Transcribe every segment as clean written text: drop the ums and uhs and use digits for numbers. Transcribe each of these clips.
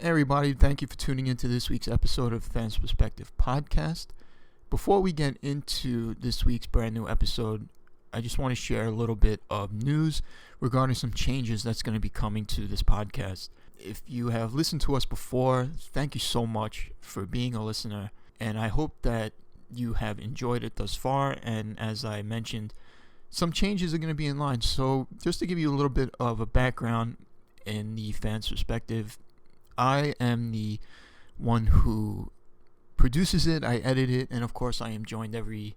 Hey everybody, thank you for tuning into this week's episode of Fans Perspective Podcast. Before we get into this week's brand new episode, I just want to share a little bit of news regarding some changes that's going to be coming to this podcast. If you have listened to us before, thank you so much for being a listener, and I hope that you have enjoyed it thus far. And as I mentioned, some changes are going to be in line. So just to give you a little bit of a background in the Fans Perspective, I am the one who produces it, I edit it, and of course I am joined every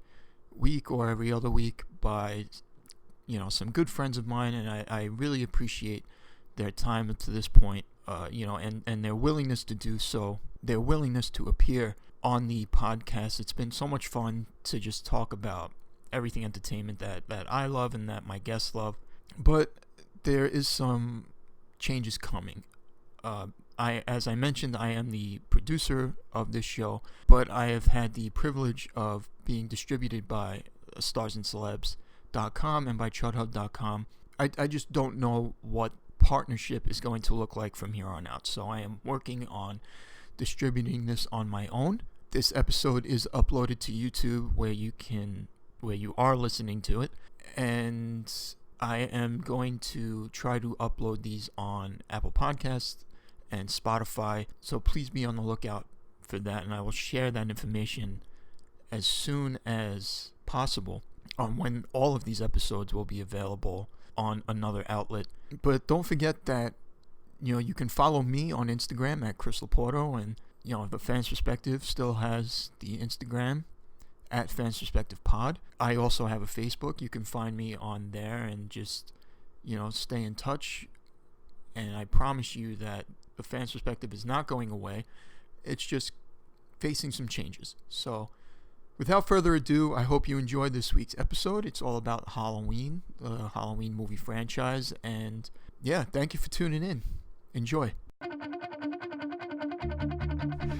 week or every other week by, some good friends of mine, and I really appreciate their time to this point, and their willingness to do so, their willingness to appear on the podcast. It's been so much fun to just talk about everything entertainment that I love and that my guests love, but there is some changes coming. As I mentioned, I am the producer of this show, but I have had the privilege of being distributed by starsandcelebs.com and by chudhub.com. I just don't know what partnership is going to look like from here on out, so I am working on distributing this on my own. This episode is uploaded to YouTube where you are listening to it, and I am going to try to upload these on Apple Podcasts and Spotify, so please be on the lookout for that, and I will share that information as soon as possible on when all of these episodes will be available on another outlet. But don't forget that you can follow me on Instagram at Chris Laporto, and the Fans Perspective still has the Instagram at Fans Perspective Pod. I also have a Facebook. You can find me on there and just stay in touch, and I promise you that the Fans Perspective is not going away. It's just facing some changes. So without further ado, I hope you enjoyed this week's episode. It's all about Halloween, the Halloween movie franchise. And yeah, thank you for tuning in. Enjoy.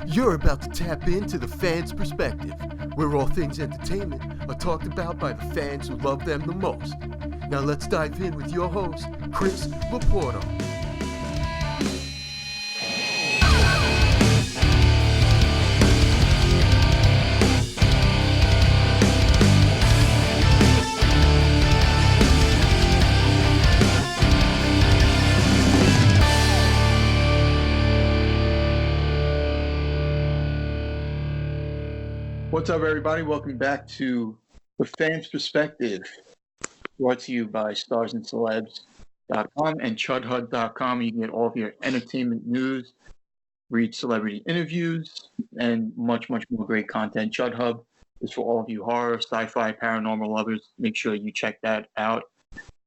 You're about to tap into the Fans Perspective, where all things entertainment are talked about by the fans who love them the most. Now let's dive in with your host, Chris Laporto. What's up, everybody? Welcome back to the Fans Perspective, brought to you by starsandcelebs.com and chudhub.com. You can get all of your entertainment news, read celebrity interviews, and much, much more great content. Chudhub is for all of you horror, sci-fi, paranormal lovers. Make sure you check that out.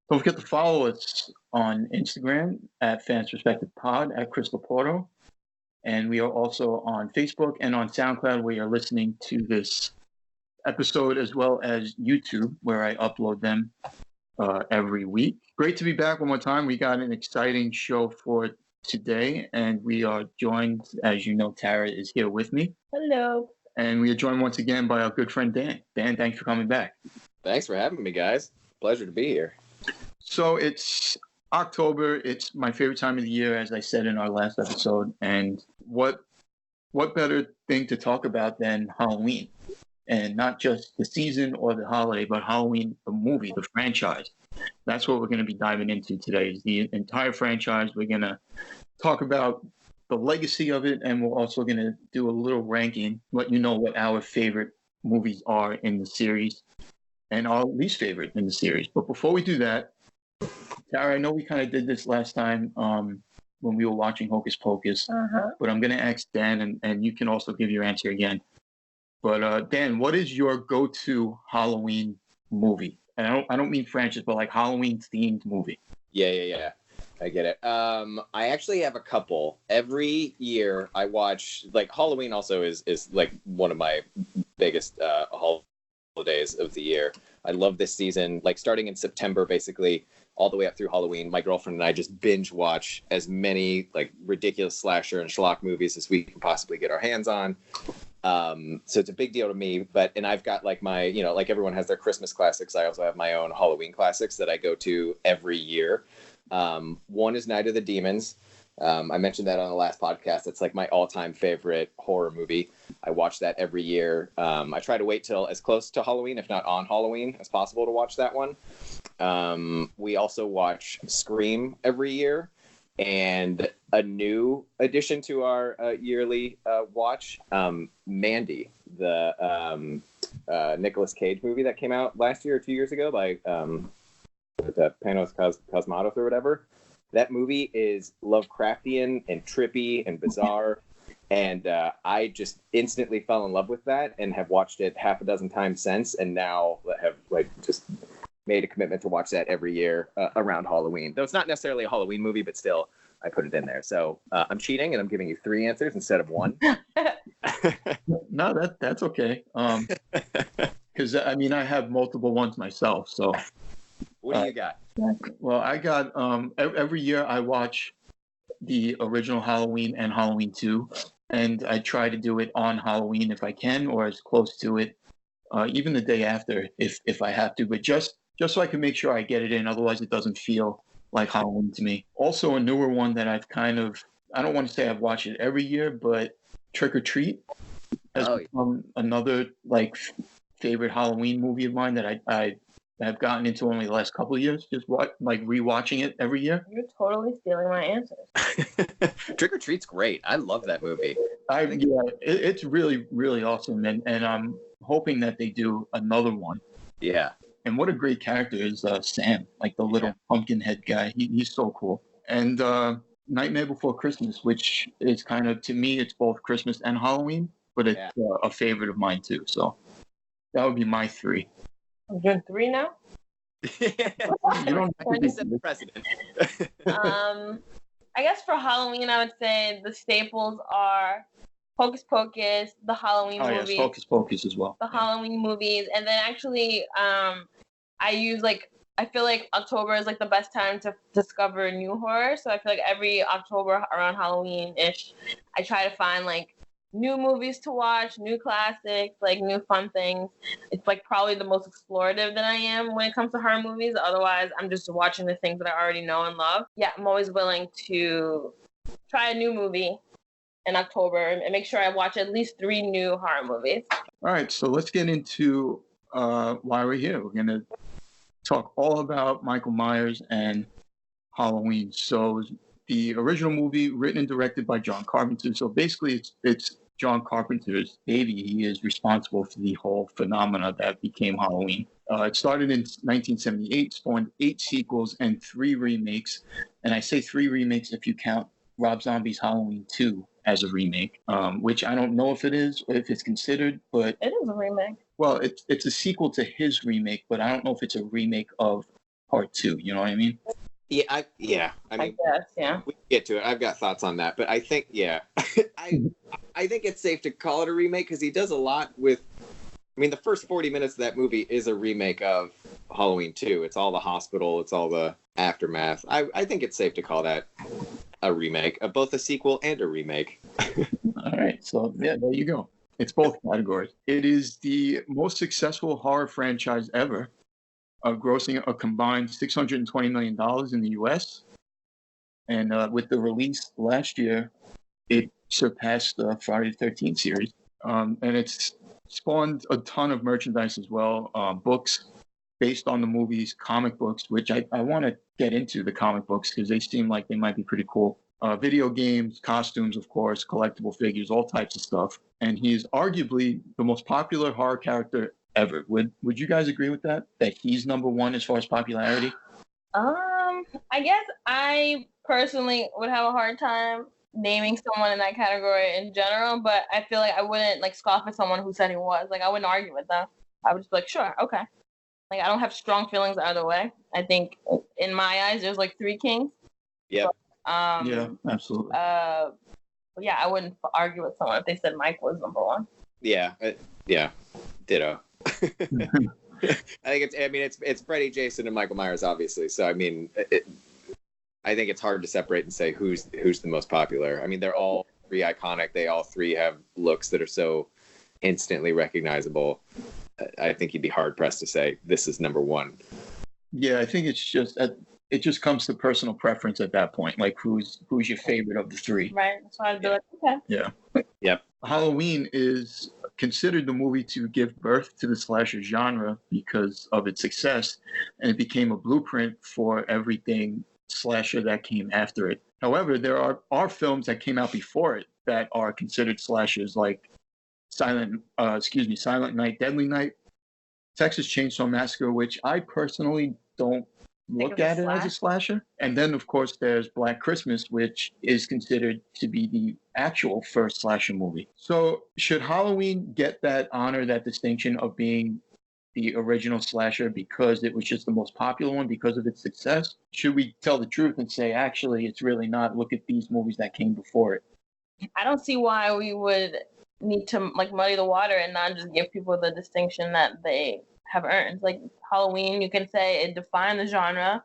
Don't forget to follow us on Instagram at Fans Perspective Pod, at Chris Laporto. And we are also on Facebook and on SoundCloud, where you're listening to this episode, as well as YouTube, where I upload them every week. Great to be back one more time. We got an exciting show for today, and we are joined, as you know, Tara is here with me. Hello. And we are joined once again by our good friend Dan. Dan, thanks for coming back. Thanks for having me, guys. Pleasure to be here. So it's October. It's my favorite time of the year, as I said in our last episode. And what better thing to talk about than Halloween? And not just the season or the holiday, but Halloween, the movie, the franchise. That's what we're going to be diving into today, is the entire franchise. We're going to talk about the legacy of it, and we're also going to do a little ranking, let you know what our favorite movies are in the series and our least favorite in the series. But before we do that, Tara, I know we kind of did this last time when we were watching Hocus Pocus, but I'm going to ask Dan, and you can also give your answer again. But Dan, what is your go-to Halloween movie? And I don't mean franchise, but like Halloween-themed movie. Yeah. I get it. I actually have a couple. Every year I watch, like, Halloween also is like one of my biggest holidays of the year. I love this season, like starting in September, basically, all the way up through Halloween. My girlfriend and I just binge watch as many like ridiculous slasher and schlock movies as we can possibly get our hands on. So it's a big deal to me, and I've got like my, like everyone has their Christmas classics. I also have my own Halloween classics that I go to every year. One is Night of the Demons. I mentioned that on the last podcast. It's like my all-time favorite horror movie. I watch that every year. I try to wait till as close to Halloween, if not on Halloween, as possible to watch that one. We also watch Scream every year, and a new addition to our yearly watch, Mandy, the Nicolas Cage movie that came out last year or 2 years ago by Panos Cosmatos or whatever. That movie is Lovecraftian and trippy and bizarre, and I just instantly fell in love with that and have watched it half a dozen times since, and now have just made a commitment to watch that every year around Halloween. Though it's not necessarily a Halloween movie, but still, I put it in there. So I'm cheating, and I'm giving you 3 answers instead of 1. No, that's okay. Because I have multiple ones myself. So what do you got? Well, I got every year I watch the original Halloween and Halloween 2, and I try to do it on Halloween if I can, or as close to it, even the day after if I have to. But just so I can make sure I get it in, otherwise it doesn't feel like Halloween to me. Also, a newer one that I've I don't want to say I've watched it every year, but Trick or Treat has become another favorite Halloween movie of mine that I have gotten into only the last couple of years. Just rewatching it every year. You're totally stealing my answers. Trick or Treat's great. I love that movie. It's really, really awesome, and I'm hoping that they do another one. Yeah. And what a great character is Sam, like the little pumpkin head guy. He's so cool. And Nightmare Before Christmas, which is kind of, to me, it's both Christmas and Halloween, but it's a favorite of mine too. So that would be my 3. I'm doing 3 now? You don't have to set the precedent. I guess for Halloween, I would say the staples are Hocus Pocus, the Halloween movies. Yes, Hocus Pocus as well. The Halloween movies. And then actually, I use I feel like October is the best time to discover new horror. So I feel like every October around Halloween-ish, I try to find new movies to watch, new classics, new fun things. It's probably the most explorative that I am when it comes to horror movies. Otherwise, I'm just watching the things that I already know and love. Yeah, I'm always willing to try a new movie in October and make sure I watch at least 3 new horror movies. All right, so let's get into why we're here. We're going to talk all about Michael Myers and Halloween. So the original movie, written and directed by John Carpenter. So basically, it's John Carpenter's baby. He is responsible for the whole phenomena that became Halloween. It started in 1978, spawned 8 sequels and 3 remakes. And I say 3 remakes if you count Rob Zombie's Halloween 2 as a remake, which I don't know if it's considered, but it is a remake. Well, it's a sequel to his remake, but I don't know if it's a remake of Part 2. You know what I mean? Yeah, I mean, I guess, yeah. We can get to it. I've got thoughts on that, but I think, I think it's safe to call it a remake because he does a lot with. I mean, the first 40 minutes of that movie is a remake of Halloween 2. It's all the hospital. It's all the aftermath. I think it's safe to call that a remake of both a sequel and a remake. All right. So, yeah, there you go. It's both categories. It is the most successful horror franchise ever, grossing a combined $620 million in the U.S. And with the release last year, it surpassed the Friday the 13th series. And it's spawned a ton of merchandise as well, books based on the movies, comic books, which I want to get into the comic books because they seem like they might be pretty cool. Video games, costumes, of course, collectible figures, all types of stuff. And he's arguably the most popular horror character ever. Would you guys agree with that? That he's number 1 as far as popularity? I guess I personally would have a hard time naming someone in that category in general, but I feel like I wouldn't scoff at someone who said he was. I wouldn't argue with them. I would just be sure, okay. I don't have strong feelings either way. I think in my eyes, there's 3 kings. Yeah. Yeah, absolutely. Yeah, I wouldn't argue with someone if they said Mike was number 1. Yeah. Ditto. I think it's Freddy, Jason, and Michael Myers, obviously. So I mean, I think it's hard to separate and say who's the most popular. I mean, they're all 3 iconic. They all 3 have looks that are so instantly recognizable. I think you'd be hard pressed to say this is number 1. Yeah, I think it's just it just comes to personal preference at that point. Like who's your favorite of the three? Right. So I'd be like, okay. Yeah. Yep. Halloween is considered the movie to give birth to the slasher genre because of its success, and it became a blueprint for everything slasher that came after it. However, there are films that came out before it that are considered slashers, like Silent Night, Deadly Night, Texas Chainsaw Massacre, which I personally don't look at it as a slasher. And then, of course, there's Black Christmas, which is considered to be the actual first slasher movie. So should Halloween get that honor, that distinction of being the original slasher because it was just the most popular one because of its success? Should we tell the truth and say, actually, it's really not? Look at these movies that came before it. I don't see why we would need to like muddy the water and not just give people the distinction that they have earned. Like Halloween, you can say it defined the genre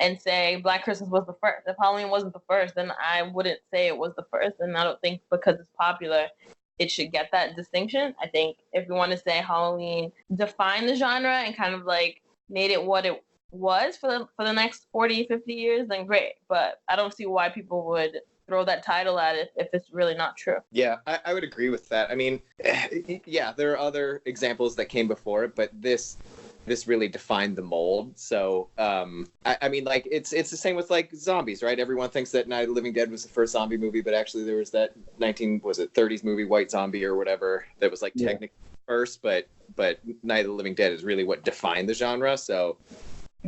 and say Black Christmas was the first. If Halloween wasn't the first, then I wouldn't say it was the first. And I don't think because it's popular, it should get that distinction. I think if you want to say Halloween defined the genre and kind of like made it what it was for the next 40, 50 years, then great. But I don't see why people would throw that title at it if it's really not true. Yeah, I would agree with that. I mean, yeah, there are other examples that came before it, but this really defined the mold. So, I mean, like, it's the same with, like, zombies, right? Everyone thinks that Night of the Living Dead was the first zombie movie, but actually there was that 30s movie, White Zombie or whatever, that was, like, technically first, but Night of the Living Dead is really what defined the genre. So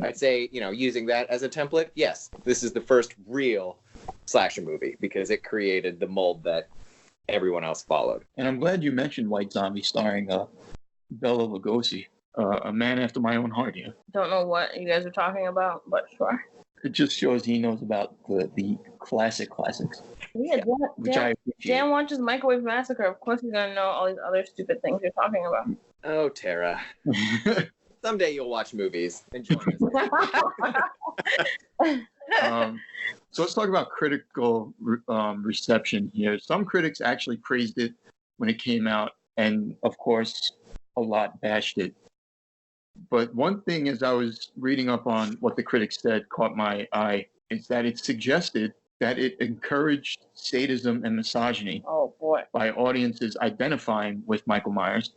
I'd say, using that as a template, yes, this is the first real slasher movie because it created the mold that everyone else followed. And I'm glad you mentioned White Zombie starring Bela Lugosi, a man after my own heart here. Don't know what you guys are talking about, but sure. It just shows he knows about the classics. Yeah, which I appreciate. Dan watches Microwave Massacre. Of course he's going to know all these other stupid things you're talking about. Oh, Tara. Someday you'll watch movies and join us. So let's talk about critical reception here. Some critics actually praised it when it came out, and of course, a lot bashed it. But one thing, as I was reading up on what the critics said, caught my eye, is that it suggested that it encouraged sadism and misogyny by audiences identifying with Michael Myers.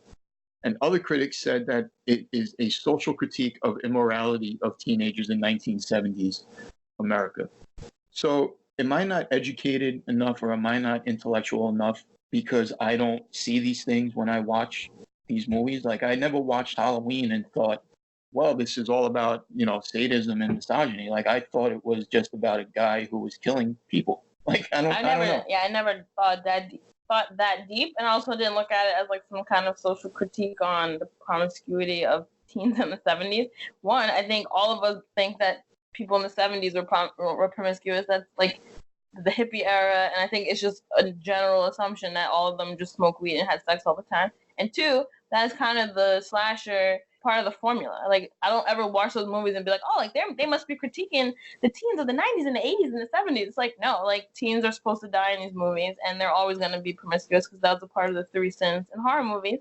And other critics said that it is a social critique of immorality of teenagers in 1970s America. So am I not educated enough, or am I not intellectual enough because I don't see these things when I watch these movies? Like, I never watched Halloween and thought, well, this is all about, sadism and misogyny. Like, I thought it was just about a guy who was killing people. Like, I don't know. Yeah, I never thought that deep, and I also didn't look at it as like some kind of social critique on the promiscuity of teens in the 70s. One, I think all of us think that people in the 70s were promiscuous. That's like the hippie era, and I think it's just a general assumption that all of them just smoked weed and had sex all the time. And two, that's kind of the slasher part of the formula. Like, I don't ever watch those movies and be like, oh, like they must be critiquing the teens of the 90s and the 80s and the 70s. It's like, no, like teens are supposed to die in these movies, and they're always going to be promiscuous because that was a part of the 3 sins in horror movies,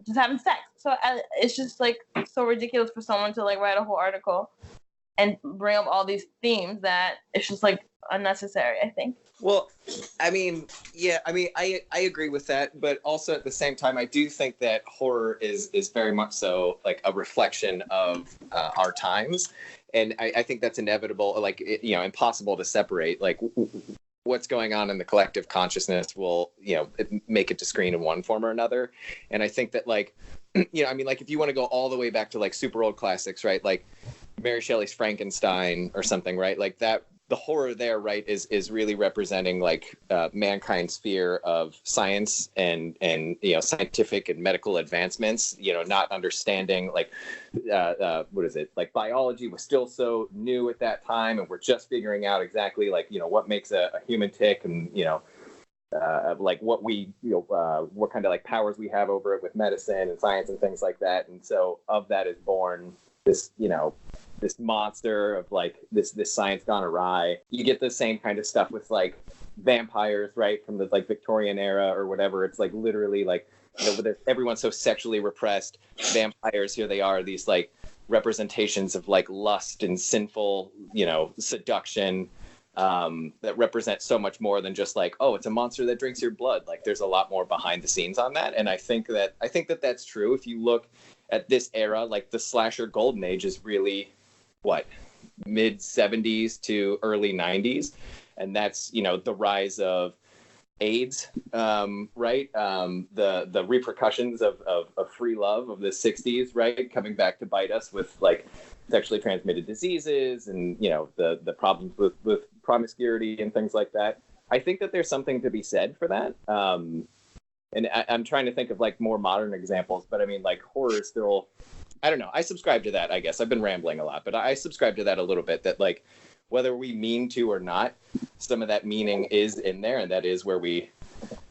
just having sex. So it's just like so ridiculous for someone to like write a whole article and bring up all these themes that it's just like unnecessary, I think. Well, I mean, I agree with that, but also at the same time, I do think that horror is very much so like a reflection of our times, and I think that's inevitable, like impossible to separate. Like what's going on in the collective consciousness will make it to screen in one form or another, and I think that like like if you want to go all the way back to like super old classics, right, like Mary Shelley's Frankenstein or something, right, like that. The horror there, right, is really representing like mankind's fear of science and scientific and medical advancements. Not understanding like what is it, like biology was still so new at that time, and we're just figuring out exactly like what makes a human tick, and like what we what kind of like powers we have over it with medicine and science and things like that. And so of that is born this this monster of like this science gone awry. You get the same kind of stuff with like vampires, right, from the like Victorian era or whatever. It's like literally like everyone's so sexually repressed. Vampires, here they are, these like representations of like lust and sinful, seduction, that represent so much more than just like, oh, it's a monster that drinks your blood. Like there's a lot more behind the scenes on that. And I think that that's true. If you look at this era, like the slasher golden age is really mid 70s to early 90s. And that's, the rise of AIDS, right? The repercussions of free love of the 60s, right? Coming back to bite us with like sexually transmitted diseases and, the problems with promiscuity and things like that. I think that there's something to be said for that. And I'm trying to think of like more modern examples, but I mean, like horror is still, I don't know. I subscribe to that, I guess. I've been rambling a lot, but I subscribe to that a little bit, that like, whether we mean to or not, some of that meaning is in there, and that is where we,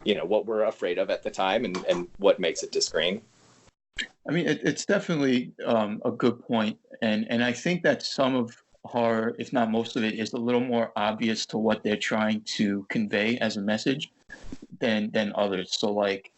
what we're afraid of at the time and what makes it to screen. I mean, it's definitely a good point, and I think that some of horror, if not most of it, is a little more obvious to what they're trying to convey as a message than others. So, like,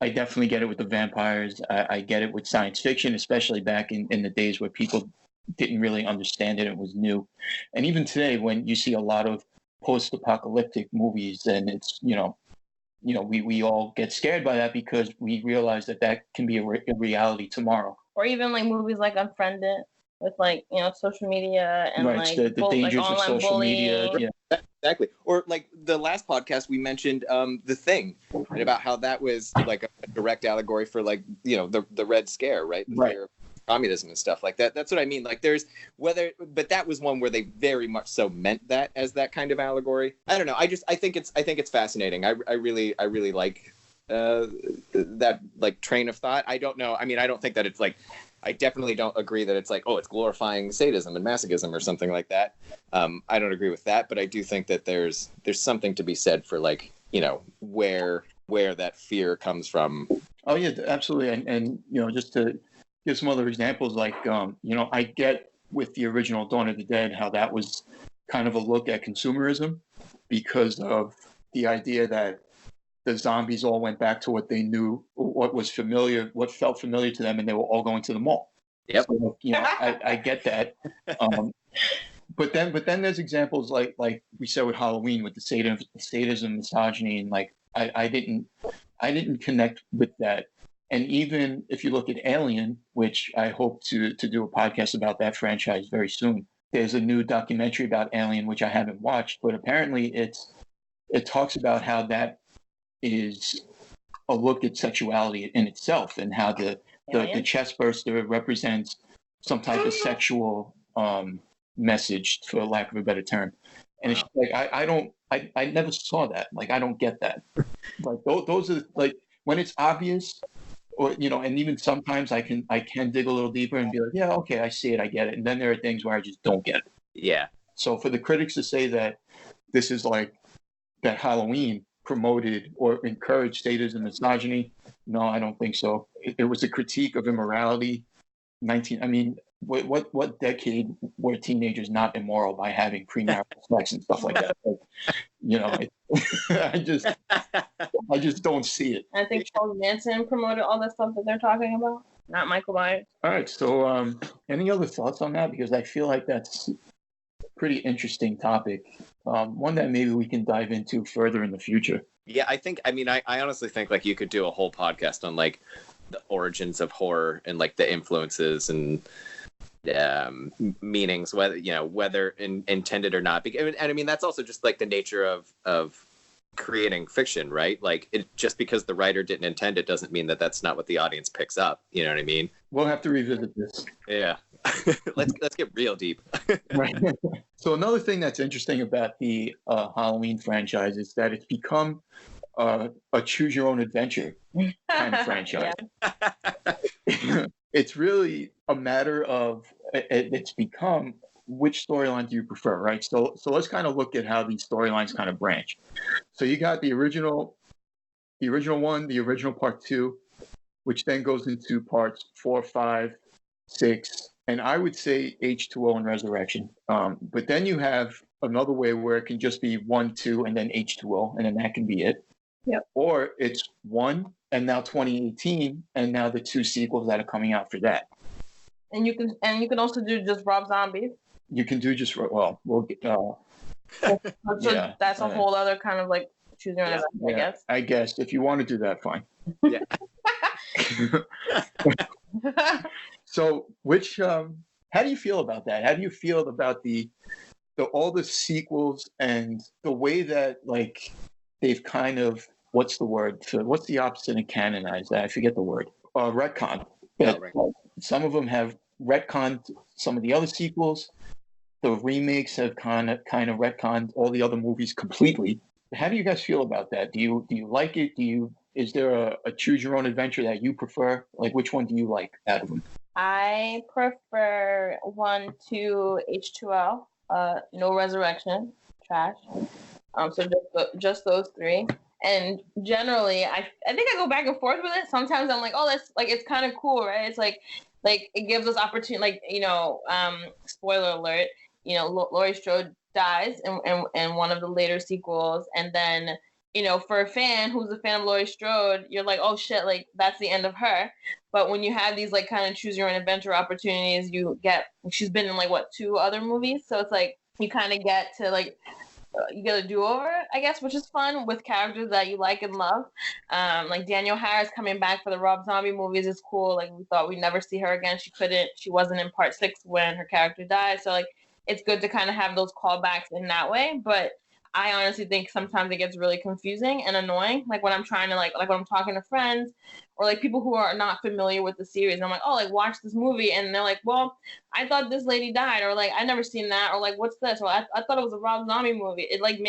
I definitely get it with the vampires. I get it with science fiction, especially back in the days where people didn't really understand it. It was new. And even today, when you see a lot of post-apocalyptic movies, and it's, we all get scared by that because we realize that can be a reality tomorrow. Or even like movies like Unfriended with like, social media and right, the dangers of social bullying. media. Yeah. Exactly. Or like the last podcast we mentioned The Thing, and about how that was like a direct allegory for like, the Red Scare, right? The fear of communism and stuff like that. That's what I mean. Like but that was one where they very much so meant that as that kind of allegory. I don't know. I think it's fascinating. I really like that like train of thought. I don't know. I mean, I don't think that it's like, I definitely don't agree that it's like, oh, it's glorifying sadism and masochism or something like that. I don't agree with that, but I do think that there's something to be said for like, where that fear comes from. Oh yeah, absolutely. And just to give some other examples, like, I get with the original Dawn of the Dead how that was kind of a look at consumerism because of the idea that the zombies all went back to what they knew, what was familiar, what felt familiar to them, and they were all going to the mall. Yep. So, I get that. But then there's examples like we said with Halloween, with the sadism, misogyny, and like I didn't connect with that. And even if you look at Alien, which I hope to do a podcast about that franchise very soon, there's a new documentary about Alien, which I haven't watched, but apparently it talks about how that is a look at sexuality in itself, and how the chest burster represents some type of sexual message, for lack of a better term. And it's like, I never saw that. Like, I don't get that. Like those are like, when it's obvious, or and even sometimes I can dig a little deeper and be like, yeah, okay, I see it, I get it. And then there are things where I just don't get it. Yeah. So for the critics to say that this is like that Halloween promoted or encouraged sadism and misogyny, no, I don't think so. It was a critique of immorality. What decade were teenagers not immoral by having premarital sex and stuff like that? Like, I just don't see it. I think Charles Manson promoted all the stuff that they're talking about, not Michael Myers. All right, so any other thoughts on that? Because I feel like that's a pretty interesting topic, one that maybe we can dive into further in the future. Yeah, I honestly think like you could do a whole podcast on like the origins of horror and like the influences and meanings, whether intended or not. And I mean, that's also just like the nature of creating fiction, right? Like, just because the writer didn't intend it doesn't mean that that's not what the audience picks up. You know what I mean? We'll have to revisit this. Yeah. let's get real deep. Right. So another thing that's interesting about the Halloween franchise is that it's become a choose your own adventure kind of franchise. It's really a matter of, it's become, which storyline do you prefer, right? So let's kind of look at how these storylines kind of branch. So you got the original one, the original part 2, which then goes into parts 4, 5, 6, and I would say H2O and Resurrection. But then you have another way where it can just be 1, 2, and then H2O, and then that can be it. Yep. Or it's 1, and now 2018, and now the 2 sequels that are coming out for that. And you can also do just Rob Zombie. You can do just we'll get. So Yeah, that's a whole other kind of like choose your own adventure, I guess. I guess if you want to do that, fine. Yeah. So, how do you feel about that? How do you feel about all the sequels and the way that like they've kind of what's the opposite of canonized? I forget the word. Retcon. Like, some of them have retconned some of the other sequels. The remakes have kind of retconned all the other movies completely. How do you guys feel about that? Do you like it? Is there a choose your own adventure that you prefer? Like, which one do you like out of them? I prefer 1, 2, H2O. No Resurrection, trash. So just those three. And generally, I think I go back and forth with it. Sometimes I'm like, oh, that's like it's kind of cool, right? It's like it gives us opportunity. Like spoiler alert. Laurie Strode dies in one of the later sequels, and then for a fan who's a fan of Laurie Strode, you're like, oh shit, like that's the end of her. But when you have these like kind of choose your own adventure opportunities, she's been in like 2 other movies, so it's like you kind of get to like you get a do-over, I guess, which is fun with characters that you like and love. Like Danielle Harris coming back for the Rob Zombie movies is cool. Like we thought we'd never see her again. She wasn't in part 6 when her character died, so like it's good to kind of have those callbacks in that way. But I honestly think sometimes it gets really confusing and annoying. Like when I'm trying to like when I'm talking to friends or like people who are not familiar with the series, and I'm like, oh, like watch this movie, and they're like, well, I thought this lady died, or like I never seen that, or like what's this? Or I thought it was a Rob Zombie movie. It like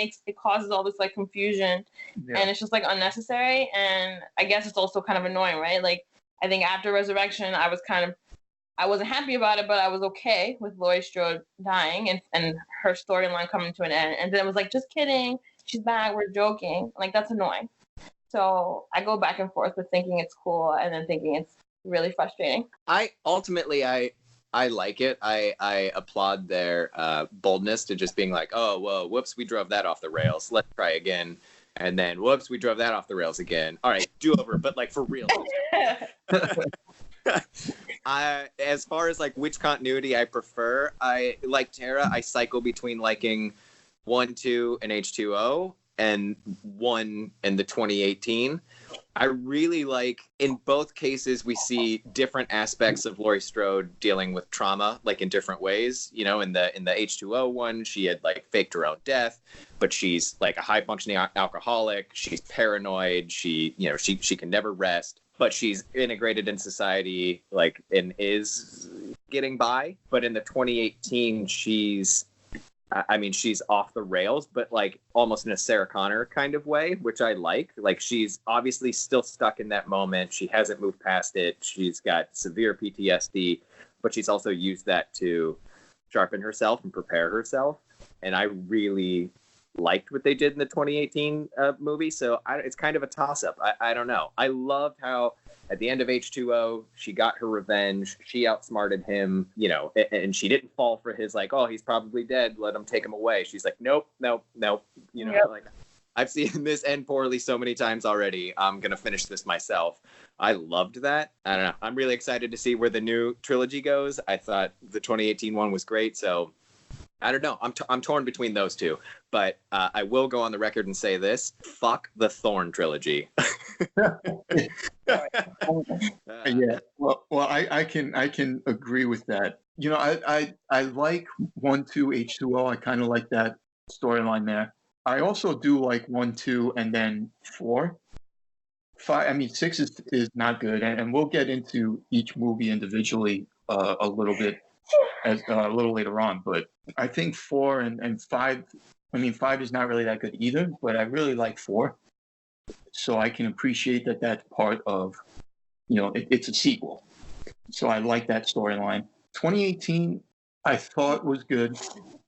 causes all this like confusion, and it's just like unnecessary. And I guess it's also kind of annoying, right? Like I think after Resurrection, I wasn't happy about it, but I was okay with Laurie Strode dying and her storyline coming to an end. And then it was like, just kidding, she's back, we're joking. Like, that's annoying. So I go back and forth with thinking it's cool and then thinking it's really frustrating. I like it. I applaud their boldness to just being like, oh, whoa, whoops, we drove that off the rails. Let's try again. And then, whoops, we drove that off the rails again. All right, do over, but like for real. As far as like which continuity I prefer, I like Tara. I cycle between liking 1, 2, and H2O, and 1 and the 2018. I really like, in both cases, we see different aspects of Laurie Strode dealing with trauma, like in different ways. In the H2O one, she had like faked her own death, but she's like a high functioning alcoholic. She's paranoid. She can never rest. But she's integrated in society, like, and is getting by. But in the 2018, she's off the rails, but like almost in a Sarah Connor kind of way, which I like. Like she's obviously still stuck in that moment. She hasn't moved past it. She's got severe PTSD, but she's also used that to sharpen herself and prepare herself. And I really liked what they did in the 2018 movie, so it's kind of a toss-up. I don't know. I loved how at the end of H2O, she got her revenge. She outsmarted him, and she didn't fall for his like, oh, he's probably dead, let him take him away. She's like, nope. Like I've seen this end poorly so many times already. I'm gonna finish this myself. I loved that. I don't know. I'm really excited to see where the new trilogy goes. I thought the 2018 one was great, so I don't know. I'm torn between those two, but I will go on the record and say this: fuck the Thorn trilogy. Yeah. Well, I can agree with that. I like 1, 2, H2O. I kind of like that storyline there. I also do like 1, 2, and then 4. 5. I mean, 6 is not good, and we'll get into each movie individually a little bit a little later on. But I think 4 and 5. I mean, 5 is not really that good either, but I really like 4. So I can appreciate that that's part of, it's a sequel. So I like that storyline. 2018, I thought was good,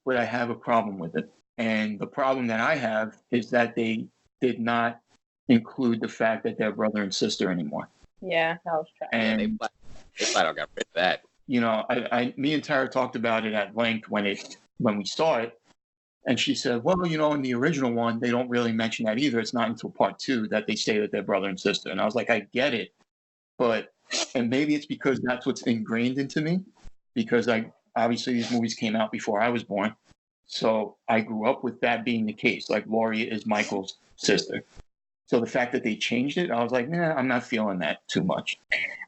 but I have a problem with it. And the problem that I have is that they did not include the fact that they're brother and sister anymore. Yeah, that was trash. And they flat out got rid of that. Me and Tara talked about it at length when we saw it. And she said, well, in the original one, they don't really mention that either. It's not until part 2 that they say that they're brother and sister. And I was like, I get it. And maybe it's because that's what's ingrained into me. because obviously these movies came out before I was born. So I grew up with that being the case. Like Laurie is Michael's sister. So the fact that they changed it, I was like, nah, I'm not feeling that too much.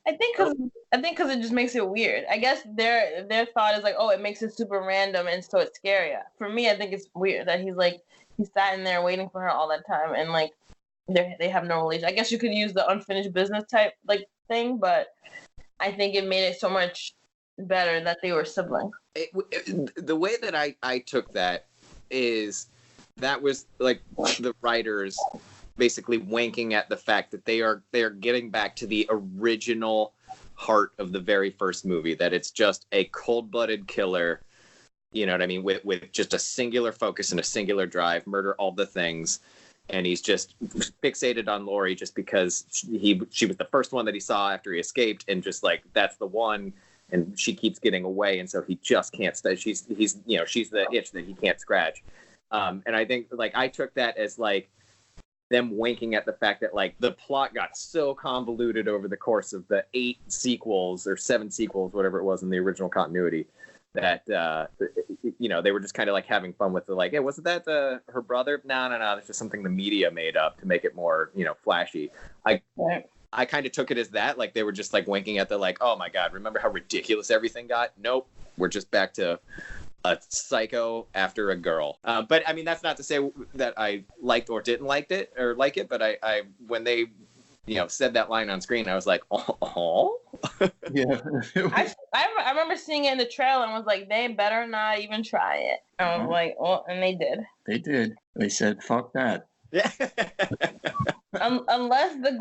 I think because it just makes it weird. I guess their thought is like, oh, it makes it super random and so it's scarier. For me, I think it's weird that he's sat in there waiting for her all that time and like they have no relation. I guess you could use the unfinished business type like thing, but I think it made it so much better that they were siblings. The way that I took that is that was like the writers basically winking at the fact that they are getting back to the original heart of the very first movie, that it's just a cold-blooded killer, you know what I mean, with just a singular focus and a singular drive, murder all the things, and he's just fixated on Laurie just because she was the first one that he saw after he escaped, and just like that's the one, and she keeps getting away, and so he just can't stay. She's the itch that he can't scratch, and I think like I took that as like them winking at the fact that like the plot got so convoluted over the course of the 8 sequels or 7 sequels, whatever it was in the original continuity, that they were just kind of like having fun with the like, hey, wasn't that her brother? No, that's just something the media made up to make it more flashy. I kind of took it as that, like they were just like winking at the like, oh my god, remember how ridiculous everything got? Nope, we're just back to a psycho after a girl. But I mean, that's not to say that I liked or didn't like it, but I when they said that line on screen, I was like, oh. Yeah. I remember seeing it in the trailer and was like, they better not even try it. I was like, oh, and they did. They did. They said, fuck that. Yeah. Unless the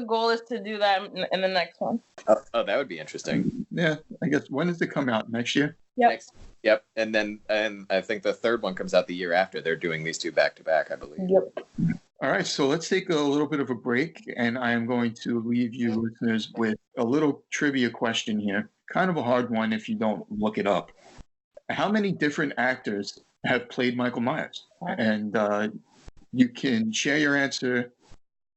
goal is to do that in the next one. Oh, that would be interesting. Yeah, I guess. When does it come out? Next year? Yep. And I think the third one comes out the year after. They're doing these two back to back, I believe. Yep. All right, so let's take a little bit of a break, and I am going to leave you listeners with a little trivia question here. Kind of a hard one if you don't look it up. How many different actors have played Michael Myers? And you can share your answer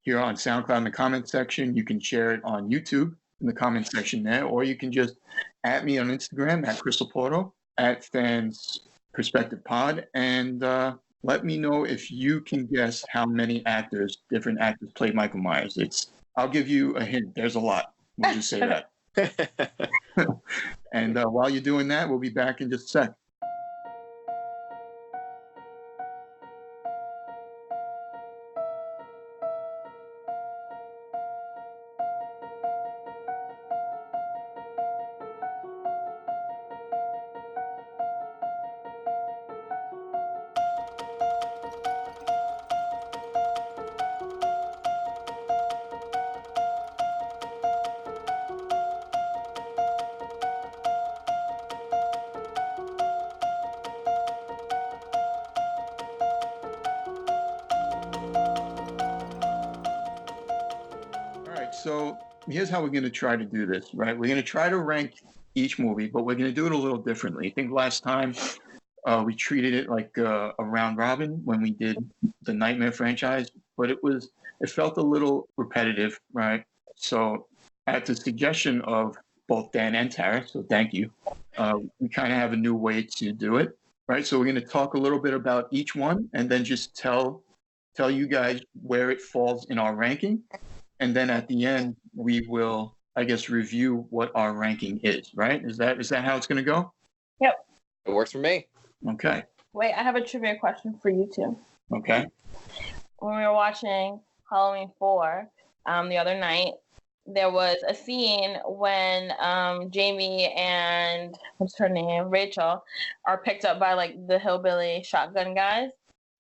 here on SoundCloud in the comment section. You can share it on YouTube in the comment section there, or you can just at me on Instagram at Crystal Porto, at Fans Perspective Pod, and let me know if you can guess how many different actors played Michael Myers. I'll give you a hint. There's a lot. We'll just say that. And while you're doing that, we'll be back in just a sec. So here's how we're going to try to do this, right? We're going to try to rank each movie, but we're going to do it a little differently. I think last time we treated it like a round robin when we did the Nightmare franchise, but it felt a little repetitive, right? So at the suggestion of both Dan and Tara, so thank you, we kind of have a new way to do it, right? So we're going to talk a little bit about each one and then just tell you guys where it falls in our ranking. And then at the end, we will, I guess, review what our ranking is, right? Is that how it's going to go? Yep. It works for me. Okay. Wait, I have a trivia question for you two. Okay. When we were watching Halloween 4 the other night, there was a scene when Jamie and, what's her name, Rachel, are picked up by like the hillbilly shotgun guys.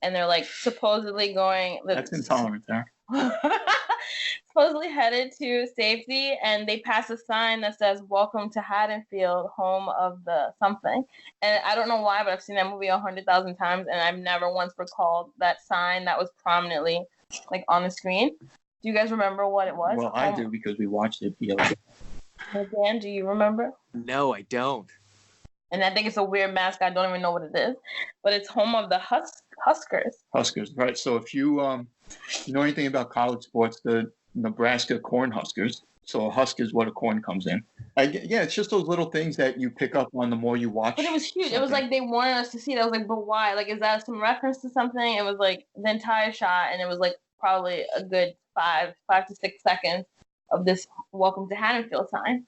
And they're like supposedly going... That's intolerant, there. Supposedly headed to safety, and they pass a sign that says "Welcome to Haddonfield, home of the something." And I don't know why, but I've seen that movie 100,000 times, and I've never once recalled that sign that was prominently like on the screen. Do you guys remember what it was? Well, I do because we watched it the other day. Dan, do you remember? No, I don't. And I think it's a weird mask. I don't even know what it is, but it's home of the Huskers. Huskers, right? So if you know anything about college sports, the Nebraska Cornhuskers. So a husk is what a corn comes in. Yeah, it's just those little things that you pick up on the more you watch. But it was huge. something. It was like they wanted us to see it. I was like, but why? Like, is that some reference to something? It was like the entire shot, and it was like probably a good 5 to 6 seconds of this "Welcome to Haddonfield" sign.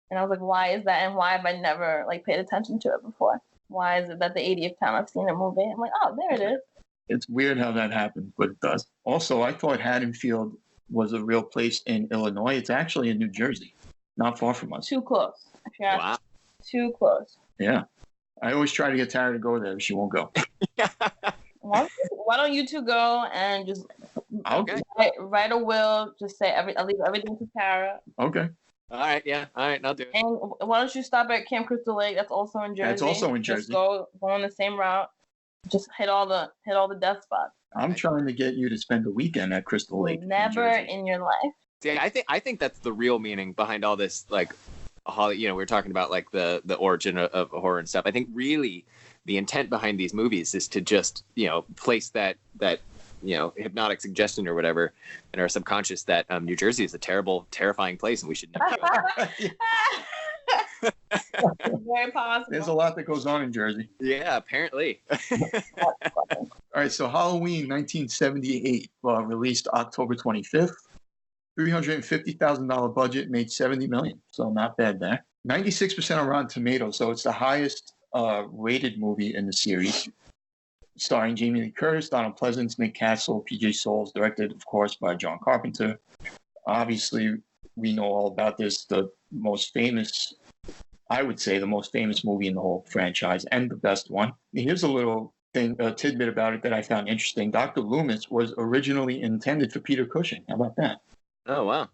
And I was like, why is that? And why have I never like paid attention to it before? Why is it that the 80th time I've seen a movie, I'm like, oh, there it is. It's weird how that happens, but it does. Also, I thought Haddonfield was a real place in Illinois. It's actually in New Jersey, not far from us. Too close. If you're asking. Wow. Too close. Yeah. I always try to get Tara to go there, but she won't go. Why don't you two go and just Okay. write a will? Just say I'll leave everything to Tara. Okay. All right, yeah. All right, I'll do it. And why don't you stop at Camp Crystal Lake? That's also in Jersey. That's also in Just Jersey. go on the same route. Just hit all the death spots. I'm trying to get you to spend a weekend at Crystal Lake. Never in your life. See, I think that's the real meaning behind all this, like, you know, we're talking about like the origin of horror and stuff. I think really the intent behind these movies is to just, you know, place that you know, hypnotic suggestion or whatever in our subconscious that New Jersey is a terrible, terrifying place and we should never go. Very possible. There's a lot that goes on in Jersey. Yeah, apparently. All right, so Halloween 1978 released October 25th. $350,000 budget, made $70 million, so not bad there. 96% on Rotten Tomatoes, so it's the highest rated movie in the series. Starring Jamie Lee Curtis, Donald Pleasance, Nick Castle, PJ Soles, directed, of course, by John Carpenter. Obviously, we know all about this. The most famous, I would say, the most famous movie in the whole franchise, and the best one. Here's a little tidbit about it that I found interesting. Dr. Loomis was originally intended for Peter Cushing. How about that? Oh, wow.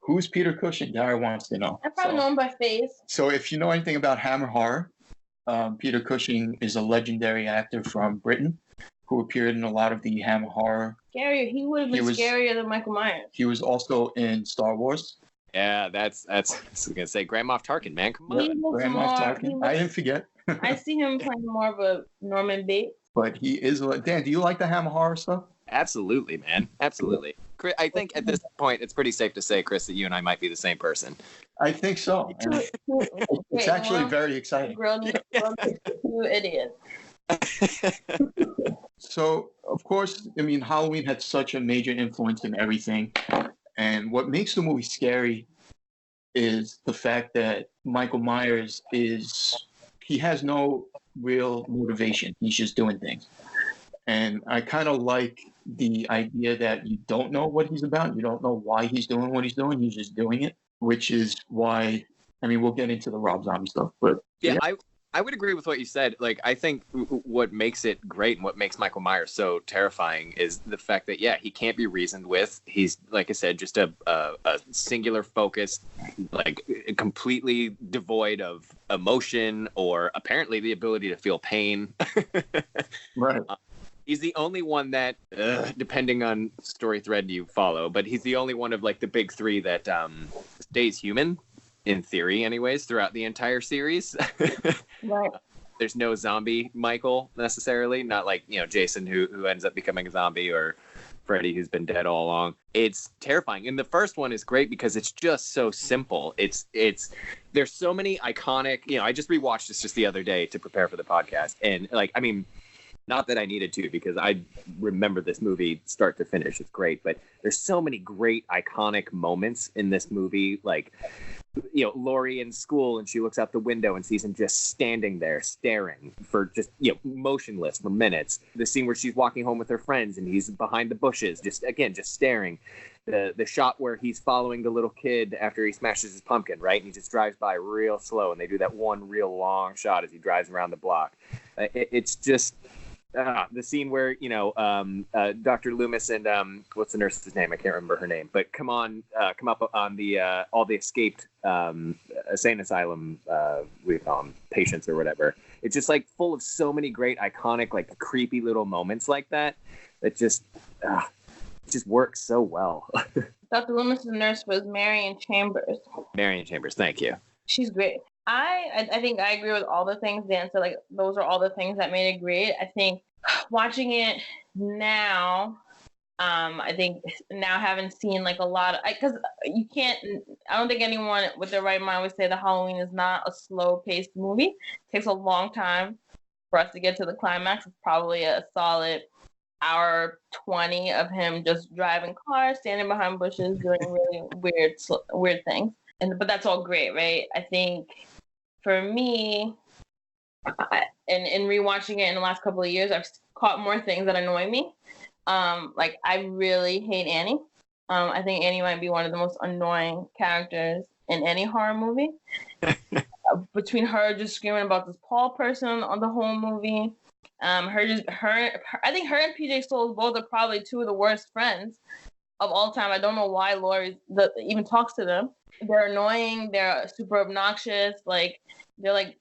Who's Peter Cushing? Dara wants to know. I probably know him by face. So if you know anything about Hammer Horror, Peter Cushing is a legendary actor from Britain who appeared in a lot of the Hammer Horror. Scarier. He would have been scarier than Michael Myers. He was also in Star Wars. Yeah, that's I was going to say Grand Moff Tarkin, man. Come on. Grand Moff Tarkin. I didn't forget. I see him playing more of a Norman Bates. But he is Dan, do you like the Hammer Horror stuff? Absolutely, man. Absolutely. Chris, I think at this point it's pretty safe to say, Chris, that you and I might be the same person. I think so. It's actually very exciting. You idiot. So, of course, I mean, Halloween had such a major influence in everything. And what makes the movie scary is the fact that Michael Myers he has no real motivation. He's just doing things. And I kind of like the idea that you don't know what he's about. You don't know why he's doing what he's doing. He's just doing it, which is why, I mean, we'll get into the Rob Zombie stuff. But yeah. I would agree with what you said. Like, I think what makes it great and what makes Michael Myers so terrifying is the fact that, yeah, he can't be reasoned with. He's, like I said, just a singular focus, like completely devoid of emotion or apparently the ability to feel pain. Right. He's the only one that, depending on story thread you follow, but he's the only one of like the big three that stays human. In theory, anyways, throughout the entire series. Right. There's no zombie Michael necessarily, not like, you know, Jason who ends up becoming a zombie or Freddy who's been dead all along. It's terrifying. And the first one is great because it's just so simple. It's there's so many iconic, you know, I just rewatched this just the other day to prepare for the podcast. And like, I mean, not that I needed to because I remember this movie start to finish. It's great, but there's so many great iconic moments in this movie. Like, you know, Laurie in school and she looks out the window and sees him just standing there staring for just, you know, motionless for minutes. The scene where she's walking home with her friends and he's behind the bushes, just staring. The shot where he's following the little kid after he smashes his pumpkin, right? And he just drives by real slow and they do that one real long shot as he drives around the block. It's just... the scene where, you know, Dr. Loomis and what's the nurse's name? I can't remember her name, but come up on the all the escaped insane asylum patients or whatever. It's just like full of so many great iconic, like creepy little moments like that. That just works so well. Dr. Loomis's nurse was Marion Chambers. Marion Chambers, thank you. She's great. I think I agree with all the things Dan said. Like, those are all the things that made it great. I think watching it now, I think now having seen like a lot of, because you can't, I don't think anyone with their right mind would say that Halloween is not a slow paced movie. It takes a long time for us to get to the climax. It's probably a solid hour 20 of him just driving cars, standing behind bushes, doing really weird things. But that's all great, right? I think for me, in rewatching it in the last couple of years, I've caught more things that annoy me. Like I really hate Annie. I think Annie might be one of the most annoying characters in any horror movie. Between her just screaming about this Paul person on the whole movie, I think her and PJ Souls both are probably two of the worst friends of all time. I don't know why Laurie even talks to them. They're annoying. They're super obnoxious. Like they're like.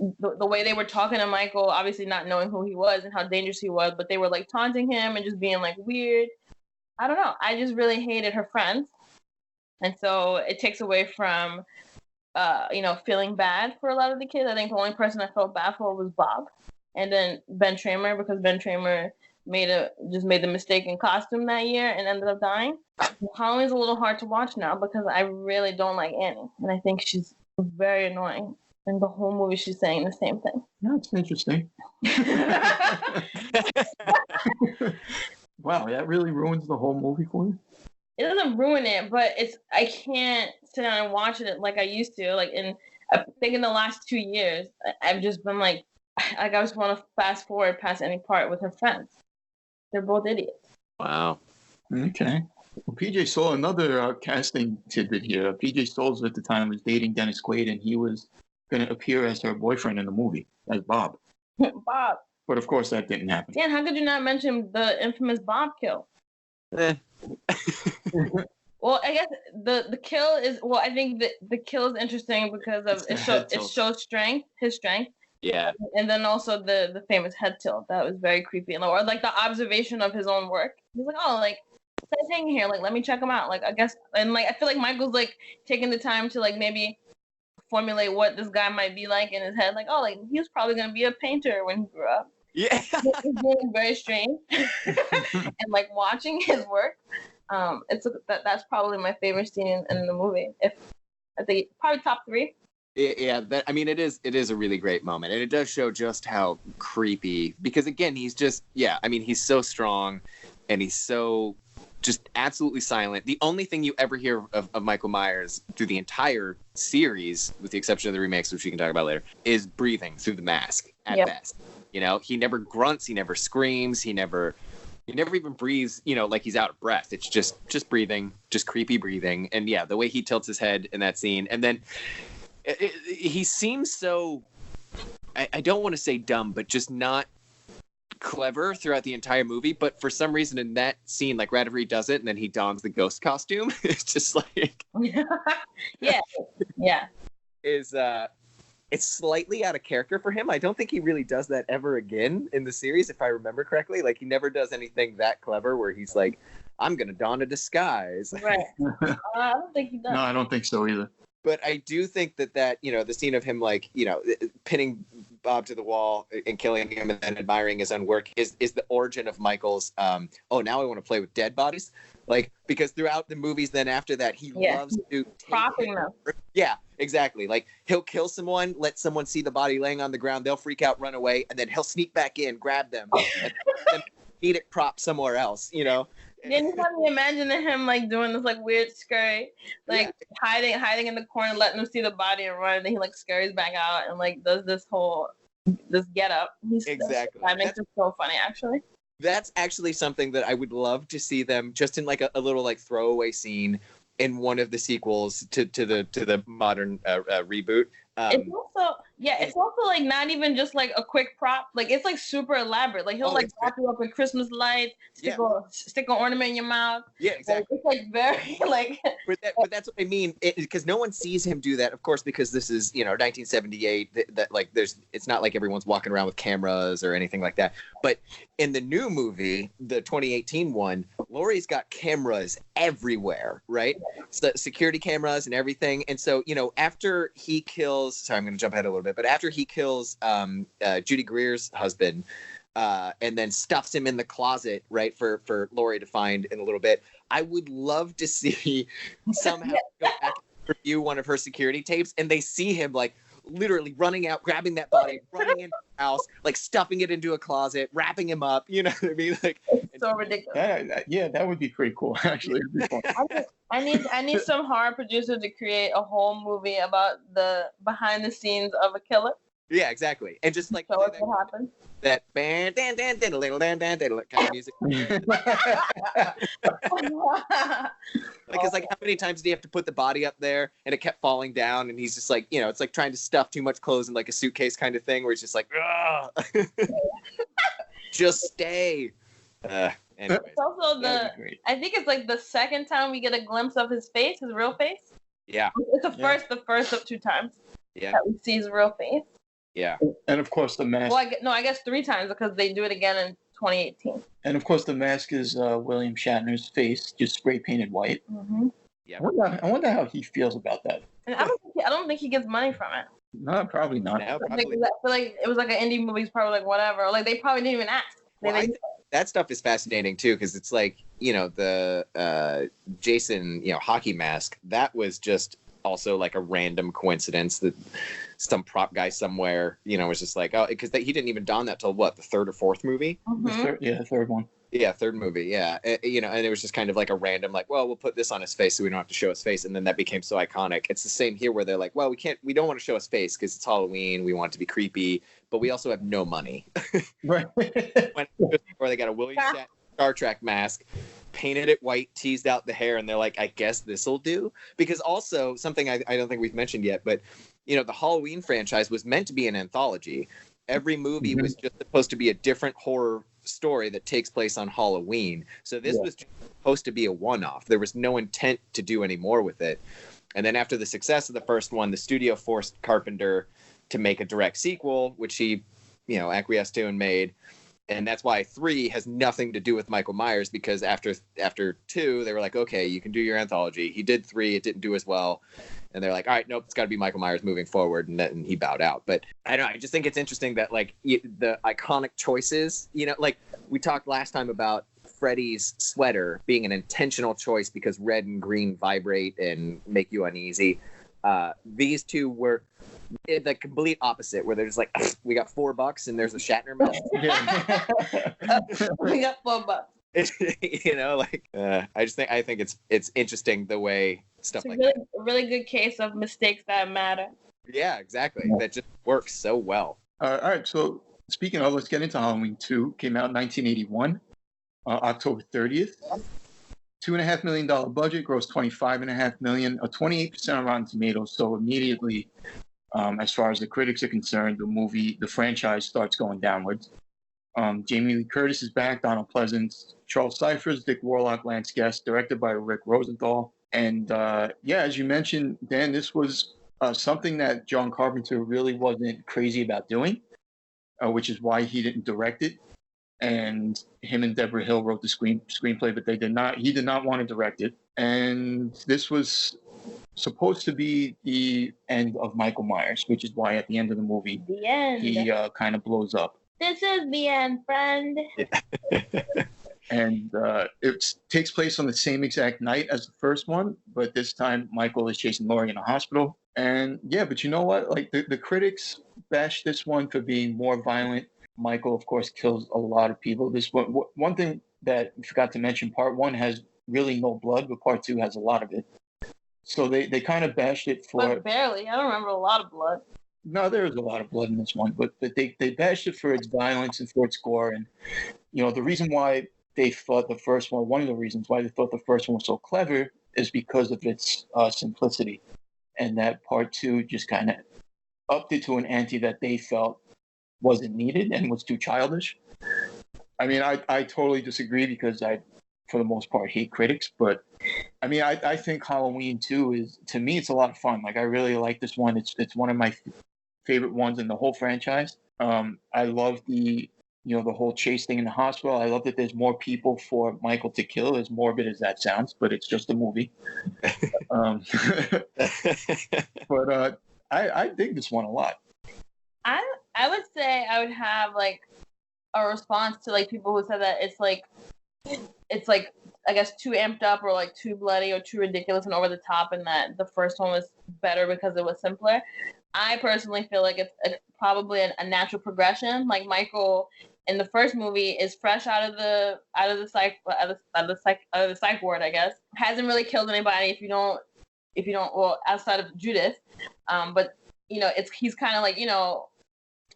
The way they were talking to Michael, obviously not knowing who he was and how dangerous he was, but they were like taunting him and just being like weird. I don't know. I just really hated her friends. And so it takes away from, feeling bad for a lot of the kids. I think the only person I felt bad for was Bob. And then Ben Tramer, because Ben Tramer made the mistake in costume that year and ended up dying. Halloween's a little hard to watch now because I really don't like Annie. And I think she's very annoying. And the whole movie, she's saying the same thing. That's interesting. Wow, that really ruins the whole movie for you? It doesn't ruin it, but I can't sit down and watch it like I used to. Like I think in the last 2 years, I've just been like I just want to fast forward past any part with her friends. They're both idiots. Wow. Okay. Well, PJ saw another casting tidbit here. PJ Souls at the time was dating Dennis Quaid, and he was going to appear as her boyfriend in the movie, as Bob. Bob. But of course that didn't happen. Dan, how could you not mention the infamous Bob kill? Well, I guess the kill is, I think the kill is interesting because of it shows strength, his strength. Yeah. And then also the famous head tilt. That was very creepy. Or like the observation of his own work. He's like, oh, like, what's that thing here? Like, let me check him out. Like, I guess, and like, I feel like Michael's like taking the time to like maybe formulate what this guy might be like in his head. Like, oh, like he was probably gonna be a painter when he grew up. Yeah. It's being very strange. And like watching his work, that's probably my favorite scene in the movie. I think probably top 3. Yeah, it is a really great moment, and it does show just how creepy. Because again, he's so strong, and he's so just absolutely silent. The only thing you ever hear of Michael Myers through the entire series, with the exception of the remakes, which we can talk about later, is breathing through the mask at best. You know, he never grunts, he never screams, he never even breathes, like he's out of breath. It's just breathing, just creepy breathing. And yeah, the way he tilts his head in that scene, and then he seems so, I don't want to say dumb, but just not clever throughout the entire movie. But for some reason in that scene, like right after he does it and then he dons the ghost costume, it's just like it's slightly out of character for him. I don't think he really does that ever again in the series, if I remember correctly. Like he never does anything that clever where he's like, I'm gonna don a disguise. Right. I don't think he does. No, I don't think so either. But I do think that the scene of him, like, pinning Bob to the wall and killing him and then admiring his own work is the origin of Michael's, now I want to play with dead bodies. Like, because throughout the movies, then after that, he loves to propping them. Yeah, exactly. Like, he'll kill someone, let someone see the body laying on the ground, they'll freak out, run away, and then he'll sneak back in, grab them, and eat it prop somewhere else, Then you have me imagining him like doing this like weird scurry, like hiding in the corner, letting them see the body and run, and then he like scurries back out and like does this get up. Exactly. That makes it so funny, actually. That's actually something that I would love to see them just in like a little like throwaway scene in one of the sequels to the modern reboot. It's also like not even just like a quick prop. Like it's like super elaborate. Like he'll wrap you up in Christmas lights, stick an ornament in your mouth. Yeah, exactly. Like, it's like very like. But that's what I mean, because no one sees him do that, of course, because this is 1978. That like it's not like everyone's walking around with cameras or anything like that. But in the new movie, the 2018 one, Laurie's got cameras everywhere, right? So security cameras and everything. And so after he kills. Sorry, I'm going to jump ahead a little bit. But after he kills Judy Greer's husband, and then stuffs him in the closet, right, for Laurie to find in a little bit. I would love to see somehow go back and review one of her security tapes, and they see him like literally running out, grabbing that body, running into the house, like stuffing it into a closet, wrapping him up. You know what I mean? Like, It's so ridiculous. That would be pretty cool. Actually, it'd be fun. I need some horror producer to create a whole movie about the behind the scenes of a killer. Yeah, exactly. And just like Show us what happened. That band, kind of music. Because like, how many times do you have to put the body up there, and it kept falling down, and he's just like, you know, it's like trying to stuff too much clothes in like a suitcase kind of thing, where it's just like, just stay. Anyways. It's also I think it's like the second time we get a glimpse of his face, his real face. Yeah. It's the first of 2 times. Yeah. That we see his real face. Yeah. And of course the mask. Well, I guess 3 times because they do it again in 2018. And of course the mask is William Shatner's face, just spray painted white. Mm-hmm. Yeah. I wonder how he feels about that. And I don't think he gets money from it. No, probably not. No, I probably. feel like it was like an indie movie. He's probably like whatever. Or like they probably didn't even ask. Well, I think that stuff is fascinating too, because it's like, you know, the Jason, you know, hockey mask, that was just also like a random coincidence that some prop guy somewhere, you know, was just like, oh, because he didn't even don that till what, the 3rd or 4th movie? Mm-hmm. The third one. Yeah, 3rd movie, yeah. You know, and it was just kind of like a random, like, well, we'll put this on his face so we don't have to show his face, and then that became so iconic. It's the same here where they're like, well, we don't want to show his face because it's Halloween, we want it to be creepy, but we also have no money. Right. Or they got a William Shatner Star Trek mask, painted it white, teased out the hair, and they're like, I guess this'll do. Because also, something I don't think we've mentioned yet, but, you know, the Halloween franchise was meant to be an anthology. Every movie was just supposed to be a different horror story that takes place on Halloween. So this was just supposed to be a one-off. There was no intent to do any more with it. And then after the success of the first one, the studio forced Carpenter to make a direct sequel, which he, you know, acquiesced to and made. And that's why 3 has nothing to do with Michael Myers, because after 2, they were like, okay, you can do your anthology. He did 3, it didn't do as well. And they're like, all right, nope, it's got to be Michael Myers moving forward. And he bowed out. But I don't know, I just think it's interesting that, like, the iconic choices, you know, like we talked last time about Freddy's sweater being an intentional choice because red and green vibrate and make you uneasy. These 2 were the complete opposite, where they're just like, we got $4 and there's a Shatner mask. We got $4. You know, like I think it's interesting the way stuff like that. A really good case of mistakes that matter. Yeah, exactly. That just works so well. All right. So speaking of, let's get into Halloween 2. Came out in 1981, October 30th. $2.5 million budget, grossed $25.5 million, 28% on Rotten Tomatoes. So immediately, as far as the critics are concerned, the franchise starts going downwards. Jamie Lee Curtis is back, Donald Pleasance, Charles Cyphers, Dick Warlock, Lance Guest, directed by Rick Rosenthal. And as you mentioned, Dan, this was something that John Carpenter really wasn't crazy about doing, which is why he didn't direct it. And him and Deborah Hill wrote the screenplay, but he did not want to direct it. And this was supposed to be the end of Michael Myers, which is why at the end of the movie, he kind of blows up. This is the end, friend. And it takes place on the same exact night as the first one, but this time Michael is chasing Laurie in a hospital. And but you know what? Like the critics bashed this one for being more violent. Michael, of course, kills a lot of people. This one thing that we forgot to mention: Part 1 has really no blood, but Part 2 has a lot of it. So they kind of bashed it for. But barely. I don't remember a lot of blood. No, there was a lot of blood in this one, but they bashed it for its violence and for its gore. And you know, the reason why they thought the first one, one of the reasons why they thought the first one was so clever, is because of its simplicity, and that Part 2 just kind of upped it to an ante that they felt wasn't needed and was too childish. I mean, I totally disagree, because I, for the most part, hate critics. But I mean, I think Halloween 2 is, to me, it's a lot of fun. Like, I really like this one. It's one of my favorite ones in the whole franchise. I love the whole chase thing in the hospital. I love that there's more people for Michael to kill, as morbid as that sounds, but it's just a movie. But I dig this one a lot. I would say I would have like a response to like people who said that it's like I guess too amped up or like too bloody or too ridiculous and over the top, and that the first one was better because it was simpler. I personally feel like it's probably a natural progression. Like Michael in the first movie is fresh out of the psych ward, I guess. Hasn't really killed anybody if you don't well, outside of Judith. But he's kind of like,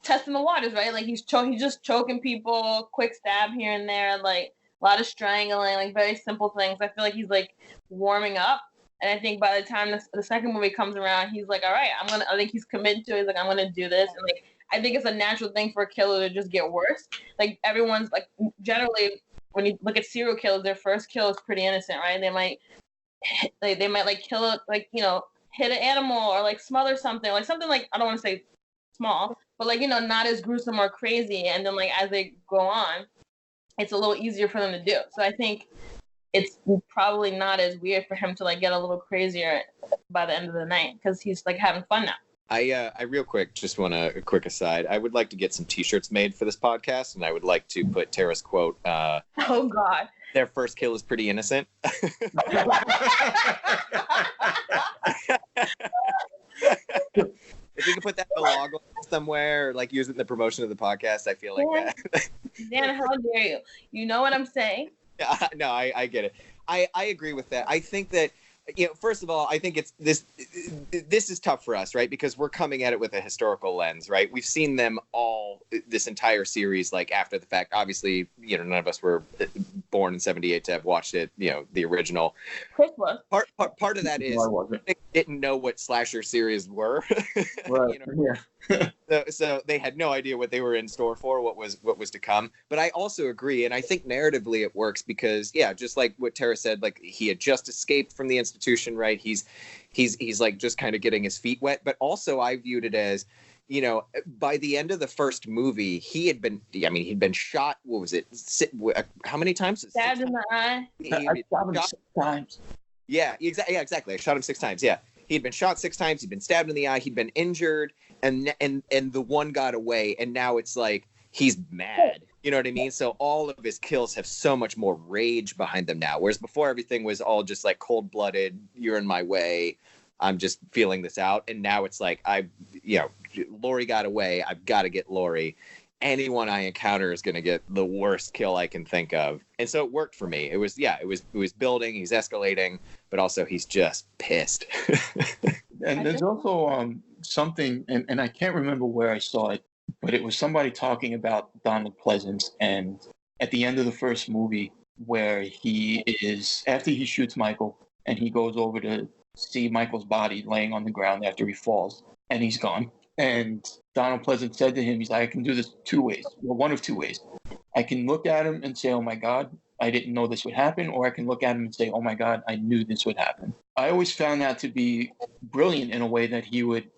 testing the waters, right? Like he's just choking people, quick stab here and there, like a lot of strangling, like very simple things. I feel like he's like warming up. And I think by the time the second movie comes around, he's like, all right, I think he's committed to it. He's like, I'm going to do this. And like, I think it's a natural thing for a killer to just get worse. Like everyone's like, generally, when you look at serial killers, their first kill is pretty innocent, right? They might like kill it, like, hit an animal or like smother something, like something like, I don't want to say small, but like, not as gruesome or crazy. And then like, as they go on, it's a little easier for them to do. So I think it's probably not as weird for him to like get a little crazier by the end of the night because he's like having fun now. I real quick just want a quick aside. I would like to get some T-shirts made for this podcast, and I would like to put Tara's quote. Oh God. Their first kill is pretty innocent. If we can put that in a log somewhere, or like use it in the promotion of the podcast, I feel like that. Dan, how dare you? You know what I'm saying? No, I get it. I agree with that. I think that, first of all, I think it's this is tough for us, right? Because we're coming at it with a historical lens, right? We've seen them all, this entire series, like after the fact. Obviously, none of us were born in '78 to have watched it, the original. Chris was. Part of that is they didn't know what slasher series were. Right. So they had no idea what they were in store for, what was to come. But I also agree, and I think narratively it works because, just like what Tara said, like he had just escaped from the institution, right? He's like just kind of getting his feet wet. But also I viewed it as, by the end of the first movie, he'd been shot. What was it? How many times? Stabbed in the eye. I shot him 6 times. Yeah, exactly. I shot him 6 times. Yeah. He'd been shot 6 times. He'd been stabbed in the eye. He'd been injured, and the one got away. And now it's like he's mad. You know what I mean? So all of his kills have so much more rage behind them now. Whereas before, everything was all just like cold-blooded. You're in my way. I'm just feeling this out. And now it's like Lori got away. I've got to get Lori. Anyone I encounter is going to get the worst kill I can think of. And so it worked for me. It was building. He's escalating, but also he's just pissed. And there's also something, and I can't remember where I saw it, but it was somebody talking about Donald Pleasance, and at the end of the first movie where he is, after he shoots Michael and he goes over to see Michael's body laying on the ground after he falls and he's gone. And Donald Pleasance said to him, he's like, I can do this 2 ways. Well, one of 2 ways. I can look at him and say, oh my God, I didn't know this would happen. Or I can look at him and say, oh my God, I knew this would happen. I always found that to be brilliant in a way that he would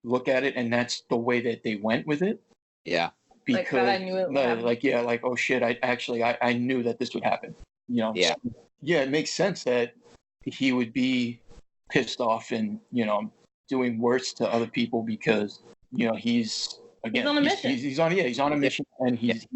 look at it, and that's the way that they went with it. Yeah. Because like I knew it would happen. Oh shit, I knew that this would happen. Yeah. So, it makes sense that he would be pissed off and, doing worse to other people because, he's on a mission. He's on a mission, and he's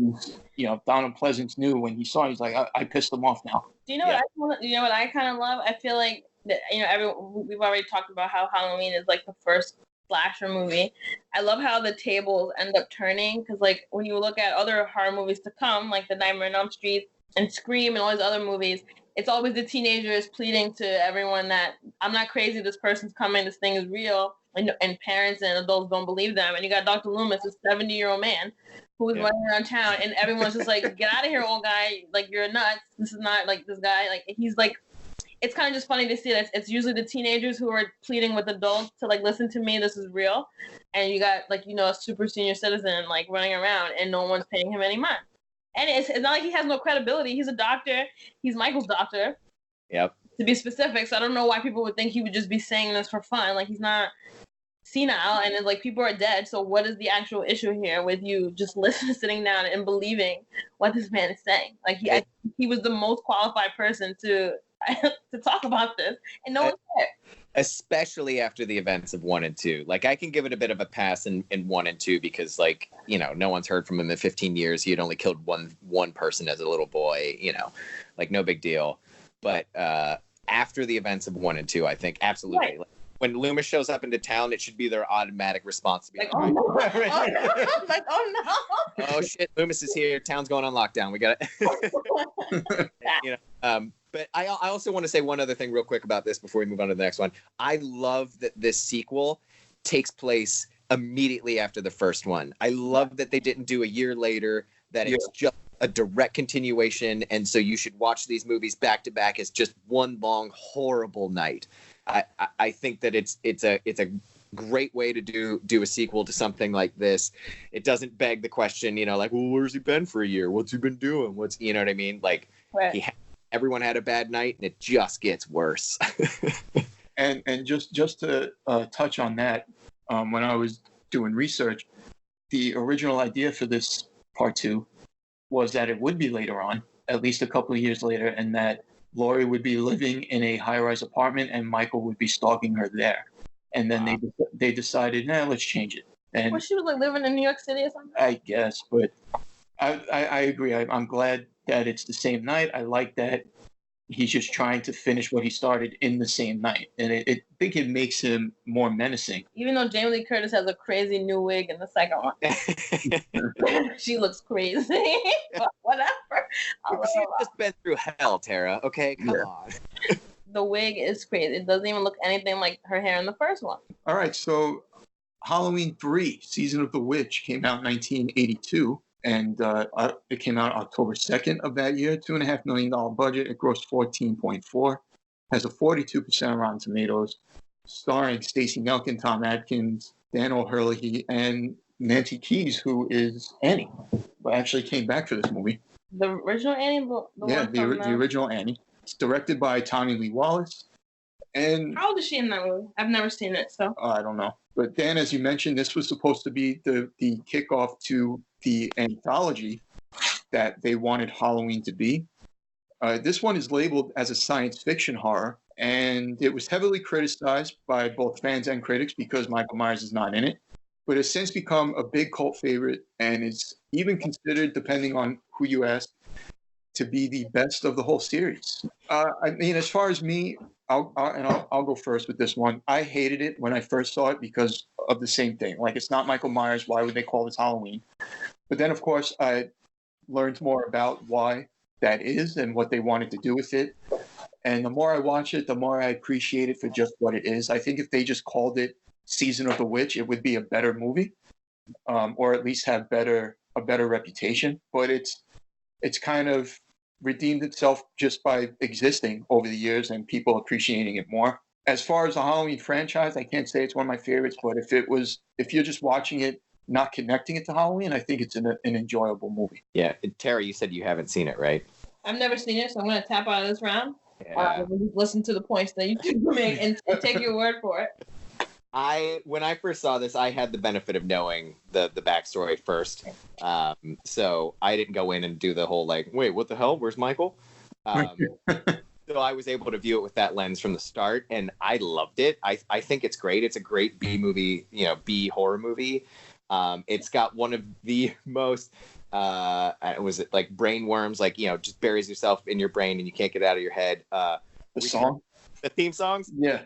Donald Pleasance knew when he saw it, he's like, I pissed him off now. Do you know what I kind of love? I feel like that, we've already talked about how Halloween is like the first slasher movie. I love how the tables end up turning because, like, when you look at other horror movies to come, like the Nightmare on Elm Street and Scream and all these other movies, it's always the teenagers pleading to everyone that I'm not crazy, this person's coming, this thing is real, and parents and adults don't believe them. And you got Dr. Loomis, this 70-year-old man who is running around town, and everyone's just like, get out of here, old guy, like, you're nuts, this is not like this guy, like, he's like, it's kind of just funny to see that it's usually the teenagers who are pleading with adults to like, listen to me, this is real, and you got like, a super senior citizen like running around and no one's paying him any mind. And it's not like he has no credibility. He's a doctor. He's Michael's doctor. Yep. To be specific. So I don't know why people would think he would just be saying this for fun. Like, he's not senile, and it's like people are dead. So what is the actual issue here with you just listening, sitting down and believing what this man is saying? Like, he was the most qualified person to talk about this, and no one's there. especially after the events of 1 and 2. Like, I can give it a bit of a pass in 1 and 2 because, like, you know, no one's heard from him in 15 years. He had only killed one person as a little boy, you know, like, no big deal. But after the events of 1 and 2, I think absolutely. Right. Like, when Loomis shows up into town, it should be their automatic response to be Like, like, oh no. Like, oh no. oh shit, Loomis is here. Town's going on lockdown. We got it. You know, but I also want to say one other thing real quick about this before we move on to the next one. I love that this sequel takes place immediately after the first one. I love that they didn't do a year later, that it's just a direct continuation. And so you should watch these movies back to back as just one long, horrible night. I think that it's a great way to do a sequel to something like this. It doesn't beg the question, you know, like, well, where's he been for a year? What's he been doing? What's, you know what I mean? Like, Right. Everyone had a bad night, and it just gets worse. And just to touch on that, when I was doing research, the original idea for this part 2 was that it would be later on, at least a couple of years later, and that Laurie would be living in a high-rise apartment and Michael would be stalking her there. And then they decided, let's change it. And Well, she was like living in New York City or something. I guess, but I agree. I'm glad that it's the same night. I like that he's just trying to finish what he started in the same night. And I think it makes him more menacing. Even though Jamie Lee Curtis has a crazy new wig in the second one. She looks crazy. But whatever. She's just been through hell, Tara. Okay, come on. The wig is crazy. It doesn't even look anything like her hair in the first one. All right, so Halloween 3, Season of the Witch, came out in 1982. And it came out October 2nd of that year. $2.5 million budget. It grossed 14.4. Has a 42% Rotten Tomatoes. Starring Stacey Nelkin, Tom Atkins, Dan O'Herlihy, and Nancy Keys, who is Annie, but actually came back for this movie. The original Annie? The original Annie. It's directed by Tommy Lee Wallace. And how old is she in that movie? I've never seen it, so. I don't know. But Dan, as you mentioned, this was supposed to be the kickoff to the anthology that they wanted Halloween to be. This one is labeled as a science fiction horror, and it was heavily criticized by both fans and critics because Michael Myers is not in it, but has since become a big cult favorite and is even considered, depending on who you ask, to be the best of the whole series. I mean, as far as me, I'll go first with this one. I hated it when I first saw it because of the same thing. Like, it's not Michael Myers. Why would they call this Halloween? But then, of course, I learned more about why that is and what they wanted to do with it. And the more I watch it, the more I appreciate it for just what it is. I think if they just called it Season of the Witch, it would be a better movie, or at least have a better reputation. But it's kind of redeemed itself just by existing over the years and people appreciating it more. As far as the Halloween franchise, I can't say it's one of my favorites, but if you're just watching it, not connecting it to Halloween, I think it's an enjoyable movie. Yeah, Tara, you said you haven't seen it, right? I've never seen it, so I'm going to tap out of this round. Yeah. Listen to the points that you make and take your word for it. When I first saw this, I had the benefit of knowing the backstory first, so I didn't go in and do the whole like, wait, what the hell? Where's Michael? So I was able to view it with that lens from the start, and I loved it. I think it's great. It's a great B movie, B horror movie. It's got one of the most was it like brain worms, like just buries yourself in your brain and you can't get it out of your head. The song. The theme songs? Yeah.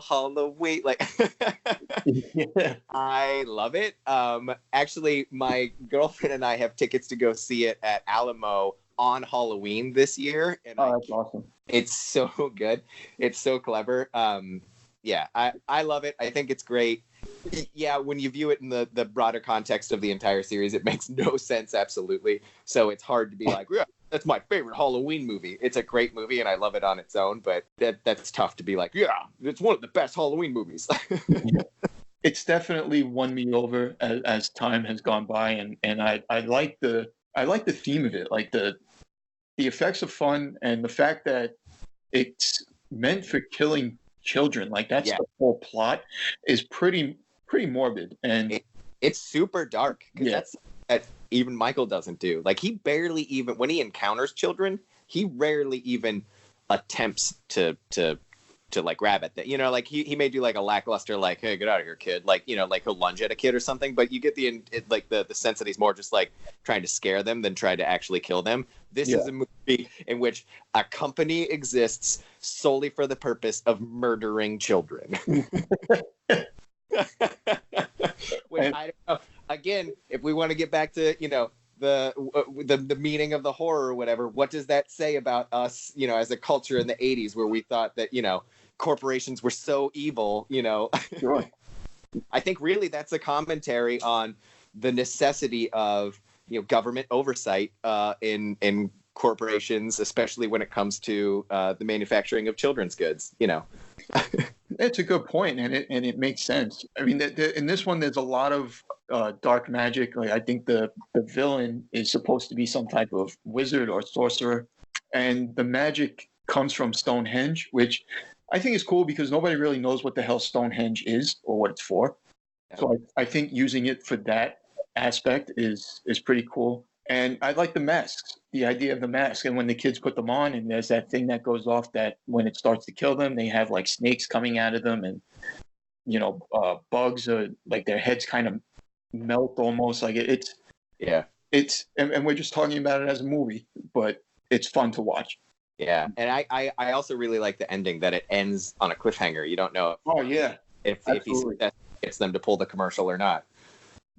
Halloween. Like, Yeah. I love it. Actually, my girlfriend and I have tickets to go see it at Alamo on Halloween this year. And that's awesome. It's so good. It's so clever. Yeah, I love it. I think it's great. Yeah, when you view it in the broader context of the entire series, it makes no sense, absolutely. So it's hard to be like, yeah, that's my favorite Halloween movie. It's a great movie, and I love it on its own, but that's tough to be like, yeah, it's one of the best Halloween movies. It's definitely won me over as time has gone by, and I like the theme of it, like the effects of fun and the fact that it's meant for killing children. Like that's the whole plot is pretty morbid, and it's super dark. Yeah. That's that even Michael doesn't do. Like he barely even when he encounters children, he rarely even attempts to like grab at that. You know, like he may do like a lackluster like, hey, get out of here, kid. Like, you know, like he'll lunge at a kid or something. But you get the sense that he's more just like trying to scare them than try to actually kill them. This is a movie in which a company exists solely for the purpose of murdering children. Which I don't know. Again, if we want to get back to, you know, the meaning of the horror or whatever, what does that say about us, you know, as a culture in the 80s where we thought that, you know, corporations were so evil, you know? Sure. I think really that's a commentary on the necessity of, you know, government oversight in corporations, especially when it comes to the manufacturing of children's goods, you know. It's a good point, and it makes sense. I mean, in this one, there's a lot of dark magic. Like, I think the villain is supposed to be some type of wizard or sorcerer, and the magic comes from Stonehenge, which I think is cool because nobody really knows what the hell Stonehenge is or what it's for. So I think using it for that aspect is pretty cool. And I like the masks, the idea of the mask. And when the kids put them on and there's that thing that goes off that when it starts to kill them, they have like snakes coming out of them and, you know, bugs are like their heads kind of melt almost. Like it's and we're just talking about it as a movie, but it's fun to watch. Yeah. And I also really like the ending that it ends on a cliffhanger. You don't know if he gets them to pull the commercial or not.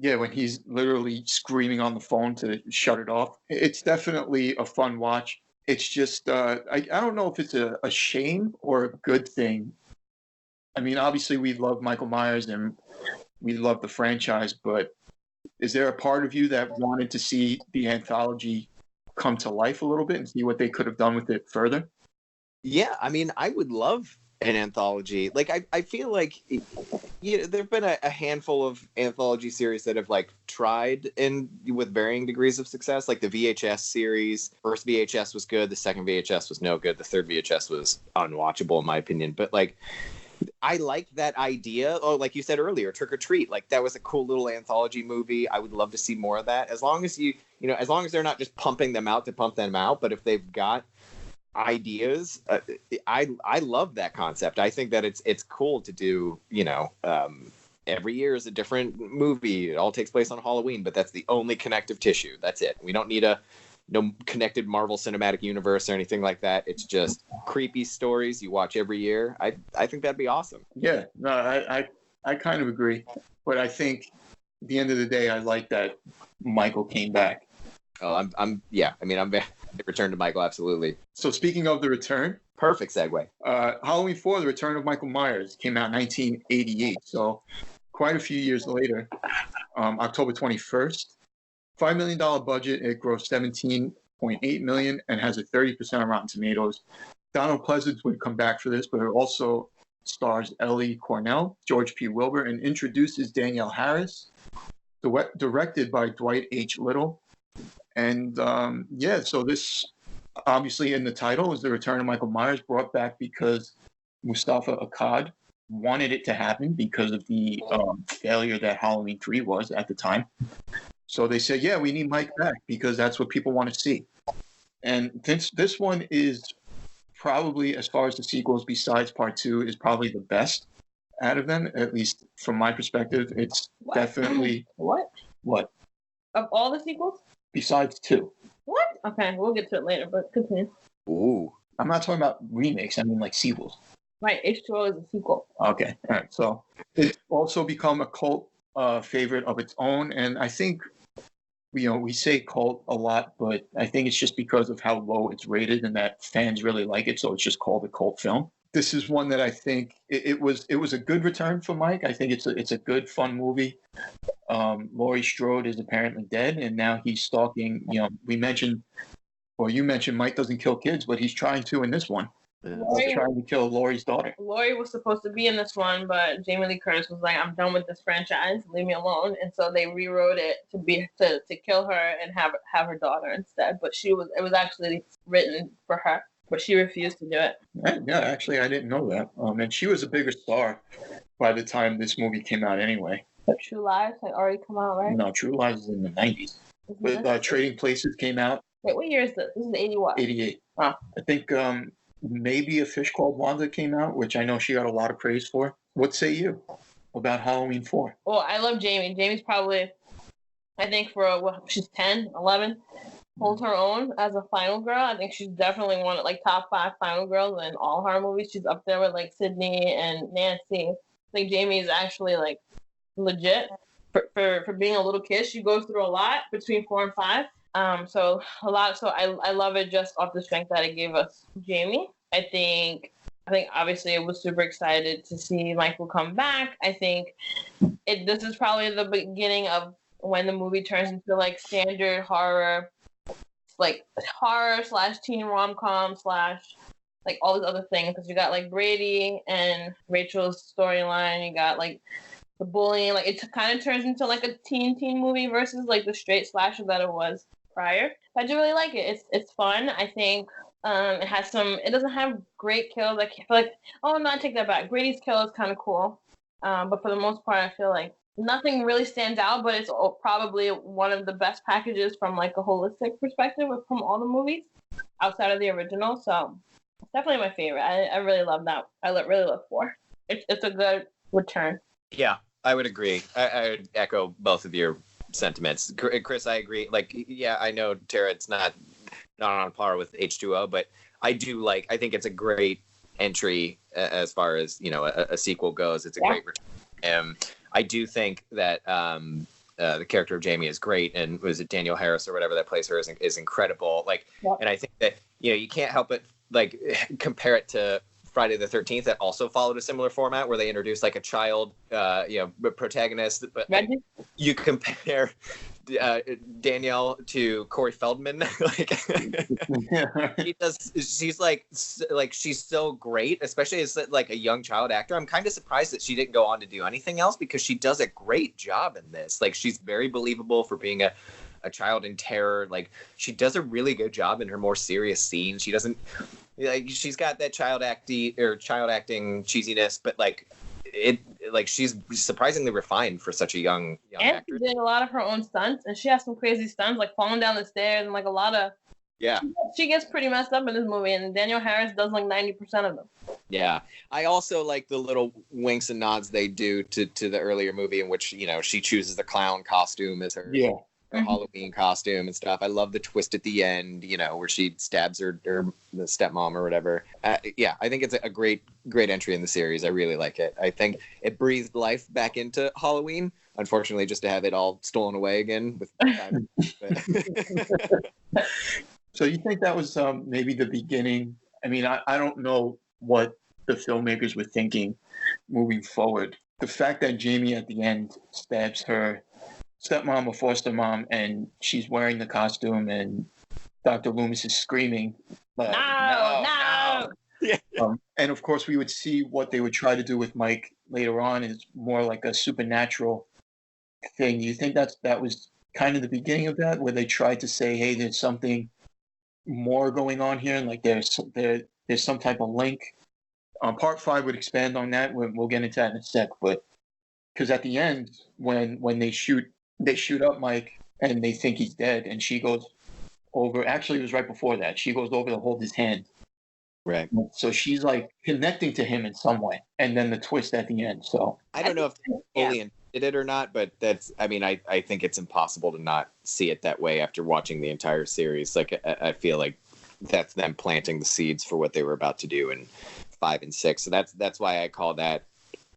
Yeah, when he's literally screaming on the phone to shut it off. It's definitely a fun watch. It's just, I don't know if it's a shame or a good thing. I mean, obviously we love Michael Myers and we love the franchise, but is there a part of you that wanted to see the anthology come to life a little bit and see what they could have done with it further? Yeah, I mean, I would love an anthology. Like, I feel like, you know, there have been a handful of anthology series that have like tried with varying degrees of success. Like the VHS series, first VHS was good, the second VHS was no good, the third VHS was unwatchable in my opinion. But like, I like that idea. Oh, like you said earlier, Trick or Treat, like that was a cool little anthology movie. I would love to see more of that. As long as as long as they're not just pumping them out to pump them out, but if they've got ideas, I love that concept. I think that it's cool to do, you know, every year is a different movie. It all takes place on Halloween, but that's the only connective tissue. That's it. We don't need no connected Marvel Cinematic Universe or anything like that. It's just creepy stories you watch every year. I think that'd be awesome. Yeah, no, I kind of agree, but I think at the end of the day, I like that Michael came back. Oh, I'm Return to Michael, absolutely. So speaking of the return, perfect segue. Halloween 4, The Return of Michael Myers, came out in 1988. So quite a few years later, October 21st. $5 million budget. It grossed $17.8 million and has a 30% on Rotten Tomatoes. Donald Pleasance would come back for this, but it also stars Ellie Cornell, George P. Wilbur, and introduces Danielle Harris. Directed by Dwight H. Little. And so this obviously in the title is The Return of Michael Myers, brought back because Mustafa Akkad wanted it to happen because of the failure that Halloween 3 was at the time. So they said, yeah, we need Mike back because that's what people want to see. And this one is probably, as far as the sequels besides Part 2, is probably the best out of them, at least from my perspective. It's definitely... What? Of all the sequels? Besides 2. What? Okay, we'll get to it later, but continue. Ooh. I'm not talking about remakes. I mean like sequels. Right, H2O is a sequel. Okay, all right. So it's also become a cult favorite of its own. And I think, we say cult a lot, but I think it's just because of how low it's rated and that fans really like it. So it's just called a cult film. This is one that I think it was a good return for Mike. I think it's a good, fun movie. Laurie Strode is apparently dead, and now he's stalking. You mentioned Mike doesn't kill kids, but he's trying to in this one. He's trying to kill Laurie's daughter. Laurie was supposed to be in this one, but Jamie Lee Curtis was like, "I'm done with this franchise. Leave me alone." And so they rewrote it to kill her and have her daughter instead. But it was actually written for her. But she refused to do it. Yeah, actually, I didn't know that. And she was a bigger star by the time this movie came out anyway. But True Lies had already come out, right? No, True Lies is in the 90s. But Trading Places came out. Wait, what year is this? This is 80 what? 88. Oh. I think maybe A Fish Called Wanda came out, which I know she got a lot of praise for. What say you about Halloween 4? Well, I love Jamie. Jamie's probably, I think for she's 10, 11, holds her own as a final girl. I think she's definitely one of like top 5 final girls in all horror movies. She's up there with like Sydney and Nancy. I think Jamie is actually like legit for being a little kid. She goes through a lot between 4 and 5. So a lot. So I love it just off the strength that it gave us Jamie. I think obviously I was super excited to see Michael come back. I think this is probably the beginning of when the movie turns into like standard horror, like horror / teen rom-com / like all these other things, because you got like Brady and Rachel's storyline, you got like the bullying, like it kind of turns into like a teen movie versus like the straight slasher that it was prior. But I do really like it. It's fun. I think it has some. It doesn't have great kills. I feel like, oh no, I take that back. Brady's kill is kind of cool, but for the most part, I feel like nothing really stands out. But it's probably one of the best packages from like a holistic perspective from all the movies outside of the original. So it's definitely my favorite. I really love that. I really love 4. It's a good return. Yeah, I would agree. I would echo both of your sentiments. Chris, I agree. Like, yeah, I know, Tara, it's not on par with H2O, but I think it's a great entry as far as, a sequel goes. It's a great return. I do think that the character of Jamie is great, and was it Danielle Harris or whatever that plays her is incredible. Like, and I think that, you can't help but like compare it to Friday the 13th, that also followed a similar format where they introduced like a child, protagonist. But you compare Danielle to Corey Feldman, like she's so great, especially as like a young child actor. I'm kind of surprised that she didn't go on to do anything else, because she does a great job in this. Like, she's very believable for being a child in terror. Like, she does a really good job in her more serious scenes. She doesn't, like, she's got that child acting cheesiness, but she's surprisingly refined for such a young actor. She did a lot of her own stunts, and she has some crazy stunts, like falling down the stairs, and like a lot of she gets pretty messed up in this movie, and Danielle Harris does like 90% of them. Yeah, I also like the little winks and nods they do to the earlier movie, in which she chooses the clown costume as her Halloween costume and stuff. I love the twist at the end, where she stabs her the stepmom or whatever. I think it's a great entry in the series. I really like it. I think it breathed life back into Halloween. Unfortunately, just to have it all stolen away again with time. So you think that was maybe the beginning? I mean, I don't know what the filmmakers were thinking moving forward. The fact that Jamie at the end stabs her stepmom or foster mom, and she's wearing the costume, and Dr. Loomis is screaming, no. And of course, we would see what they would try to do with Mike later on is more like a supernatural thing. Do you think that was kind of the beginning of that, where they tried to say, hey, there's something more going on here, and like there's some type of link? Part 5 would expand on that. We'll get into that in a sec, but because at the end, when they shoot up Mike and they think he's dead, and she goes over. Actually, it was right before that. She goes over to hold his hand. Right. So she's like connecting to him in some way, and then the twist at the end. So I don't know if they fully intended it or not, but I think it's impossible to not see it that way after watching the entire series. Like, I feel like that's them planting the seeds for what they were about to do in 5 and 6. So that's why I call that,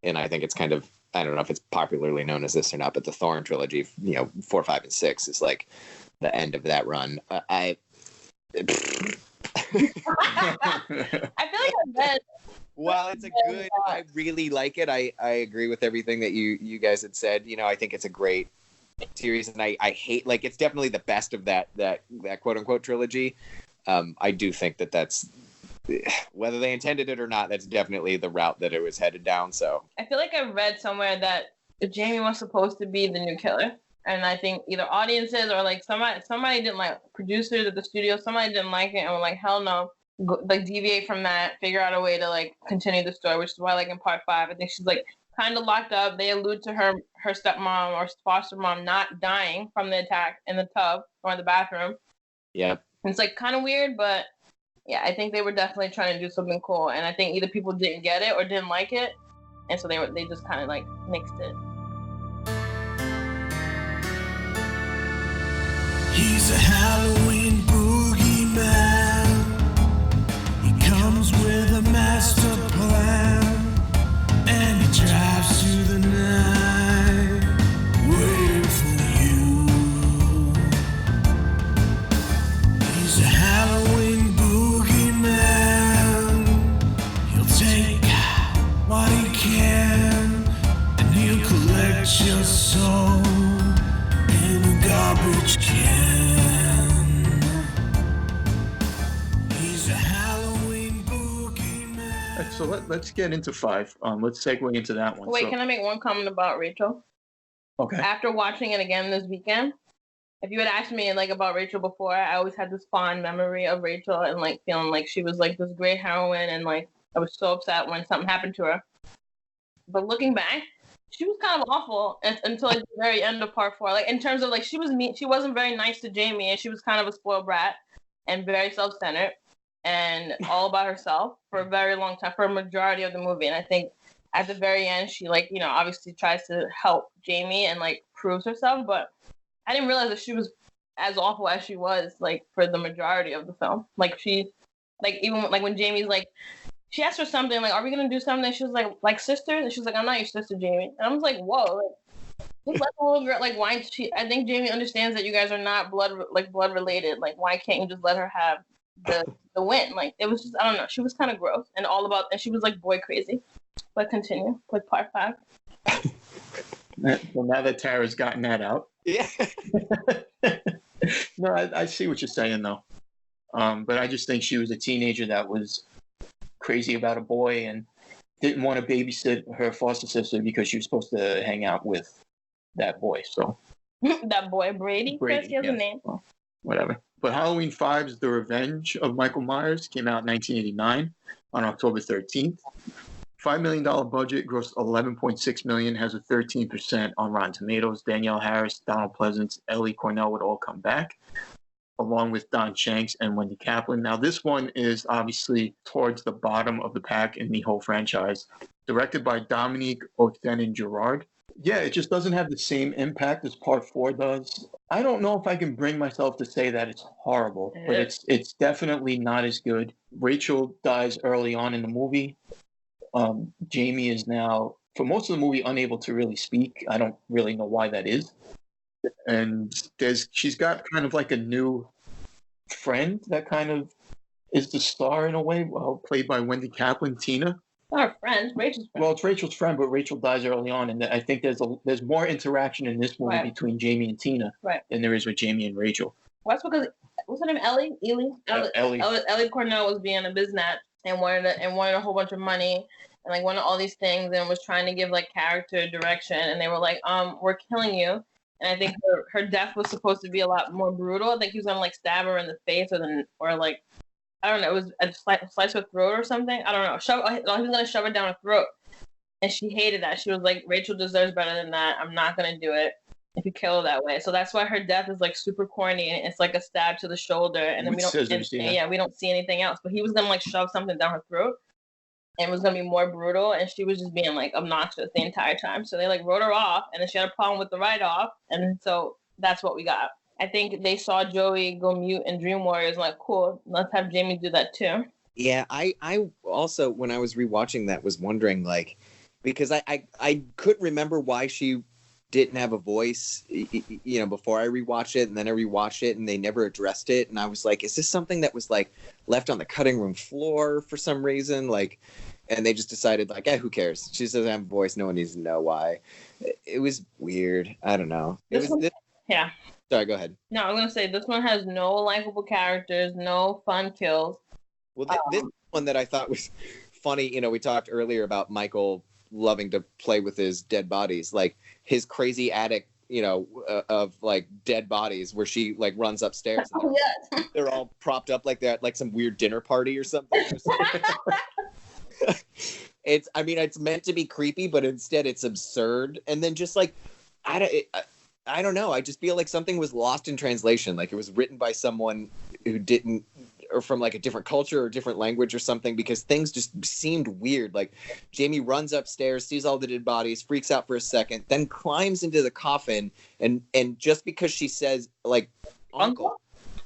and I think it's kind of, I don't know if it's popularly known as this or not, but the Thorn trilogy, 4, 5, and 6 is like the end of that run. I feel like I'm dead. Well, it's a good. I really like it. I agree with everything that you guys had said. I think it's a great series, and I hate, like, it's definitely the best of that quote unquote trilogy. I do think that's, whether they intended it or not, that's definitely the route that it was headed down. So I feel like I read somewhere that Jamie was supposed to be the new killer, and I think either audiences or like somebody didn't like, producers at the studio, somebody didn't like it and were like, hell no, like deviate from that, figure out a way to like continue the story, which is why like in part 5, I think she's like kind of locked up. They allude to her stepmom or foster mom not dying from the attack in the tub or in the bathroom. Yeah, it's like kind of weird, but Yeah, I think they were definitely trying to do something cool, and I think either people didn't get it or didn't like it, and so they just kind of like mixed it. He's a Halloween boogeyman. He comes with a master plan, and he drives through the night, waiting for you. He's a Halloween boogeyman. He'll take what he can, and he'll collect your soul in a garbage can. He's a Halloween boogeyman. All right, so let's get into 5. Let's segue into that one. Wait, So- can I make one comment about Rachel? Okay. After watching it again this weekend, if you had asked me like about Rachel before, I always had this fond memory of Rachel and like feeling like she was like this great heroine, and like I was so upset when something happened to her. But looking back, she was kind of awful until like the very end of part 4. Like in terms of like she was mean, she wasn't very nice to Jamie, and she was kind of a spoiled brat and very self-centered and all about herself for a very long time, for a majority of the movie. And I think at the very end, she like, you know, obviously tries to help Jamie and like proves herself, but I didn't realize that she was as awful as she was like for the majority of the film. Like she, like even like when Jamie's like, she asked for something like, "Are we gonna do something?" She was like sisters, and she was like, "I'm not your sister, Jamie." And I was like, "Whoa!" Like, just let the little girl like why she? I think Jamie understands that you guys are not blood related. Like, why can't you just let her have the win? Like, it was just I don't know. She was kind of gross and all about, and she was like boy crazy. But continue with part 5. Well, now that Tara's gotten that out. Yeah. No, I see what you're saying though. But I just think she was a teenager that was crazy about a boy and didn't want to babysit her foster sister because she was supposed to hang out with that boy. So That boy Brady. Chris, he has yeah. a name. Well, whatever. But Halloween 5's The Revenge of Michael Myers came out in 1989 on October 13th. $5 million budget, grossed $11.6 million, has a 13% on Rotten Tomatoes. Danielle Harris, Donald Pleasance, Ellie Cornell would all come back, along with Don Shanks and Wendy Kaplan. Now, this one is obviously towards the bottom of the pack in the whole franchise. Directed by Dominique Othenin-Girard. Yeah, it just doesn't have the same impact as Part 4 does. I don't know if I can bring myself to say that it's horrible, but it's definitely not as good. Rachel dies early on in the movie. Jamie is now, for most of the movie, unable to really speak. I don't really know why that is. And she's got kind of like a new friend that kind of is the star in a way, played by Wendy Kaplan, Tina. Our friends, Rachel's friend. Well, it's Rachel's friend, but Rachel dies early on, and I think there's more interaction in this movie between Jamie and Tina than there is with Jamie and Rachel. Well, that's because what's her name? Ellie Cornell was being a biznat and wanted a whole bunch of money and like wanted all these things and was trying to give like character direction, and they were like, we're killing you. And I think her death was supposed to be a lot more brutal. I think he was gonna like stab her in the face or like I don't know, it was a slice her throat or something. I don't know. He was gonna shove her down her throat, and she hated that. She was like, Rachel deserves better than that. I'm not gonna do it if you kill her that way. So that's why her death is like super corny, and it's like a stab to the shoulder, and then we don't see anything else. But he was gonna like shove something down her throat, and it was gonna be more brutal, and she was just being like obnoxious the entire time. So they like wrote her off, and then she had a problem with the write-off, and so that's what we got. I think they saw Joey go mute in Dream Warriors, like, cool, let's have Jamie do that too. Yeah, I also, when I was rewatching that, was wondering, like, because I couldn't remember why she didn't have a voice, you know, before I rewatched it, and then I rewatched it, and they never addressed it, and I was like, is this something that was, like, left on the cutting room floor for some reason? Like, and they just decided, like, who cares? She doesn't have a voice, no one needs to know why. It was weird. I don't know. Yeah. Sorry, go ahead. No, I'm going to say this one has no likable characters, no fun kills. Well, this one that I thought was funny, you know, we talked earlier about Michael loving to play with his dead bodies, like his crazy attic, you know, of like dead bodies where she like runs upstairs and they're all propped up like that, like some weird dinner party or something. It's meant to be creepy, but instead it's absurd. And then just like, I don't know. I just feel like something was lost in translation. Like it was written by someone who didn't or from like a different culture or different language or something, because things just seemed weird. Like Jamie runs upstairs, sees all the dead bodies, freaks out for a second, then climbs into the coffin, and just because she says like uncle,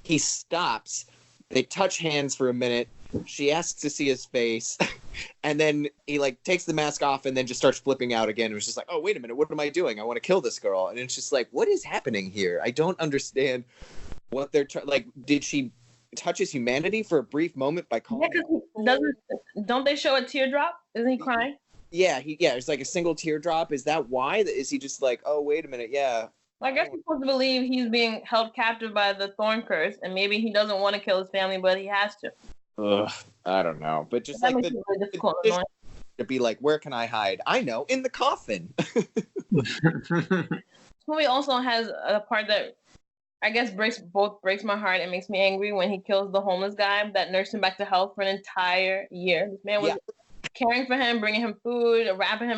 he stops. They touch hands for a minute. She asks to see his face, and then he like takes the mask off and then just starts flipping out again. It was just like, oh, wait a minute, what am I doing? I want to kill this girl. And it's just like, what is happening here? I don't understand what they're like. Did she touch his humanity for a brief moment by calling? Yeah, don't they show a teardrop? Isn't he crying? Yeah, it's like a single teardrop. Is that why? Is he just like, oh, wait a minute, yeah. Well, I guess you're supposed to believe he's being held captive by the thorn curse, and maybe he doesn't want to kill his family, but he has to. Ugh, I don't know, but just that like makes it really difficult and annoying. to be like, where can I hide? I know, in the coffin. This movie also has a part that I guess breaks my heart and makes me angry when he kills the homeless guy that nursed him back to health for an entire year. This man was caring for him, bringing him food, wrapping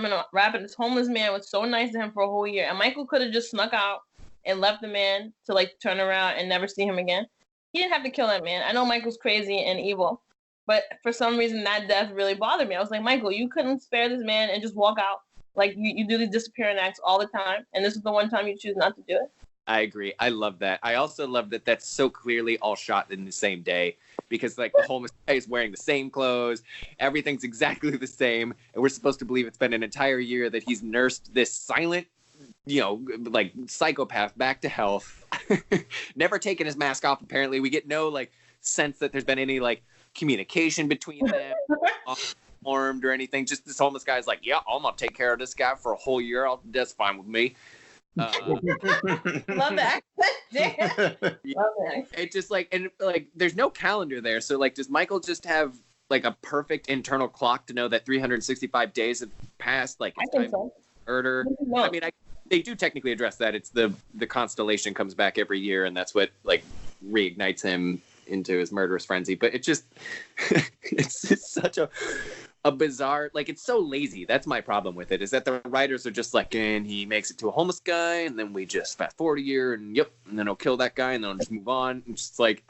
this homeless man was so nice to him for a whole year. And Michael could have just snuck out and left the man to like turn around and never see him again. He didn't have to kill that man. I know Michael's crazy and evil, but for some reason that death really bothered me. I was like, Michael, you couldn't spare this man and just walk out. Like you do these disappearing acts all the time, and this is the one time you choose not to do it. I agree. I love that. I also love that that's so clearly all shot in the same day, because like the homeless guy is wearing the same clothes, everything's exactly the same, and we're supposed to believe it's been an entire year that he's nursed this silent, like psychopath back to health. Never taken his mask off. Apparently, we get no like sense that there's been any like communication between them, armed or anything. Just this homeless guy's like, yeah, I'm gonna take care of this guy for a whole year. That's fine with me. Love that. Love that. It just like, and like there's no calendar there, so like does Michael just have like a perfect internal clock to know that 365 days have passed, like it's time to murder? No. I mean, they do technically address that. It's the constellation comes back every year, and that's what like reignites him into his murderous frenzy. But it just it's just such a bizarre, like it's so lazy. That's my problem with it, is that the writers are just like, and he makes it to a homeless guy, and then we just fast forward a year, and and then he'll kill that guy, and then I'll just move on. And just like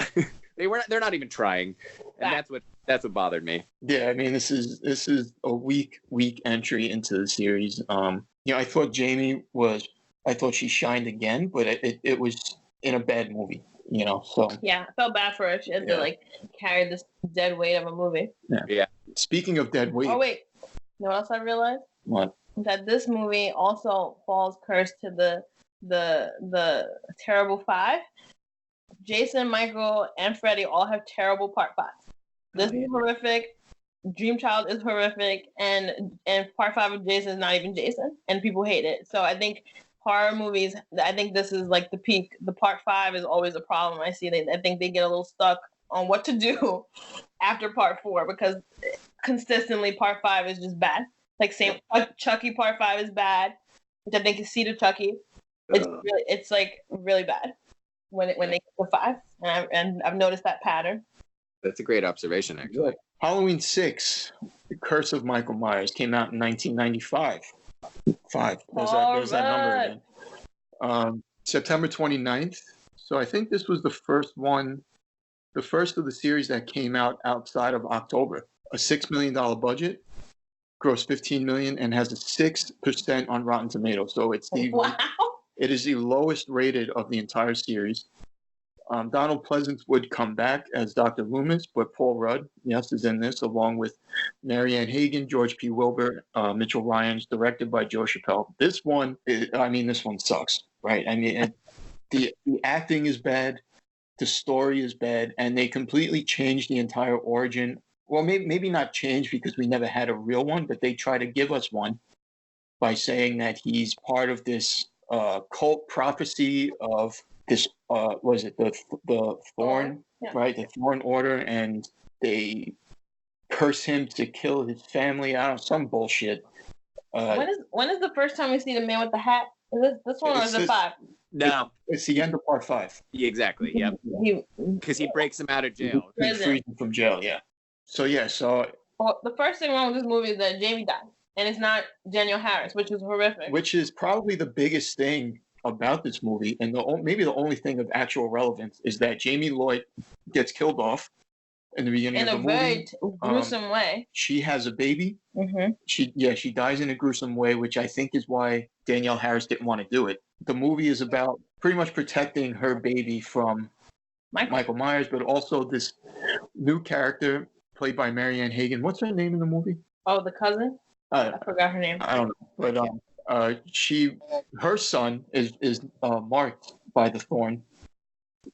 they're not even trying, and that's what bothered me. Yeah, I mean, this is a weak entry into the series. I thought I thought she shined again, but it was in a bad movie. So yeah, I felt bad for her. She had to like carry this dead weight of a movie. Yeah. Speaking of dead weight. Oh wait, you know what else I realized? What? That this movie also falls curse to the terrible five. Jason, Michael, and Freddy all have terrible part 5. This is horrific. Dream Child is horrific, and part 5 of Jason is not even Jason, and people hate it. So I think horror movies, I think this is like the peak. The part 5 is always a problem. I think they get a little stuck on what to do after part 4, because consistently part 5 is just bad. Like same Chucky part 5 is bad, which I think is Seed of Chucky. It's like really bad when they get to 5, and I've noticed that pattern. That's a great observation, actually. Halloween 6, The Curse of Michael Myers, came out in 1995. 5. There's that number again. September 29th. So I think this was the first of the series that came out outside of October. A $6 million budget, grossed $15 million, and has a 6% on Rotten Tomatoes. So it is the lowest rated of the entire series. Donald Pleasance would come back as Dr. Loomis, but Paul Rudd, is in this, along with Marianne Hagan, George P. Wilbur, Mitchell Ryans, directed by Joe Chappelle. This one sucks, right? I mean, the acting is bad, the story is bad, and they completely changed the entire origin. Well, maybe not change, because we never had a real one, but they try to give us one by saying that he's part of this cult prophecy of this, was it the Thorn, right? The Thorn Order, and they curse him to kill his family. I don't know, some bullshit. When is the first time we see the man with the hat? Is this one, or is it 5? No, it's the end of part 5. Yeah, exactly. Yep. Because he breaks him out of jail. He frees him from jail. Yeah. So Well, the first thing wrong with this movie is that Jamie died, and it's not Danielle Harris, which is horrific. Which is probably the biggest thing about this movie, and maybe the only thing of actual relevance is that Jamie Lloyd gets killed off, in the beginning In of a the very movie. gruesome way. She has a baby. Mm-hmm. She dies in a gruesome way, which I think is why Danielle Harris didn't want to do it. The movie is about pretty much protecting her baby from Michael Myers, but also this new character played by Marianne Hagan. What's her name in the movie? Oh, the cousin? I forgot her name. I don't know, but her son is marked by the thorn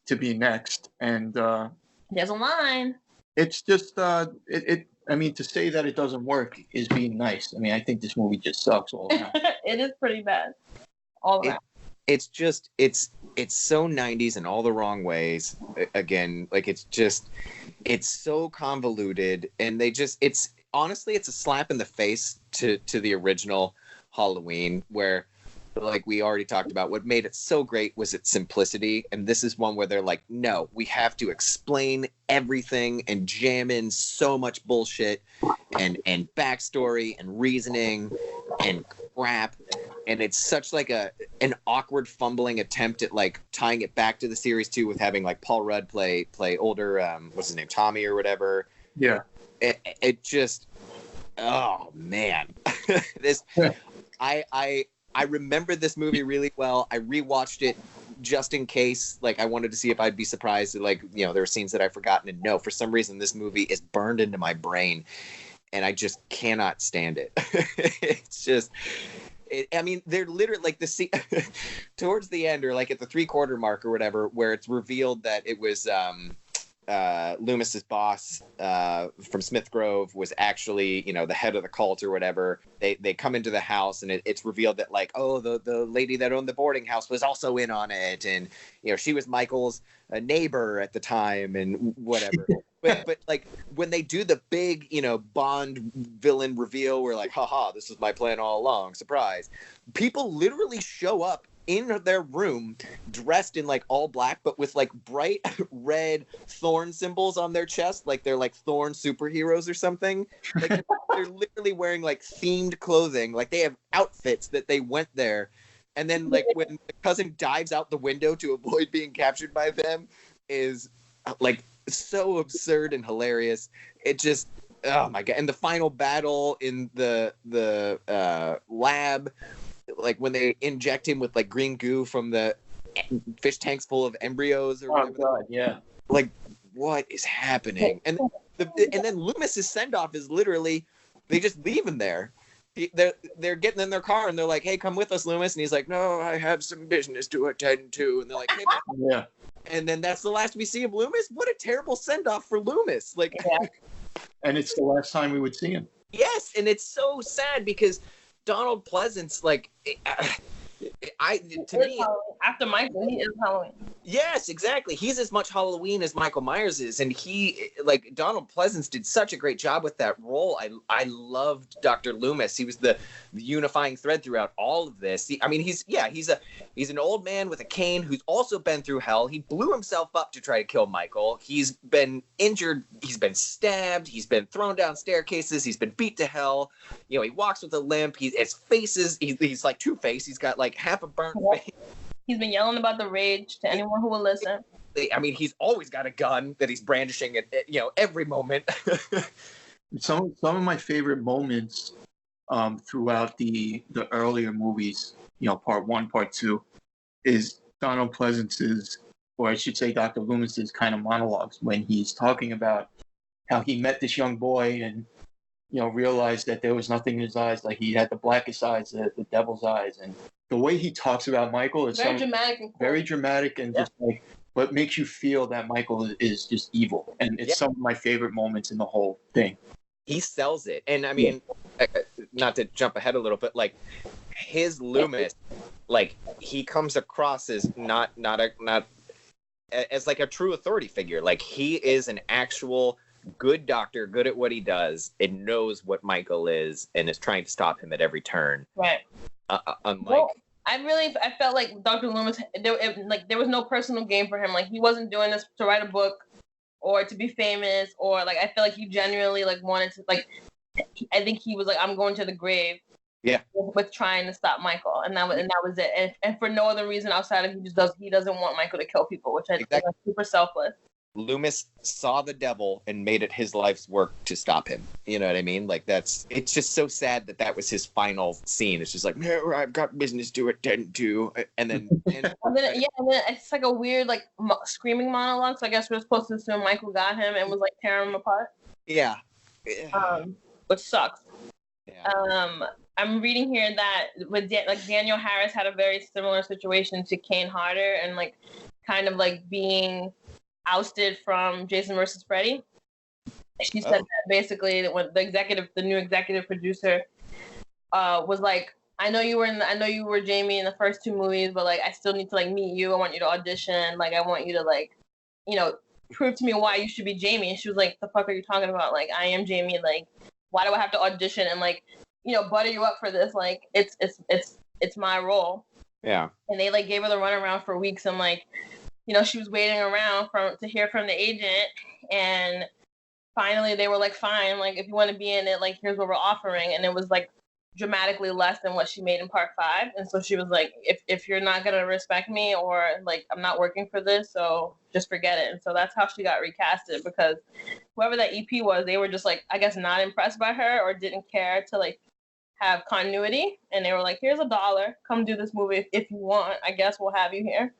to be next, and There's a line. it's just I mean, to say that it doesn't work is being nice. I mean, I think this movie just sucks all around. It is pretty bad. All around. It's just it's so 90s in all the wrong ways. Again, like it's so convoluted, and it's honestly a slap in the face to the original Halloween, where, like we already talked about, what made it so great was its simplicity, and this is one where they're like, no, we have to explain everything and jam in so much bullshit and backstory and reasoning and crap, and it's such like an awkward fumbling attempt at like tying it back to the series too, with having like Paul Rudd play older what's his name, Tommy or whatever. Yeah, it just, oh man. This I remember this movie really well. I rewatched it just in case, like I wanted to see if I'd be surprised that, like, you know, there were scenes that I've forgotten, and no, for some reason this movie is burned into my brain and I just cannot stand it. It's just, I mean, they're literally like the scene towards the end, or like at the 3/4 mark or whatever, where it's revealed that it was Loomis's boss from Smith Grove was actually, you know, the head of the cult or whatever. They come into the house, and it's revealed that, like, oh, the lady that owned the boarding house was also in on it, and, you know, she was Michael's neighbor at the time and whatever. but like when they do the big, you know, Bond villain reveal, we're like, haha, this was my plan all along, surprise. People literally show up in their room dressed in like all black, but with like bright red thorn symbols on their chest, like they're like thorn superheroes or something. Like they're literally wearing like themed clothing, like they have outfits that they went there. And then like when the cousin dives out the window to avoid being captured by them is like so absurd and hilarious. It just, oh my god. And the final battle in the lab, like when they inject him with like green goo from the fish tanks full of embryos or whatever. Oh god, yeah. Like, what is happening? And then Loomis's send-off is literally, they just leave him there. They're getting in their car and they're like, hey, come with us, Loomis. And he's like, no, I have some business to attend to. And they're like, hey. Yeah. And then that's the last we see of Loomis. What a terrible send-off for Loomis. Like, Yeah. And it's the last time we would see him. Yes, and it's so sad because Donald Pleasance, like, to me, After Michael, he is Halloween. yes, exactly. He's as much Halloween as Michael Myers is, and he, like, Donald Pleasance did such a great job with that role. I loved Dr. Loomis. He was the unifying thread throughout all of this. I mean, he's an old man with a cane who's also been through hell. He blew himself up to try to kill Michael. He's been injured. He's been stabbed. He's been thrown down staircases. He's been beat to hell. You know, he walks with a limp. His face is, he's like Two-Face. He's got like half a burnt face. He's been yelling about the rage to anyone who will listen. I mean, he's always got a gun that he's brandishing at, you know, every moment. Some of my favorite moments throughout the earlier movies, you know, part 1, part 2, is Donald Pleasance's, or I should say Dr. Loomis's kind of monologues when he's talking about how he met this young boy and, you know, realized that there was nothing in his eyes, like he had the blackest eyes, the devil's eyes, and the way he talks about Michael is Very dramatic and cool. very dramatic and just like what makes you feel that Michael is just evil, and it's some of my favorite moments in the whole thing. He sells it, and I mean, not to jump ahead a little, but like his Loomis, like he comes across as not as like a true authority figure. Like he is an actual good doctor, good at what he does, and knows what Michael is, and is trying to stop him at every turn. Right. Unlike, well, I felt like Dr. Loomis, there was no personal gain for him. Like he wasn't doing this to write a book or to be famous, or like I feel like he genuinely like wanted to, like, I think he was like, I'm going to the grave. Yeah. With trying to stop Michael, and that was it, and for no other reason outside of he doesn't want Michael to kill people, which I think is super selfless. Loomis saw the devil and made it his life's work to stop him. You know what I mean? Like it's just so sad that was his final scene. It's just like, no, I've got business to attend to. And then and then it's like a weird like screaming monologue. So I guess we're supposed to assume Michael got him and was like tearing him apart. Yeah. Which sucks. Yeah. I'm reading here that with Daniel Harris had a very similar situation to Kane Hodder and like kind of like being ousted from Jason vs. Freddy. She said that basically when the new executive producer was like, I know you were Jamie in the first two movies, but like I still need to like meet you. I want you to audition. Like I want you to like, prove to me why you should be Jamie. And she was like, the fuck are you talking about? Like I am Jamie. Like why do I have to audition and like, butter you up for this? Like it's my role. Yeah. And they like gave her the runaround for weeks and like, she was waiting around to hear from the agent, and finally they were like, fine, like if you want to be in it, like here's what we're offering, and it was like dramatically less than what she made in Part 5, and so she was like, if you're not gonna respect me, or like I'm not working for this, so just forget it. And so that's how she got recasted, because whoever that EP was, they were just like, I guess not impressed by her or didn't care to like have continuity, and they were like, here's $1, come do this movie if you want, I guess we'll have you here.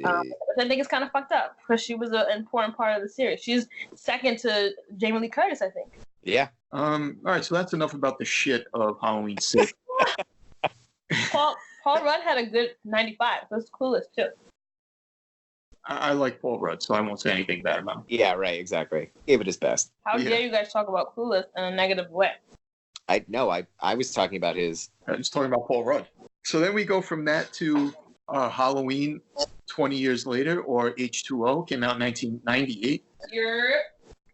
I think it's kind of fucked up because she was an important part of the series. She's second to Jamie Lee Curtis, I think. Yeah. All right, so that's enough about the shit of Halloween 6. Paul Rudd had a good 95. So it's Clueless too. I like Paul Rudd, so I won't say anything bad about him. Yeah, right, exactly. Gave it his best. How dare you guys talk about Clueless in a negative way? I was talking about his. I was talking about Paul Rudd. So then we go from that to Halloween 20 years later, or H2O, came out in 1998.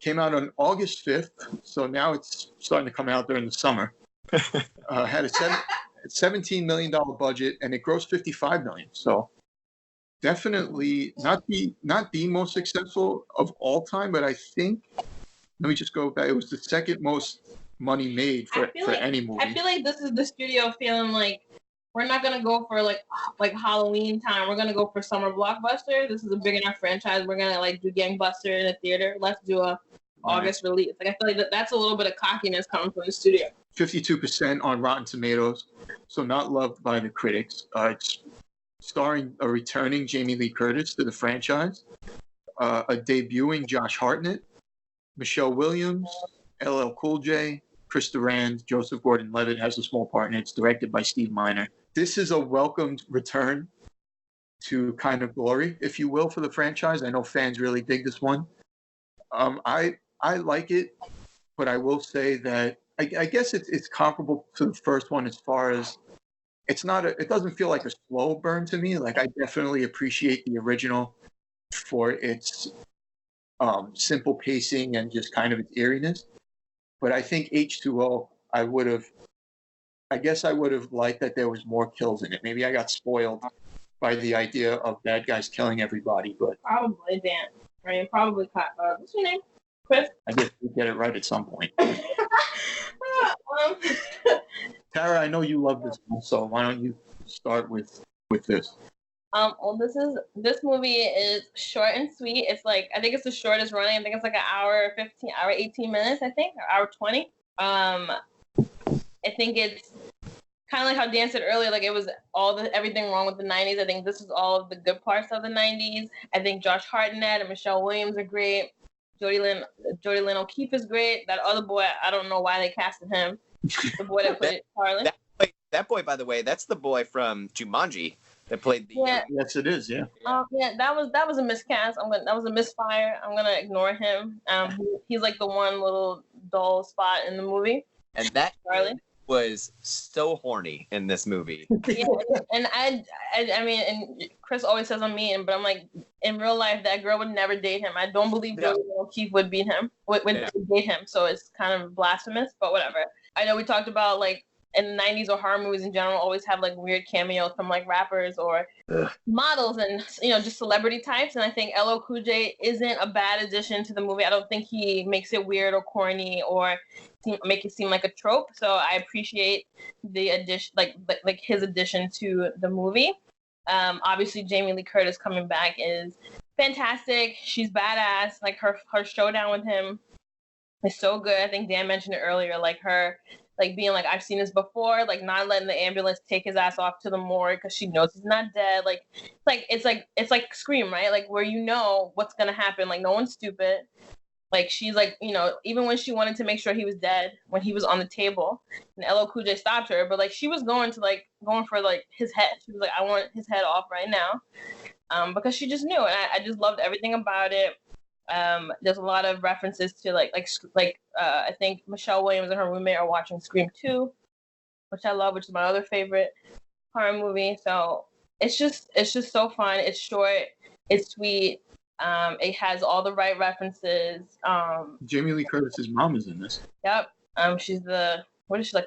Came out on August 5th, so now it's starting to come out during the summer. Had a $17 million budget, and it grossed $55 million. So definitely not the most successful of all time, but I think, let me just go back, it was the second most money made for any movie. I feel like this is the studio feeling like, we're not gonna go for like Halloween time. We're gonna go for summer blockbuster. This is a big enough franchise. We're gonna like do Gangbuster in a theater. Let's do a August release. Like I feel like that's a little bit of cockiness coming from the studio. 52% on Rotten Tomatoes, so not loved by the critics. It's starring a returning Jamie Lee Curtis to the franchise, a debuting Josh Hartnett, Michelle Williams, LL Cool J, Chris Durand, Joseph Gordon-Levitt has a small part in it. It's directed by Steve Miner. This is a welcomed return to kind of glory, if you will, for the franchise. I know fans really dig this one. I like it, but I will say that I guess it's comparable to the first one as far as it doesn't feel like a slow burn to me. Like I definitely appreciate the original for its simple pacing and just kind of its eeriness. But I think H2O, I would have liked that there was more kills in it. Maybe I got spoiled by the idea of bad guys killing everybody, but probably Dan. I mean, probably what's your name? Chris? I guess we get it right at some point. Tara, I know you love this one, so why don't you start with this? Well, this movie is short and sweet. It's like, I think it's the shortest running. I think it's like an hour 18 minutes, I think, or hour 20. I think it's kind of like how Dan said earlier, like it was everything wrong with the 90s. I think this is all of the good parts of the 90s. I think Josh Hartnett and Michelle Williams are great. Jodie Lynn O'Keefe is great. That other boy, I don't know why they casted him. The boy that played Charlie. That boy, by the way, that's the boy from Jumanji that played the. Yeah. Yes, it is. Yeah. Yeah, that was a miscast. That was a misfire. I'm gonna ignore him. He's like the one little dull spot in the movie. And that Charlie was so horny in this movie. Yeah, and I mean, and Chris always says I'm mean, but I'm like, in real life, that girl would never date him. I don't believe Jodie O'Keefe would beat him, would date him. So it's kind of blasphemous, but whatever. I know we talked about like in the 90s or horror movies in general always have like weird cameos from like rappers or models and just celebrity types, and I think LL Cool J isn't a bad addition to the movie. I don't think he makes it weird or corny or make it seem like a trope, so I appreciate the addition, like his addition to the movie. Obviously Jamie Lee Curtis coming back is fantastic. She's badass. Like her showdown with him is so good. I think Dan mentioned it earlier. Like her, like being like, I've seen this before. Like not letting the ambulance take his ass off to the morgue because she knows he's not dead. Like it's like Scream, right? Like where you know what's gonna happen. Like no one's stupid. Like she's like, you know, even when she wanted to make sure he was dead when he was on the table, and LL Cool J stopped her, but like she was going for like his head. She was like, I want his head off right now, because she just knew, and I just loved everything about it. There's a lot of references to I think Michelle Williams and her roommate are watching Scream 2, which I love, which is my other favorite horror movie. So it's just so fun. It's short, it's sweet. It has all the right references. Jamie Lee Curtis's mom is in this. Yep. She's the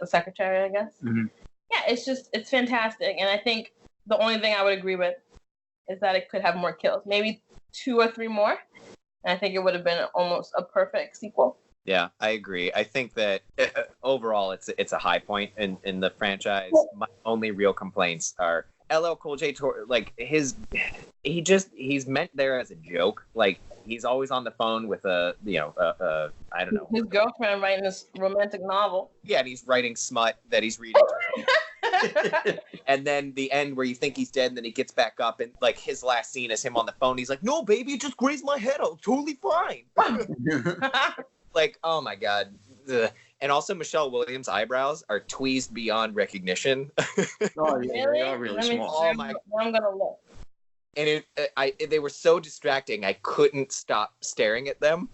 secretary, I guess. Mm-hmm. Yeah, it's fantastic. And I think the only thing I would agree with is that it could have more kills, maybe 2 or 3 more. And I think it would have been almost a perfect sequel. Yeah, I agree. I think that overall it's a high point in the franchise. My only real complaints are LL Cool J, like he's meant there as a joke. Like he's always on the phone with I don't know, his girlfriend writing this romantic novel. Yeah, and he's writing smut that he's reading to her. And then the end where you think he's dead, and then he gets back up, and like his last scene is him on the phone. He's like, "No, baby, just grazed my head. I'm totally fine." Like, oh my god. Ugh. And also Michelle Williams' eyebrows are tweezed beyond recognition. Oh yeah, Really? they are really small. Oh my! I'm gonna look. And they were so distracting. I couldn't stop staring at them.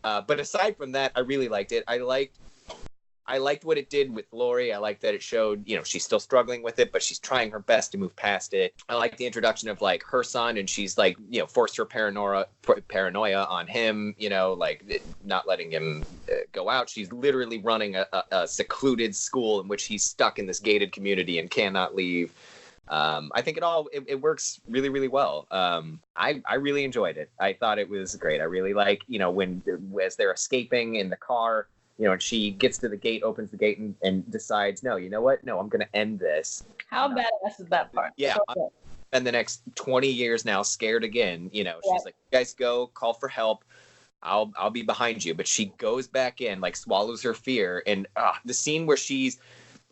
But aside from that, I really liked it. I liked what it did with Lori. I liked that it showed, you know, she's still struggling with it, but she's trying her best to move past it. I like the introduction of like her son, and she's like, you know, forced her paranoia on him, you know, like not letting him go out. She's literally running a secluded school in which he's stuck in this gated community and cannot leave. I think it works really, really well. I really enjoyed it. I thought it was great. I really like, you know, as they're escaping in the car, you know, and she gets to the gate, opens the gate, and decides, no, you know what? No, I'm going to end this. How badass is that part? Yeah. So And the next 20 years now, scared again, you know, she's like, you guys go, call for help. I'll be behind you. But she goes back in, like swallows her fear. And the scene where she's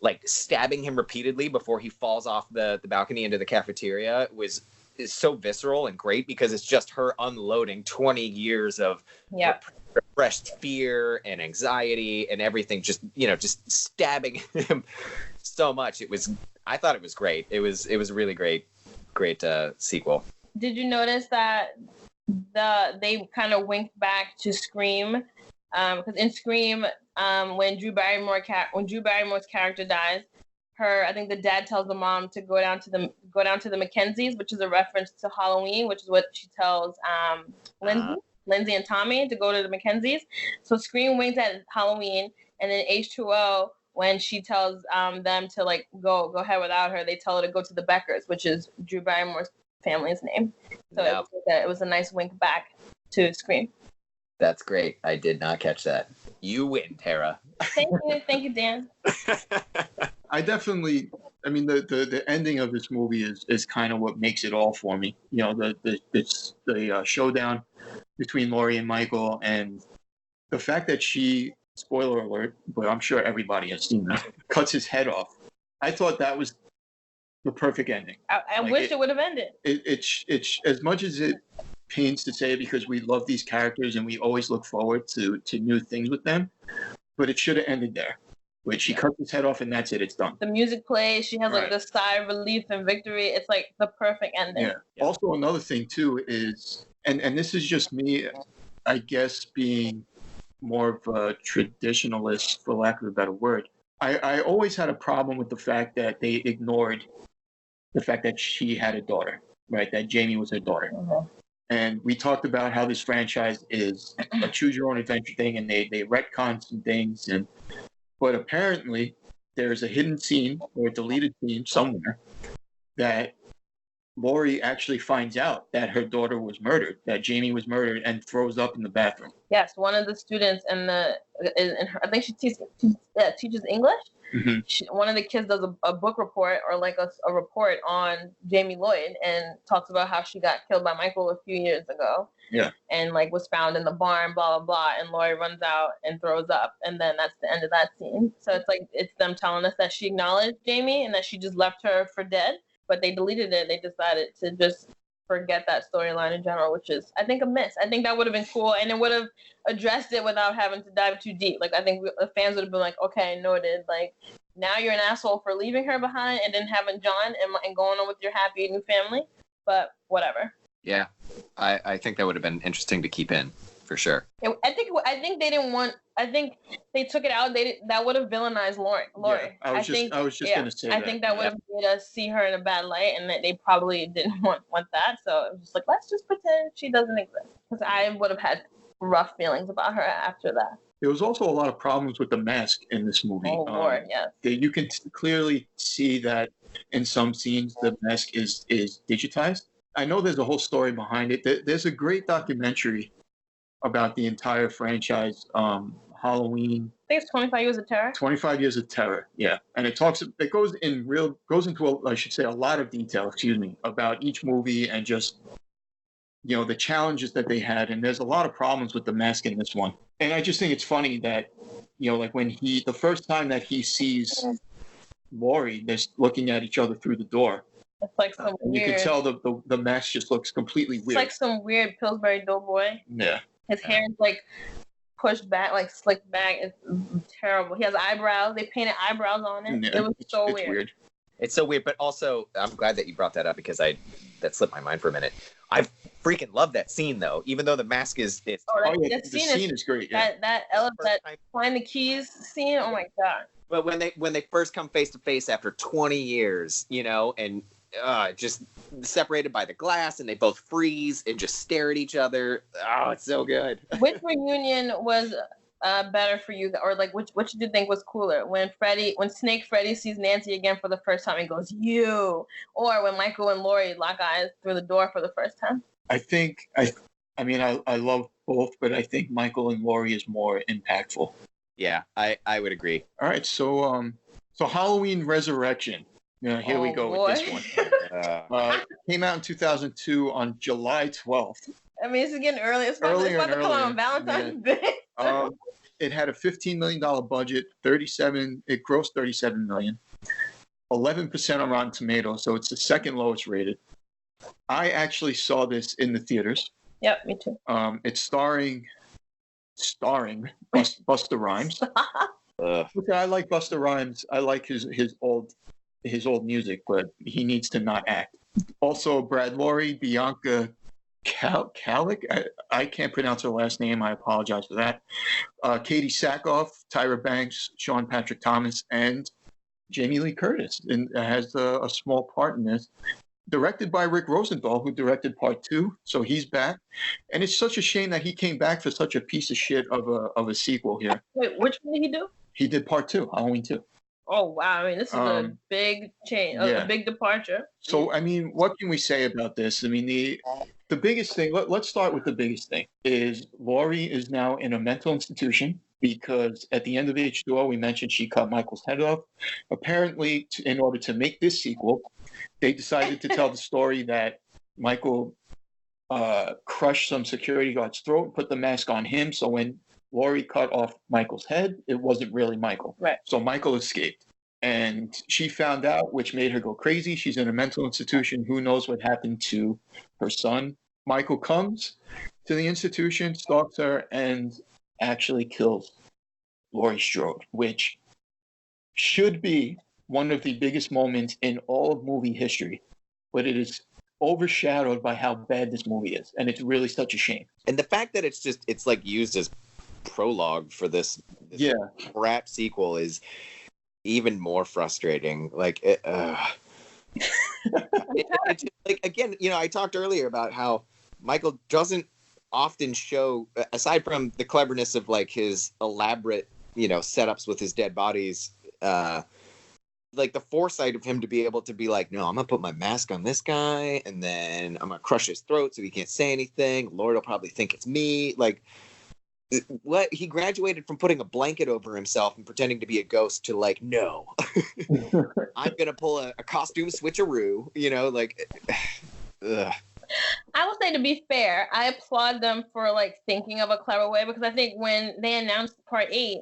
like stabbing him repeatedly before he falls off the balcony into the cafeteria is so visceral and great, because it's just her unloading 20 years of repressed fear and anxiety and everything, just, you know, just stabbing him so much. I thought it was great. It was a really great sequel. Did you notice that they kind of winked back to Scream? Because in Scream, when Drew Barrymore's character dies, I think the dad tells the mom to go down to the Mackenzies, which is a reference to Halloween, which is what she tells Lindsay and Tommy to go to the Mackenzies. So Scream winks at Halloween, and then H2O, when she tells them to like go ahead without her, they tell her to go to the Beckers, which is Drew Barrymore's family's name. So it was a nice wink back to Scream. That's great. I did not catch that. You win, Tara. Thank you, Dan. I mean, the ending of this movie is kind of what makes it all for me. You know, the showdown between Laurie and Michael, and the fact that she, spoiler alert, but I'm sure everybody has seen that, cuts his head off. I thought that was the perfect ending. I wish it would have ended. It's as much as it pains to say it, because we love these characters and we always look forward to new things with them, but it should have ended there. Where she cuts his head off and that's it, it's done. The music plays, she has like this sigh of relief and victory. It's like the perfect ending. Yeah. Also, another thing too is, and this is just me, I guess, being more of a traditionalist, for lack of a better word. I always had a problem with the fact that they ignored the fact that she had a daughter, right? That Jamie was her daughter. Mm-hmm. And we talked about how this franchise is a choose-your-own-adventure thing, and they retcon some things. But apparently, there's a hidden scene or a deleted scene somewhere that Laurie actually finds out that her daughter was murdered, that Jamie was murdered, and throws up in the bathroom. Yes, one of the students I think she teaches English. Mm-hmm. One of the kids does a book report or like a report on Jamie Lloyd and talks about how she got killed by Michael a few years ago. Yeah. And like was found in the barn, blah blah blah. And Laurie runs out and throws up, and then that's the end of that scene. So it's like it's them telling us that she acknowledged Jamie and that she just left her for dead, but they deleted it. They decided to just forget that storyline in general, which is I think a miss. I think that would have been cool, and it would have addressed it without having to dive too deep. Like I think the fans would have been like, okay, noted. Like now you're an asshole for leaving her behind and then having John and going on with your happy new family. But whatever. Yeah, I think that would have been interesting to keep in for sure. I think they didn't want. I think they took it out. That would have villainized Laurie. Yeah, I was just gonna say that. I think that would have made us see her in a bad light, and that they probably didn't want that. So it was just like, let's just pretend she doesn't exist. Because I would have had rough feelings about her after that. There was also a lot of problems with the mask in this movie. Oh Lord, yes. You can clearly see that in some scenes the mask is digitized. I know there's a whole story behind it. There's a great documentary about the entire franchise, Halloween. I think it's 25 Years of Terror. 25 Years of Terror, yeah. And it goes into a lot of detail, about each movie and just, the challenges that they had. And there's a lot of problems with the mask in this one. And I just think it's funny that, like when the first time that he sees Laurie, they're looking at each other through the door. It's like some weird. You can tell the mask just looks completely weird. It's like some weird Pillsbury Doughboy. Yeah. His hair is like pushed back, like slicked back. It's terrible. He has eyebrows. They painted eyebrows on it. Yeah, it was so weird. It's so weird, but also I'm glad that you brought that up because that slipped my mind for a minute. I freaking love that scene though, even though the mask is. The scene is great. Yeah. That find the keys scene. Oh my god. But when they first come face to face after 20 years, and just separated by the glass, and they both freeze and just stare at each other. Oh, it's so good. Which reunion was better for you, or like which did you think was cooler? When Snake Freddy sees Nancy again for the first time and goes, "You," or when Michael and Laurie lock eyes through the door for the first time? I think I love both, but I think Michael and Laurie is more impactful. Yeah, I would agree. All right, so Halloween Resurrection. Here we go with this one. Came out in 2002 on July 12th. I mean, it's getting early. It's about to come out on Valentine's Day. It had a $15 million budget. It grossed $37 million. 11% on Rotten Tomatoes, so it's the second lowest rated. I actually saw this in the theaters. Yep, me too. It's starring Busta Rhymes. I like Busta Rhymes. I like his old music, but he needs to not act. Also, Brad Laurie, Bianca Kalick. I can't pronounce her last name. I apologize for that. Katie Sackhoff, Tyra Banks, Sean Patrick Thomas, and Jamie Lee Curtis has a small part in this. Directed by Rick Rosenthal, who directed Part 2, so he's back. And it's such a shame that he came back for such a piece of shit of a sequel here. Wait, which one did he do? He did Part 2, Halloween 2. Oh, wow. I mean, this is a big change, a big departure. So, I mean, what can we say about this? I mean, the biggest thing, let's start with the biggest thing, is Laurie is now in a mental institution because at the end of H2O, we mentioned she cut Michael's head off. Apparently, in order to make this sequel, they decided to tell the story that Michael crushed some security guard's throat, put the mask on him, so when Laurie cut off Michael's head, it wasn't really Michael. Right. So Michael escaped. And she found out, which made her go crazy. She's in a mental institution. Who knows what happened to her son? Michael comes to the institution, stalks her, and actually kills Laurie Strode, which should be one of the biggest moments in all of movie history. But it is overshadowed by how bad this movie is. And it's really such a shame. And the fact that it's like used as prologue for this crap sequel is even more frustrating. Like like again, I talked earlier about how Michael doesn't often show, aside from the cleverness of like his elaborate setups with his dead bodies, like the foresight of him to be able to be like, no, I'm gonna put my mask on this guy, and then I'm gonna crush his throat so he can't say anything. Lord will probably think it's me. Like, what? He graduated from putting a blanket over himself and pretending to be a ghost to like, no, I'm gonna pull a costume switcheroo. You know, like, ugh. I will say, to be fair, I applaud them for like thinking of a clever way, because I think when they announced part 8,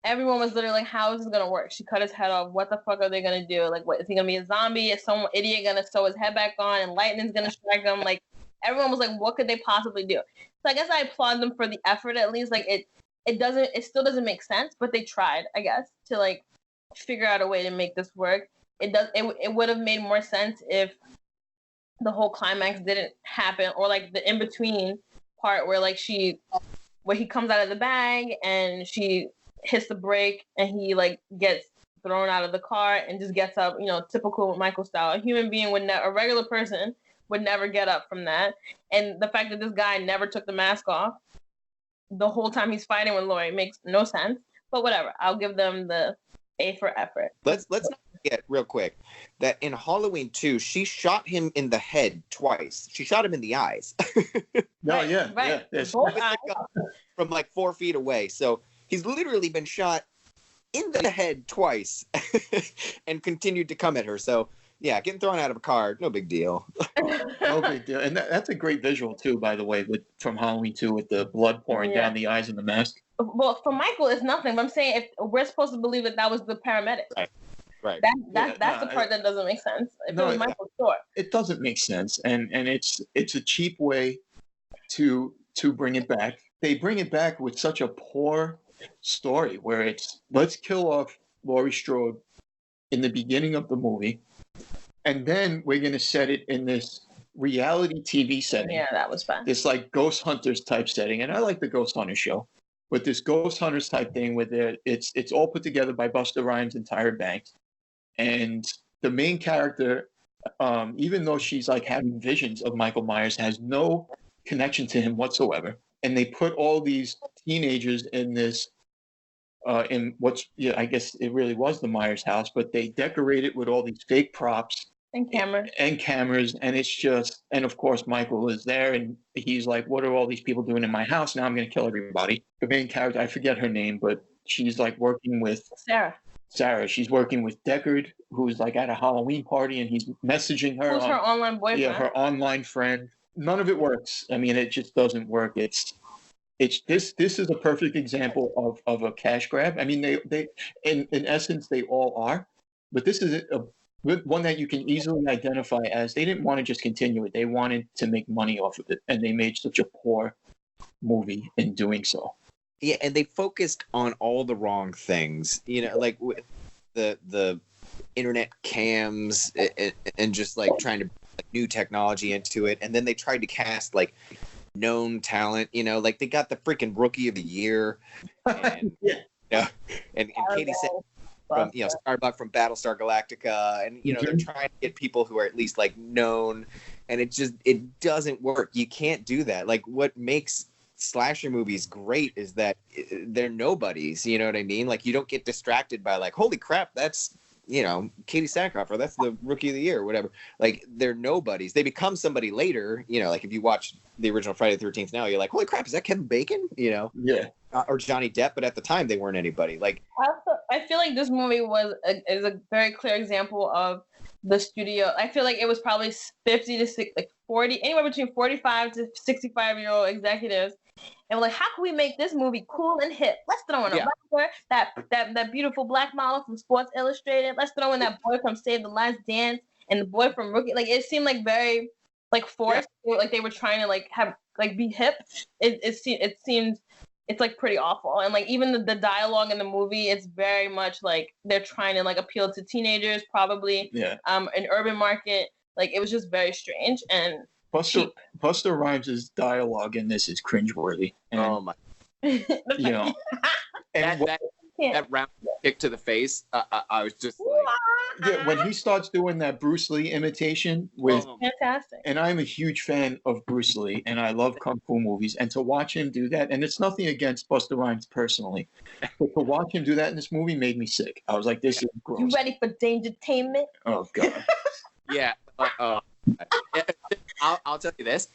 everyone was literally like, how is this gonna work? She cut his head off. What the fuck are they gonna do? Like, what, is he gonna be a zombie? Is some idiot gonna sew his head back on and lightning's gonna strike him? Like, everyone was like, what could they possibly do? So I guess I applaud them for the effort. At least, like, it still doesn't make sense, but they tried, I guess, to like figure out a way to make this work. It would have made more sense if the whole climax didn't happen, or like the in between part where like where he comes out of the bag and she hits the brake and he like gets thrown out of the car and just gets up, typical Michael style. A human being a regular person would never get up from that. And the fact that this guy never took the mask off the whole time he's fighting with Laurie makes no sense. But whatever, I'll give them the A for effort. Let's not forget real quick that in Halloween 2, she shot him in the head twice. She shot him in the eyes. Right. Both eyes. From like 4 feet away. So he's literally been shot in the head twice and continued to come at her. So yeah, getting thrown out of a car, no big deal. No big deal. And that's a great visual too, by the way, from Halloween 2 with the blood pouring down the eyes and the mask. Well, for Michael, it's nothing. But I'm saying, if we're supposed to believe that was the paramedic. Right. That's the part that doesn't make sense. If it was Michael, sure. It doesn't make sense, and it's a cheap way to bring it back. They bring it back with such a poor story where it's, let's kill off Laurie Strode in the beginning of the movie, and then we're going to set it in this reality TV setting. Yeah, that was bad. This like Ghost Hunters type setting, and I like the Ghost Hunters show, but this Ghost Hunters type thing where it's all put together by Busta Rhymes and Tyra Banks, and the main character, even though she's like having visions of Michael Myers, has no connection to him whatsoever. And they put all these teenagers in this, I guess it really was the Myers house, but they decorate it with all these fake props and cameras, and it's just, and of course Michael is there, and he's like, what are all these people doing in my house? Now I'm going to kill everybody. The main character, I forget her name, but she's like working with Sarah. She's working with Deckard, who's like at a Halloween party, and he's messaging her. Who's her online boyfriend? Yeah, her online friend. None of it works. I mean, it just doesn't work. This is a perfect example of a cash grab. I mean, they in essence they all are, but this is one that you can easily identify as they didn't want to just continue it. They wanted to make money off of it, and they made such a poor and in doing so. Yeah, and they focused on all the wrong things. You know, like the internet cams and just like trying to put new technology into it, and then they tried to cast like known talent. You know, like they got the freaking Rookie of the Year, and and Katie said from Starbuck from Battlestar Galactica, and they're trying to get people who are at least like known, and it doesn't work. You can't do that. Like what makes slasher movies great is that they're nobodies, you know what I mean? Like you don't get distracted by like, holy crap, that's Katie Sackhoff, or that's the Rookie of the Year or whatever. Like they're nobodies. They become somebody later, like if you watch the original Friday the 13th now, you're like, holy crap, is that Kevin Bacon? Or Johnny Depp, but at the time they weren't anybody. Like I feel like this movie is a very clear example of the studio. I feel like it was probably 50 to 40, anywhere between 45 to 65-year-old executives. And we're like, how can we make this movie cool and hip? Let's throw in a rapper, that beautiful black model from Sports Illustrated. Let's throw in that boy from Save the Last Dance and the boy from Rookie. Like it seemed like very like forced. Like they were trying to like have like be hip. It seemed it's like pretty awful. And like even the dialogue in the movie, it's very much like they're trying to like appeal to teenagers, probably. An urban market. Like it was just very strange and Busta Rhymes' dialogue in this is cringeworthy. And, oh my! that round kick to the face, I was just like, Yeah, when he starts doing that Bruce Lee imitation with, Fantastic. and I'm a huge fan of Bruce Lee, and I love kung fu movies, and to watch him do that, and it's nothing against Busta Rhymes personally, but to watch him do that in this movie made me sick. I was like, this is gross. You ready for Dangertainment? Oh God. Yeah. I'll tell you this.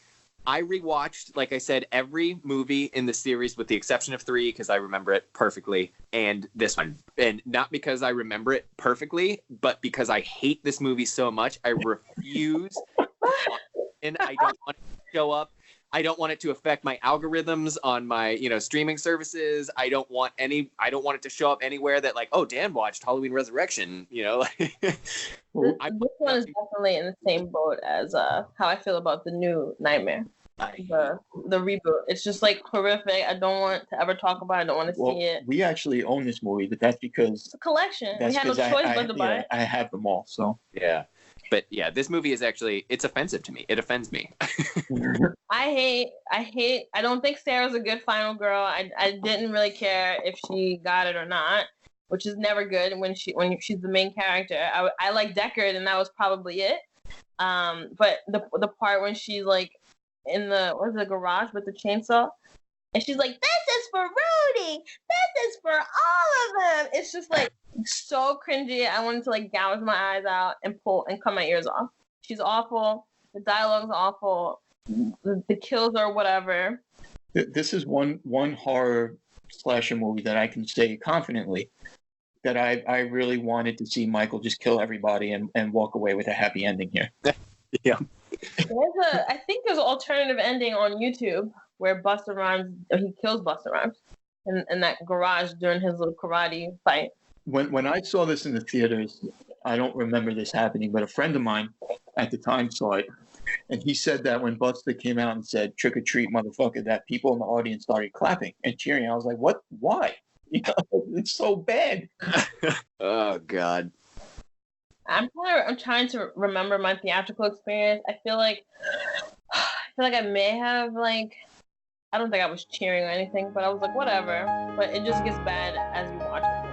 I rewatched, like I said, every movie in the series with the exception of 3 because I remember it perfectly, and this one. And not because I remember it perfectly, but because I hate this movie so much, I refuse. And I don't want it to show up. I don't want it to affect my algorithms on my, streaming services. I don't want it to show up anywhere that like, oh, Dan watched Halloween Resurrection, This one is definitely in the same boat as how I feel about the new Nightmare. The reboot. It's just like horrific. I don't want to ever talk about it. I don't want to see it. We actually own this movie, but that's because It's a collection. We that's had no because choice but to buy it. I have them all. So Yeah. But yeah, this movie is actually, it's offensive to me. It offends me. I don't think Sarah's a good final girl. I didn't really care if she got it or not, which is never good when she's the main character. I like Deckard, and that was probably it. But the part when she's like in the garage with the chainsaw, and she's like, "This is for Rudy. This is for all of them." It's just like so cringy. I wanted to like gouge my eyes out and cut my ears off. She's awful. The dialogue's awful. The kills are whatever. This is one horror slasher movie that I can say confidently that I really wanted to see Michael just kill everybody and walk away with a happy ending here. Yeah. I think there's an alternative ending on YouTube where Busta Rhymes, he kills Busta Rhymes in that garage during his little karate fight. When I saw this in the theaters, I don't remember this happening, but a friend of mine at the time saw it, and he said that when Busta came out and said "trick or treat, motherfucker," that people in the audience started clapping and cheering. I was like, "What? Why? It's so bad." Oh God. I'm trying to remember my theatrical experience. I feel like I may have like, I don't think I was cheering or anything, but I was like, whatever. But it just gets bad as you watch it more.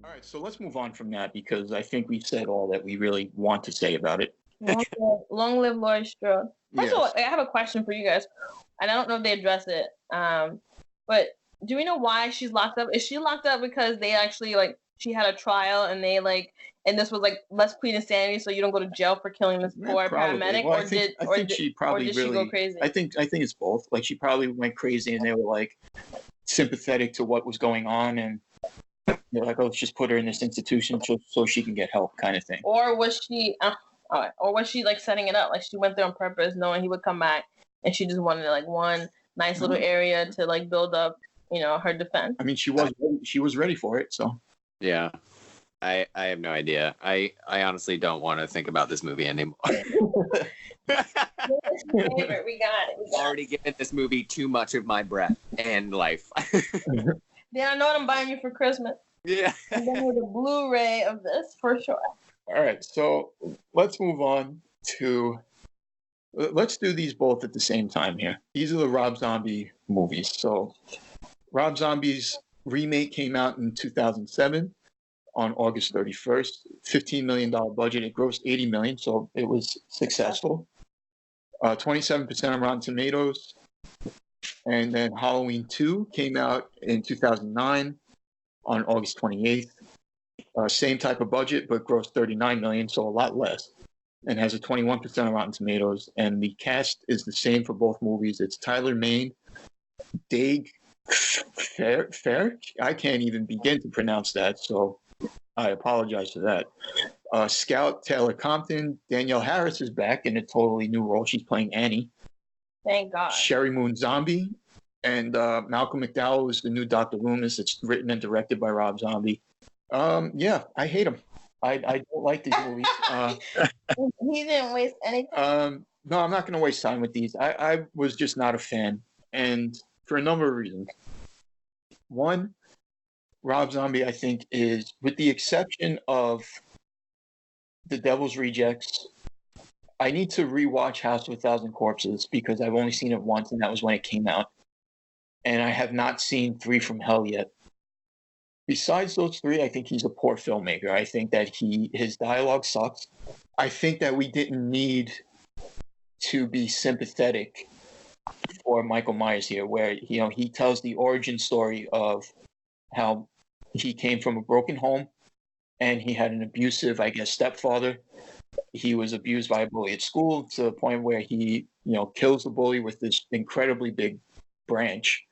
All right, so let's move on from that because I think we said all that we really want to say about it. Long live Laurie Strode. First Yes. of all, I have a question for you guys, and I don't know if they address it. But do we know why she's locked up? Is she locked up because they actually like she had a trial and they like, and this was like, let's plead insanity so you don't go to jail for killing this poor Probably. paramedic, Well, or did she go crazy? I think it's both. Like she probably went crazy, and they were like sympathetic to what was going on, and they're like, "Oh, let's just put her in this institution so she can get help," kind of thing. Or was she? Or was she like setting it up? Like she went there on purpose, knowing he would come back, and she just wanted like one nice little area to like build up, her defense. I mean, she was ready for it, so. Yeah. I have no idea. I honestly don't want to think about this movie anymore. Favorite, we got it. Already given this movie too much of my breath and life. Yeah, I know what I'm buying you for Christmas. Yeah. I'm going with a Blu-ray of this for sure. All right, so let's move on to. Let's do these both at the same time here. These are the Rob Zombie movies. So, Rob Zombie's remake came out in 2007 on August 31st. $15 million budget. It grossed $80 million, so it was successful. 27% on Rotten Tomatoes. And then Halloween 2 came out in 2009 on August 28th. Same type of budget, but grossed $39 million, so a lot less. And has a 21% on Rotten Tomatoes. And the cast is the same for both movies. It's Tyler Mane, Dague Fair. I can't even begin to pronounce that, so I apologize for that. Scout Taylor Compton. Danielle Harris is back in a totally new role. She's playing Annie. Thank God. Sherry Moon Zombie And Malcolm McDowell is the new Dr. Loomis. It's written and directed by Rob Zombie. Yeah, I hate him. I don't like these movies. He didn't waste any time. No, I'm not going to waste time with these. I was just not a fan, and for a number of reasons. One, Rob Zombie, I think, is, with the exception of The Devil's Rejects, I need to rewatch House of a Thousand Corpses because I've only seen it once, and that was when it came out. And I have not seen Three from Hell yet. Besides those three, I think he's a poor filmmaker. I think that his dialogue sucks. I think that we didn't need to be sympathetic for Michael Myers here, where he tells the origin story of how he came from a broken home and he had an abusive, I guess, stepfather. He was abused by a bully at school to the point where he, kills the bully with this incredibly big branch,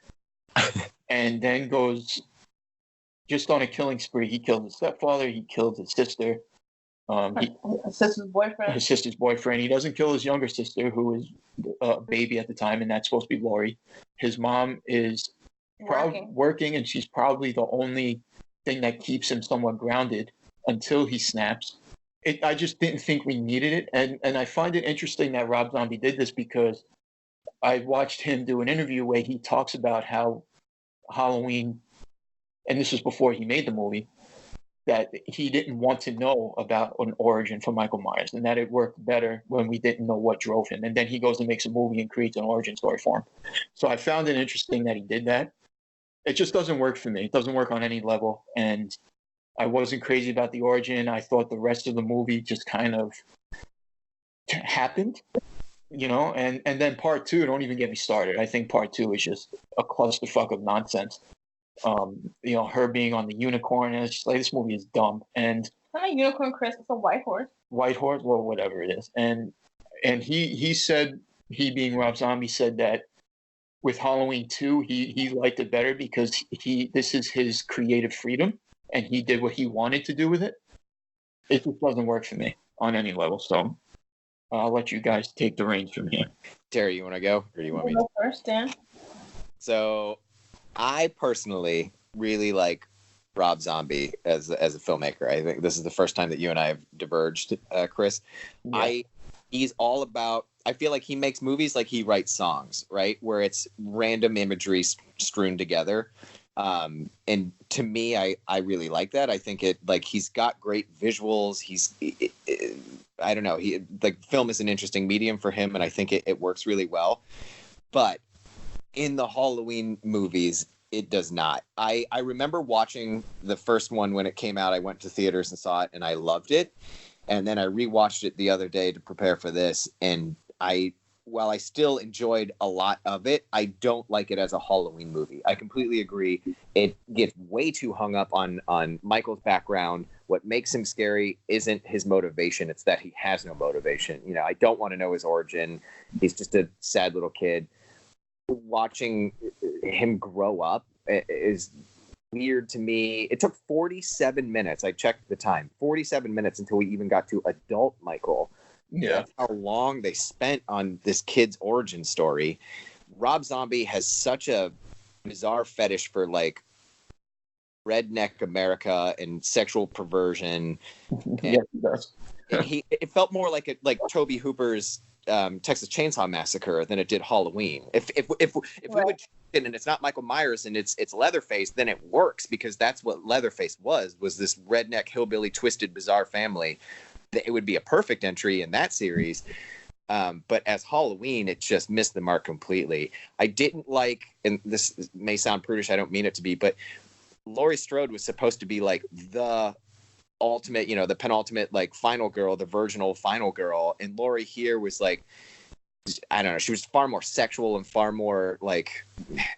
and then goes just on a killing spree. He killed his stepfather. He killed his sister. His sister's boyfriend. His sister's boyfriend. He doesn't kill his younger sister, who was a baby at the time, and that's supposed to be Laurie. His mom is working, and she's probably the only thing that keeps him somewhat grounded until he snaps. I just didn't think we needed it, and I find it interesting that Rob Zombie did this because I watched him do an interview where he talks about how Halloween, and this was before he made the movie, that he didn't want to know about an origin for Michael Myers, and that it worked better when we didn't know what drove him. And then he goes and makes a movie and creates an origin story for him. So I found it interesting that he did that. It just doesn't work for me. It doesn't work on any level. And I wasn't crazy about the origin. I thought the rest of the movie just kind of happened, and then part two, don't even get me started. I think part two is just a clusterfuck of nonsense. Her being on the unicorn, and it's just like, this movie is dumb. And It's not a unicorn, Chris. It's a white horse. White horse, well, whatever it is. And he said, he being Rob Zombie, said that with Halloween 2, he liked it better because this is his creative freedom, and he did what he wanted to do with it. It just doesn't work for me on any level. So I'll let you guys take the reins from here. Terry, you want to go, or do you want me to? Go first, Dan. So, I personally really like Rob Zombie as a filmmaker. I think this is the first time that you and I have diverged, Chris. Yeah. He's all about. I feel like he makes movies like he writes songs, right? Where it's random imagery strewn together. And to me, I really like that. I think he's got great visuals. I don't know. Film is an interesting medium for him, and I think it works really well. But in the Halloween movies, it does not. I remember watching the first one when it came out. I went to theaters and saw it, and I loved it. And then I rewatched it the other day to prepare for this, and while I still enjoyed a lot of it, I don't like it as a Halloween movie. I completely agree. It gets way too hung up on Michael's background. What makes him scary isn't his motivation. It's that he has no motivation. I don't want to know his origin. He's just a sad little kid. Watching him grow up is weird to me. It took 47 minutes. I checked the time. 47 minutes until we even got to adult Michael. Yeah. That's how long they spent on this kid's origin story. Rob Zombie has such a bizarre fetish for redneck America and sexual perversion. Yeah, he does. It felt more like Tobe Hooper's Texas Chainsaw Massacre than it did Halloween. If we would, and it's not Michael Myers and it's Leatherface, then it works because that's what Leatherface was this redneck hillbilly twisted bizarre family. It would be a perfect entry in that series. But as Halloween, it just missed the mark completely. I didn't like, and this may sound prudish, I don't mean it to be, but Laurie Strode was supposed to be the ultimate, the penultimate, final girl, the virginal final girl. And Laurie here was I don't know, she was far more sexual and far more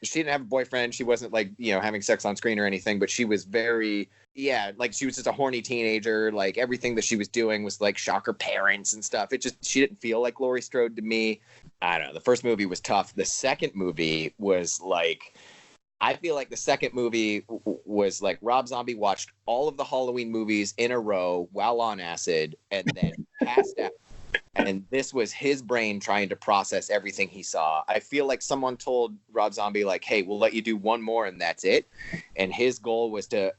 she didn't have a boyfriend. She wasn't having sex on screen or anything, but she was very, she was just a horny teenager. Everything that she was doing was shock her parents and stuff. She didn't feel like Laurie Strode to me. I don't know. The first movie was tough. The second movie was I feel like the second movie was Rob Zombie watched all of the Halloween movies in a row while on acid and then passed out And this was his brain trying to process everything he saw. I feel like someone told Rob Zombie, like, hey, we'll let you do one more and that's it. And his goal was to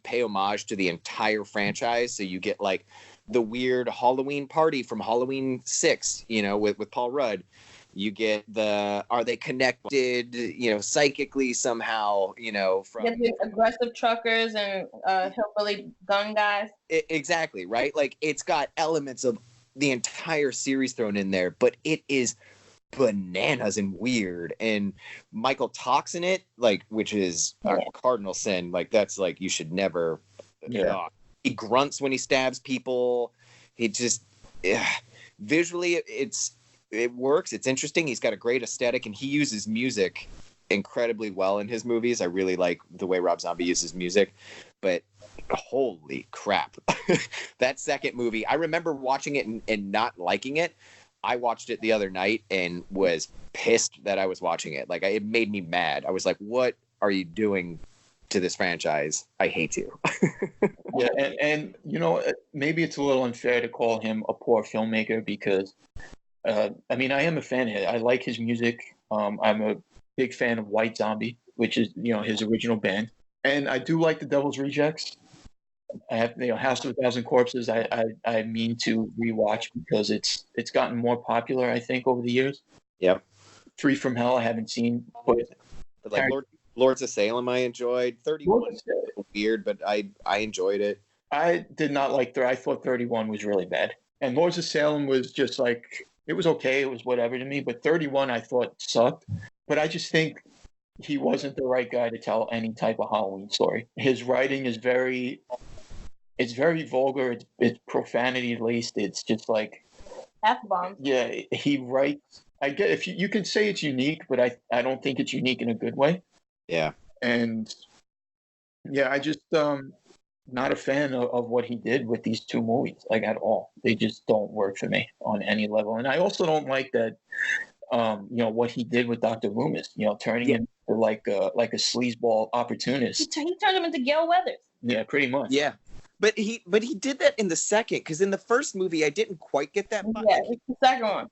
pay homage to the entire franchise. So you get like the weird Halloween party from Halloween 6, you know, with Paul Rudd. You get are they connected, you know, psychically somehow, you know, from Get the aggressive truckers and hillbilly gun guys. Exactly, right? Like, it's got elements of the entire series thrown in there, but it is bananas and weird. And Michael talks in it, like, which is a cardinal sin. Like, that's like, you should never. He grunts when he stabs people. He just visually, it works. It's interesting. He's got a great aesthetic, and he uses music incredibly well in his movies. I really like the way Rob Zombie uses music, but holy crap. That second movie, I remember watching it and not liking it. I watched it the other night and was pissed that I was watching it. Like, it made me mad. I was like, what are you doing to this franchise? I hate you. Yeah, and you know, maybe it's a little unfair to call him a poor filmmaker because I mean, I am a fan of it. I like his music. I'm a big fan of White Zombie, which is, you know, his original band. And I do like The Devil's Rejects. I have, you know, House of a Thousand Corpses. I mean to rewatch because it's gotten more popular, I think, over the years. Yep. Three from Hell I haven't seen, but like Lords of Salem I enjoyed. 31 was weird, but I enjoyed it. I did not like I thought 31 was really bad. And Lords of Salem was just like, it was okay, it was whatever to me, but 31 I thought sucked. But I just think he wasn't the right guy to tell any type of Halloween story. His writing is very vulgar, it's profanity laced, it's just like F-bombs. Yeah, he writes, I get, if you can say it's unique, but I don't think it's unique in a good way. Yeah. And yeah, I just not a fan of what he did with these two movies, like, at all. They just don't work for me on any level. And I also don't like that, you know, what he did with Dr. Loomis, you know, turning him into like a sleazeball opportunist. He turned him into Gail Weathers. Yeah, pretty much. Yeah. But he did that in the second, because in the first movie I didn't quite get that. Yeah, it's the second one.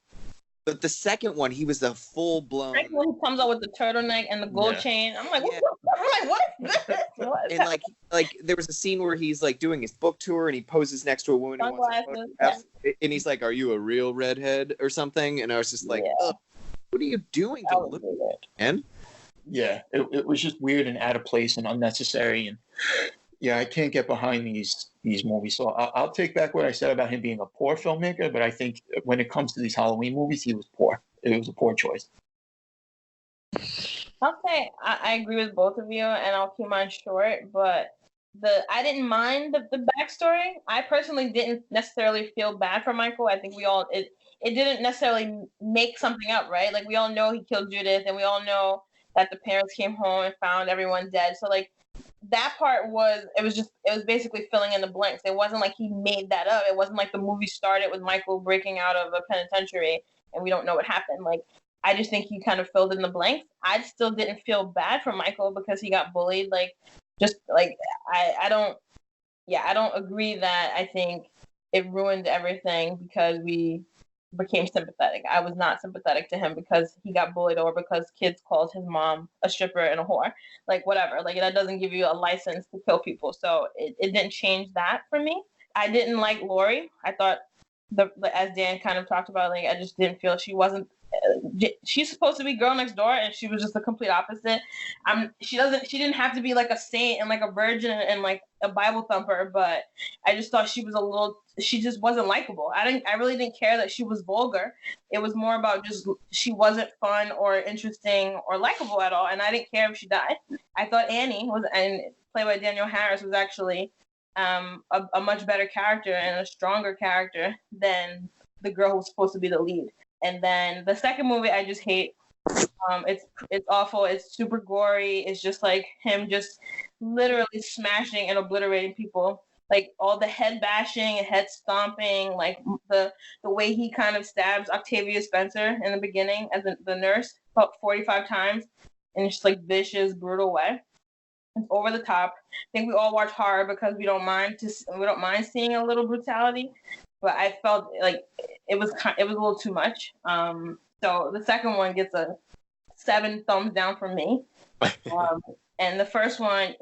But the second one, he was a full blown. Second one, he comes out with the turtleneck and the gold chain. I'm like, what is this? And like there was a scene where he's like doing his book tour and he poses next to a woman who wants a photograph, and he's like, "Are you a real redhead or something?" And I was just like, "What are you doing to look man?" Yeah, it was just weird and out of place and unnecessary, and yeah, I can't get behind these movies. So I'll take back what I said about him being a poor filmmaker, but I think when it comes to these Halloween movies, he was poor. It was a poor choice. I'll say I agree with both of you, and I'll keep mine short, but I didn't mind the backstory. I personally didn't necessarily feel bad for Michael. I think it didn't necessarily make something up, right? Like, we all know he killed Judith, and we all know that the parents came home and found everyone dead. So, like, that part was basically filling in the blanks. It wasn't like he made that up. It wasn't like the movie started with Michael breaking out of a penitentiary and we don't know what happened. Like, I just think he kind of filled in the blanks. I still didn't feel bad for Michael because he got bullied. Like, just like, I don't agree that I think it ruined everything because we became sympathetic. I was not sympathetic to him because he got bullied or because kids called his mom a stripper and a whore. Like, whatever. Like, that doesn't give you a license to kill people. So it didn't change that for me. I didn't like Lori. I thought, as Dan kind of talked about, like, I just didn't feel she wasn't. She's supposed to be girl next door, and she was just the complete opposite. She didn't have to be like a saint and like a virgin and like a Bible thumper, but I just thought she just wasn't likable. I really didn't care that she was vulgar. It was more about just she wasn't fun or interesting or likable at all, and I didn't care if she died. I thought Annie played by Danielle Harris, was actually a much better character and a stronger character than the girl who was supposed to be the lead. And then the second movie, I just hate. It's awful. It's super gory. It's just like him just literally smashing and obliterating people. Like, all the head bashing and head stomping, like the way he kind of stabs Octavia Spencer in the beginning as the nurse about 45 times in just like vicious, brutal way. It's over the top. I think we all watch horror because we don't mind seeing a little brutality. but I felt like it was a little too much. So the second one gets a 7 thumbs down from me. And the first one,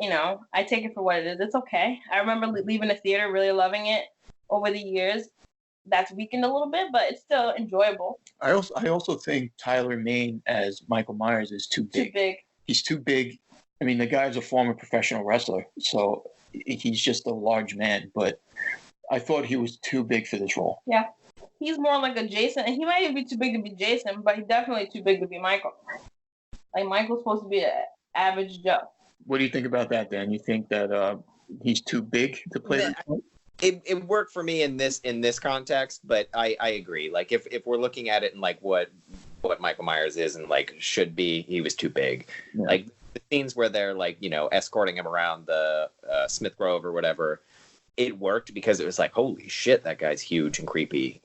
I take it for what it is. It's okay. I remember leaving the theater really loving it. Over the years, that's weakened a little bit, but it's still enjoyable. I also think Tyler Mane as Michael Myers is too big. Too big. He's too big. I mean, the guy's a former professional wrestler, so he's just a large man, but I thought he was too big for this role. Yeah. He's more like a Jason, and he might even be too big to be Jason, but he's definitely too big to be Michael. Like, Michael's supposed to be an average Joe. What do you think about that, Dan? You think that he's too big to play this role? It worked for me in this context, but I agree. Like, if we're looking at it in like what Michael Myers is and like should be, he was too big. Yeah. Like the scenes where they're like, escorting him around the Smith Grove or whatever, it worked because it was like, holy shit, that guy's huge and creepy.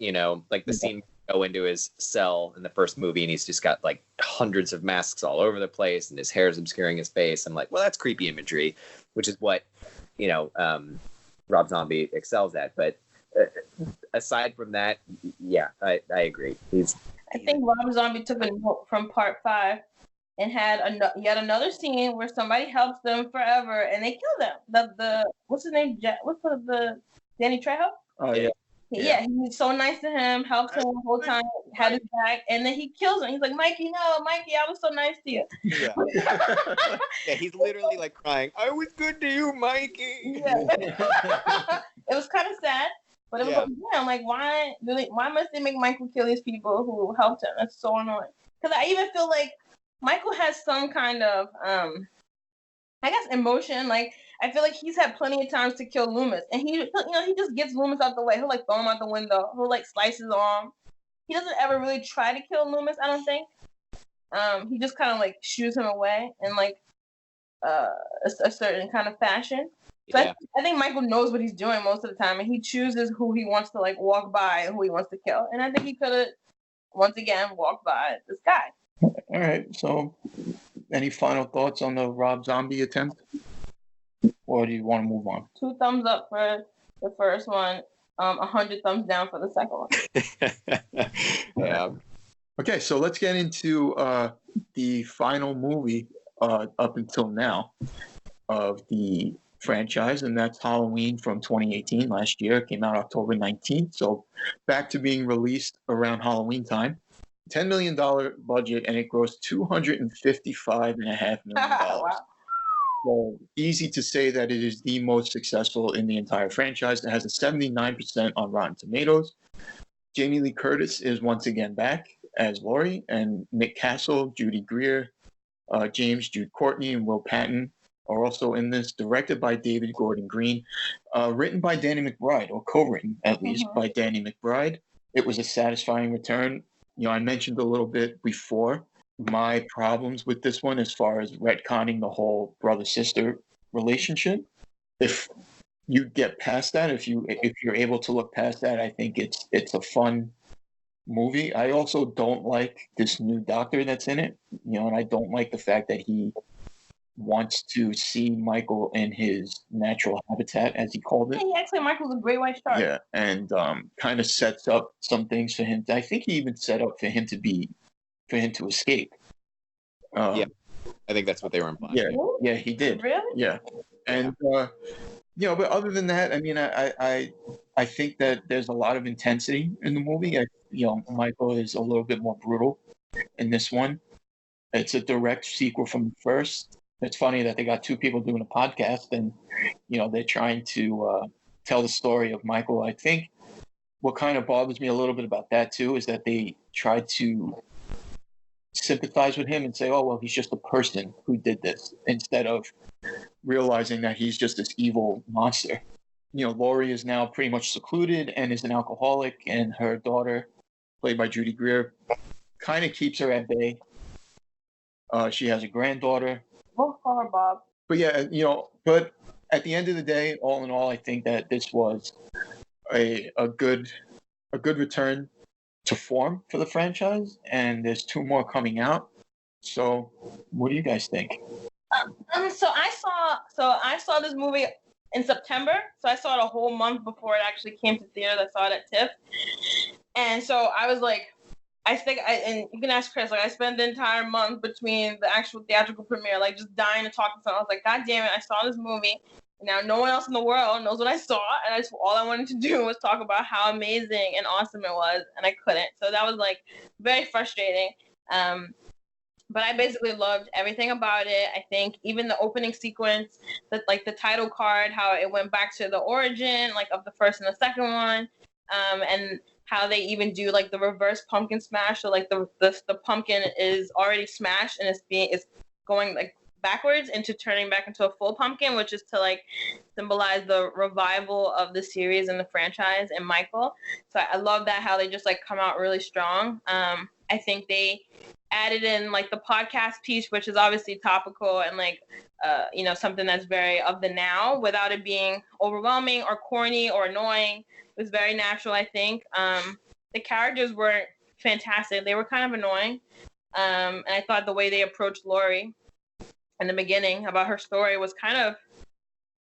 Like the scene go into his cell in the first movie and he's just got like hundreds of masks all over the place and his hair's obscuring his face. I'm like, well, that's creepy imagery, which is what Rob Zombie excels at. But aside from that, yeah, I agree. I think Rob Zombie took a note from Part 5 and had yet another scene where somebody helps them forever and they kill them. The what's his name? What's the Danny Trejo? Oh yeah. Yeah, he's so nice to him, helps him the whole time, had his back, and then he kills him. He's like, Mikey, I was so nice to you. Yeah, yeah, he's literally like crying, I was good to you, Mikey. Yeah. It was kind of sad, but it was I'm like, why must they make Michael kill these people who helped him? That's so annoying. Because I even feel like Michael has some kind of, I guess, emotion. Like, I feel like he's had plenty of times to kill Loomis, and he just gets Loomis out the way. He'll like throw him out the window. He'll like slice his arm. He doesn't ever really try to kill Loomis, I don't think. He just kind of like shoos him away in like a certain kind of fashion. So yeah. I think Michael knows what he's doing most of the time, and he chooses who he wants to like walk by and who he wants to kill. And I think he could have once again walked by this guy. All right. So, any final thoughts on the Rob Zombie attempt? Or do you want to move on? 2 thumbs up for the first one, 100 thumbs down for the second one. Yeah. Okay, so let's get into the final movie up until now of the franchise, and that's Halloween from 2018, last year. It came out October 19th, so back to being released around Halloween time. $10 million budget, and it grossed $255.5 million. Wow. So easy to say that it is the most successful in the entire franchise. It has a 79% on Rotten Tomatoes. Jamie Lee Curtis is once again back as Laurie, and Nick Castle, Judy Greer, James Jude Courtney, and Will Patton are also in this. Directed by David Gordon Green, written by Danny McBride, or co-written at least by Danny McBride. It was a satisfying return. I mentioned a little bit before my problems with this one as far as retconning the whole brother-sister relationship. If you get past that, if you're able to look past that, I think it's a fun movie. I also don't like this new doctor that's in it, and I don't like the fact that he wants to see Michael in his natural habitat, as he called it. Yeah, actually, Michael's a great white shark. Yeah, and kind of sets up some things for him. I think he even set up for him to escape. Yeah, I think that's what they were implying. Yeah, he did. Really? Yeah, and but other than that, I mean, I think that there's a lot of intensity in the movie. Michael is a little bit more brutal in this one. It's a direct sequel from the first. It's funny that they got 2 people doing a podcast, and they're trying to tell the story of Michael. I think what kind of bothers me a little bit about that too is that they tried to sympathize with him and say, oh, well, he's just a person who did this, instead of realizing that he's just this evil monster. Laurie is now pretty much secluded and is an alcoholic, and her daughter, played by Judy Greer, kind of keeps her at bay. She has a granddaughter. We'll call her Bob. But yeah, but at the end of the day, all in all, I think that this was a good return to form for the franchise, and there's 2 more coming out. So, what do you guys think? So I saw this movie in September. So I saw it a whole month before it actually came to theaters. I saw it at TIFF. And so I was like, and you can ask Chris, like I spent the entire month between the actual theatrical premiere, like just dying to talk to someone. I was like, God damn it, I saw this movie. Now no one else in the world knows what I saw, and all I wanted to do was talk about how amazing and awesome it was, and I couldn't. So that was like very frustrating. But I basically loved everything about it. I think even the opening sequence, that like the title card, how it went back to the origin, like of the first and the second one, and how they even do like the reverse pumpkin smash. So like the pumpkin is already smashed and it's going like backwards into turning back into a full pumpkin, which is to like symbolize the revival of the series and the franchise and Michael. So I love that, how they just like come out really strong. I think they added in like the podcast piece, which is obviously topical and like something that's very of the now without it being overwhelming or corny or annoying. It was very natural, I think. The characters were fantastic. They were kind of annoying. And I thought the way they approached Lori in the beginning about her story was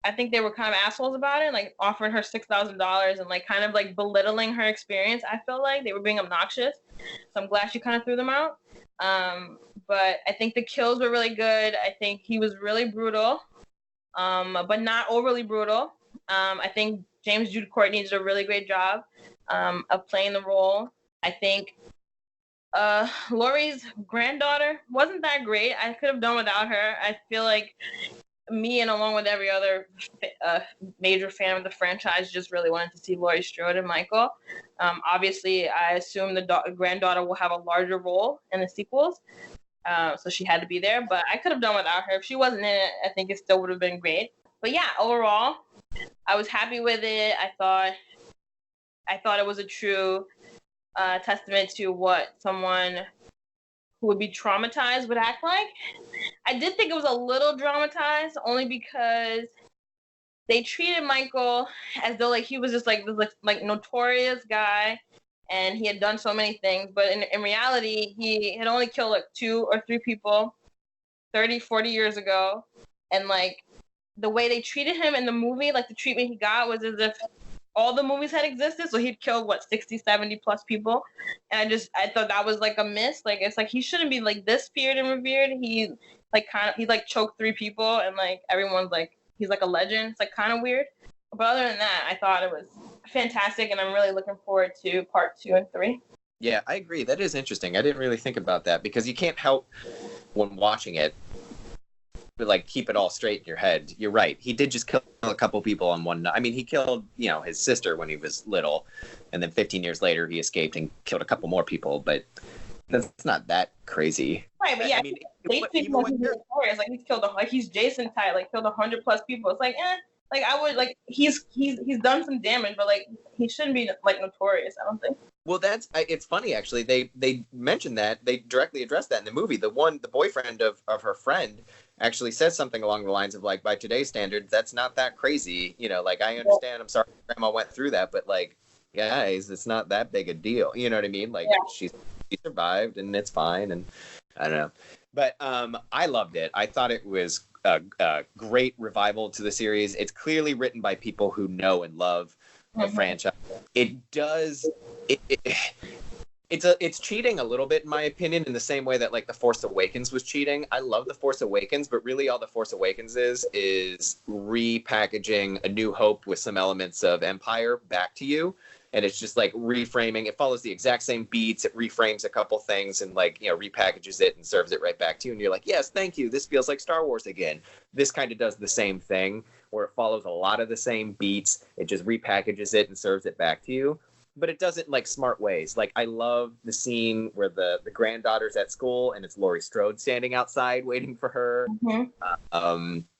I think they were kind of assholes about it, like offering her $6,000 and like kind of like belittling her experience. I feel like they were being obnoxious. So I'm glad she kind of threw them out. But I think the kills were really good. I think he was really brutal, but not overly brutal. I think James Jude Courtney did a really great job of playing the role. I think Laurie's granddaughter wasn't that great. I could have done without her. I feel like me and along with every other major fan of the franchise just really wanted to see Laurie Strode and Michael. Obviously, I assume the granddaughter will have a larger role in the sequels, so she had to be there. But I could have done without her. If she wasn't in it, I think it still would have been great. But yeah, overall, I was happy with it. I thought it was a true testament to what someone who would be traumatized would act like. I did think it was a little dramatized, only because they treated Michael as though like he was just like this like notorious guy, and he had done so many things. But in reality, he had only killed like 2 or 3 people 30, 40 years ago. And like the way they treated him in the movie, like the treatment he got was as if all the movies had existed. So he'd killed 60, 70 plus people. And I thought that was like a miss. Like it's like he shouldn't be like this feared and revered. He choked 3 people and like everyone's like he's like a legend. It's like kind of weird. But other than that, I thought it was fantastic, and I'm really looking forward to part 2 and 3. Yeah, I agree. That is interesting. I didn't really think about that, because you can't help when watching it but like keep it all straight in your head. You're right. He did just kill a couple people on one night. I mean, he killed, his sister when he was little, and then 15 years later he escaped and killed a couple more people, but that's not that crazy. Right, but yeah, I mean, they think like he's notorious. Like he's killed he's Jason Tye, like killed 100 plus people. It's like, like I would like he's done some damage, but like he shouldn't be like notorious. I don't think. Well, it's funny actually. They mentioned that, they directly addressed that in the movie. The boyfriend of her friend actually says something along the lines of like, by today's standards, that's not that crazy. Like I understand. I'm sorry, Grandma went through that, but like, guys, it's not that big a deal. You know what I mean? Like she survived and it's fine. And I don't know, but I loved it. I thought it was a great revival to the series. It's clearly written by people who know and love the franchise. It does. It's cheating a little bit, in my opinion, in the same way that like The Force Awakens was cheating. I love The Force Awakens, but really all The Force Awakens is repackaging A New Hope with some elements of Empire back to you. And it's just like reframing. It follows the exact same beats. It reframes a couple things and like, repackages it and serves it right back to you. And you're like, yes, thank you. This feels like Star Wars again. This kind of does the same thing, where it follows a lot of the same beats. It just repackages it and serves it back to you. But it does it in like smart ways. Like I love the scene where the granddaughter's at school and it's Laurie Strode standing outside waiting for her.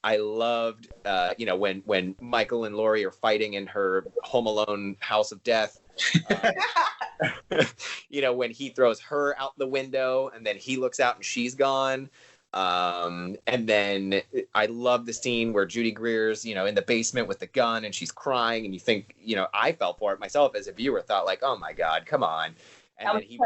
I loved, when Michael and Laurie are fighting in her Home Alone house of death. When he throws her out the window and then he looks out and she's gone. And then I love the scene where Judy Greer's, in the basement with the gun and she's crying, and you think, I fell for it myself as a viewer, thought like, oh my God, come on. And then he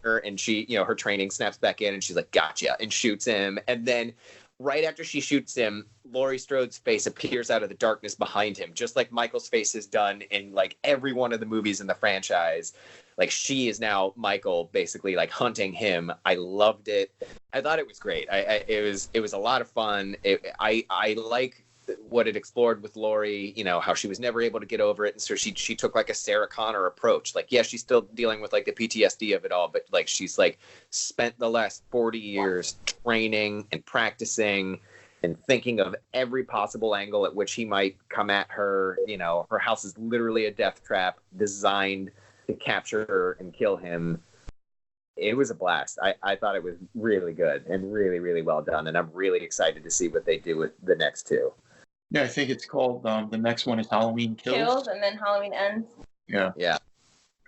her and she, her training snaps back in and she's like, gotcha, and shoots him. And then right after she shoots him, Laurie Strode's face appears out of the darkness behind him, just like Michael's face has done in like every one of the movies in the franchise. Like she is now Michael, basically like hunting him. I loved it. I thought it was great. It was a lot of fun. I like what it explored with Laurie, you know, how she was never able to get over it, and so she took like a Sarah Connor approach. Like, yeah, she's still dealing with like the PTSD of it all, but like she's like spent the last 40 years training and practicing and thinking of every possible angle at which he might come at her. You know, her house is literally a death trap designed to capture her and kill him. It was a blast. I thought it was really good and really, really well done, and I'm really excited to see what they do with the next two. Yeah, I think it's called, the next one is Halloween Kills. And then Halloween Ends. Yeah. Yeah.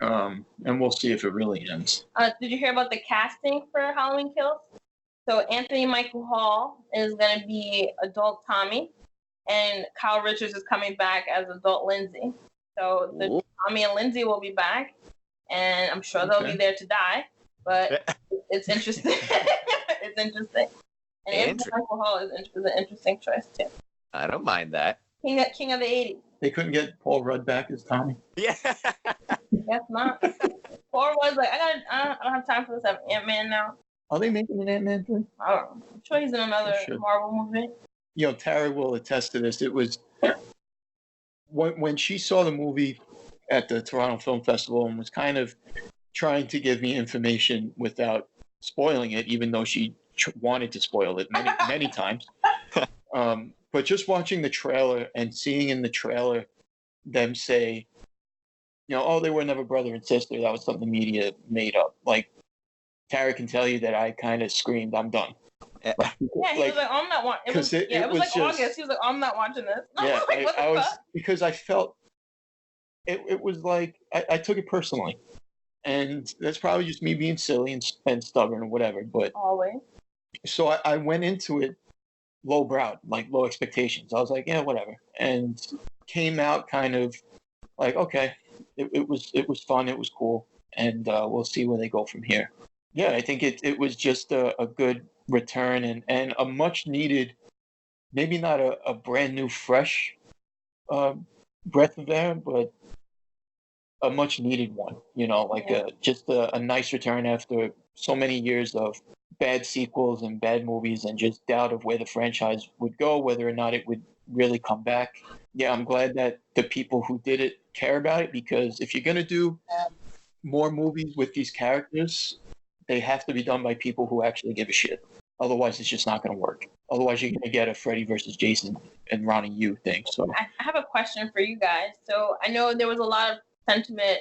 And we'll see if it really ends. Did you hear about the casting for Halloween Kills? So Anthony Michael Hall is going to be adult Tommy, and Kyle Richards is coming back as adult Lindsay. So the Tommy and Lindsay will be back, and I'm sure they'll be there to die, but it's interesting. It's interesting. And Anthony Michael Hall is an interesting choice, too. I don't mind that. King of the 80s. They couldn't get Paul Rudd back as Tommy. Yeah. Guess not. Paul was like, I don't have time for this Ant-Man now. Are they making an Ant-Man 3? I don't know. I'm sure he's in another Marvel movie. You know, Tara will attest to this. It was when she saw the movie at the Toronto Film Festival and was kind of trying to give me information without spoiling it, even though she wanted to spoil it many times. But just watching the trailer and seeing in the trailer them say, you know, oh, they were never brother and sister. That was something the media made up. Like, Tara can tell you that I kind of screamed, I'm done. Yeah, he was like, I'm not watching. It was like just, August. He was like, I'm not watching this. Yeah, like, I was, because I felt it was like I took it personally, and that's probably just me being silly and stubborn or whatever. But always. So I went into it low-browed, like low expectations. I was like, yeah, whatever, and came out kind of like, okay, it was fun, it was cool, and we'll see where they go from here. Yeah, I think it was just a good return and a much needed, maybe not a brand new fresh breath of air, but a much needed one, you know, like just a nice return after so many years of bad sequels and bad movies and just doubt of where the franchise would go, whether or not it would really come back. Yeah, I'm glad that the people who did it care about it, because if you're going to do more movies with these characters, they have to be done by people who actually give a shit. Otherwise, it's just not going to work. Otherwise, you're going to get a Freddy versus Jason and Ronnie Yu thing. So I have a question for you guys. So I know there was a lot of sentiment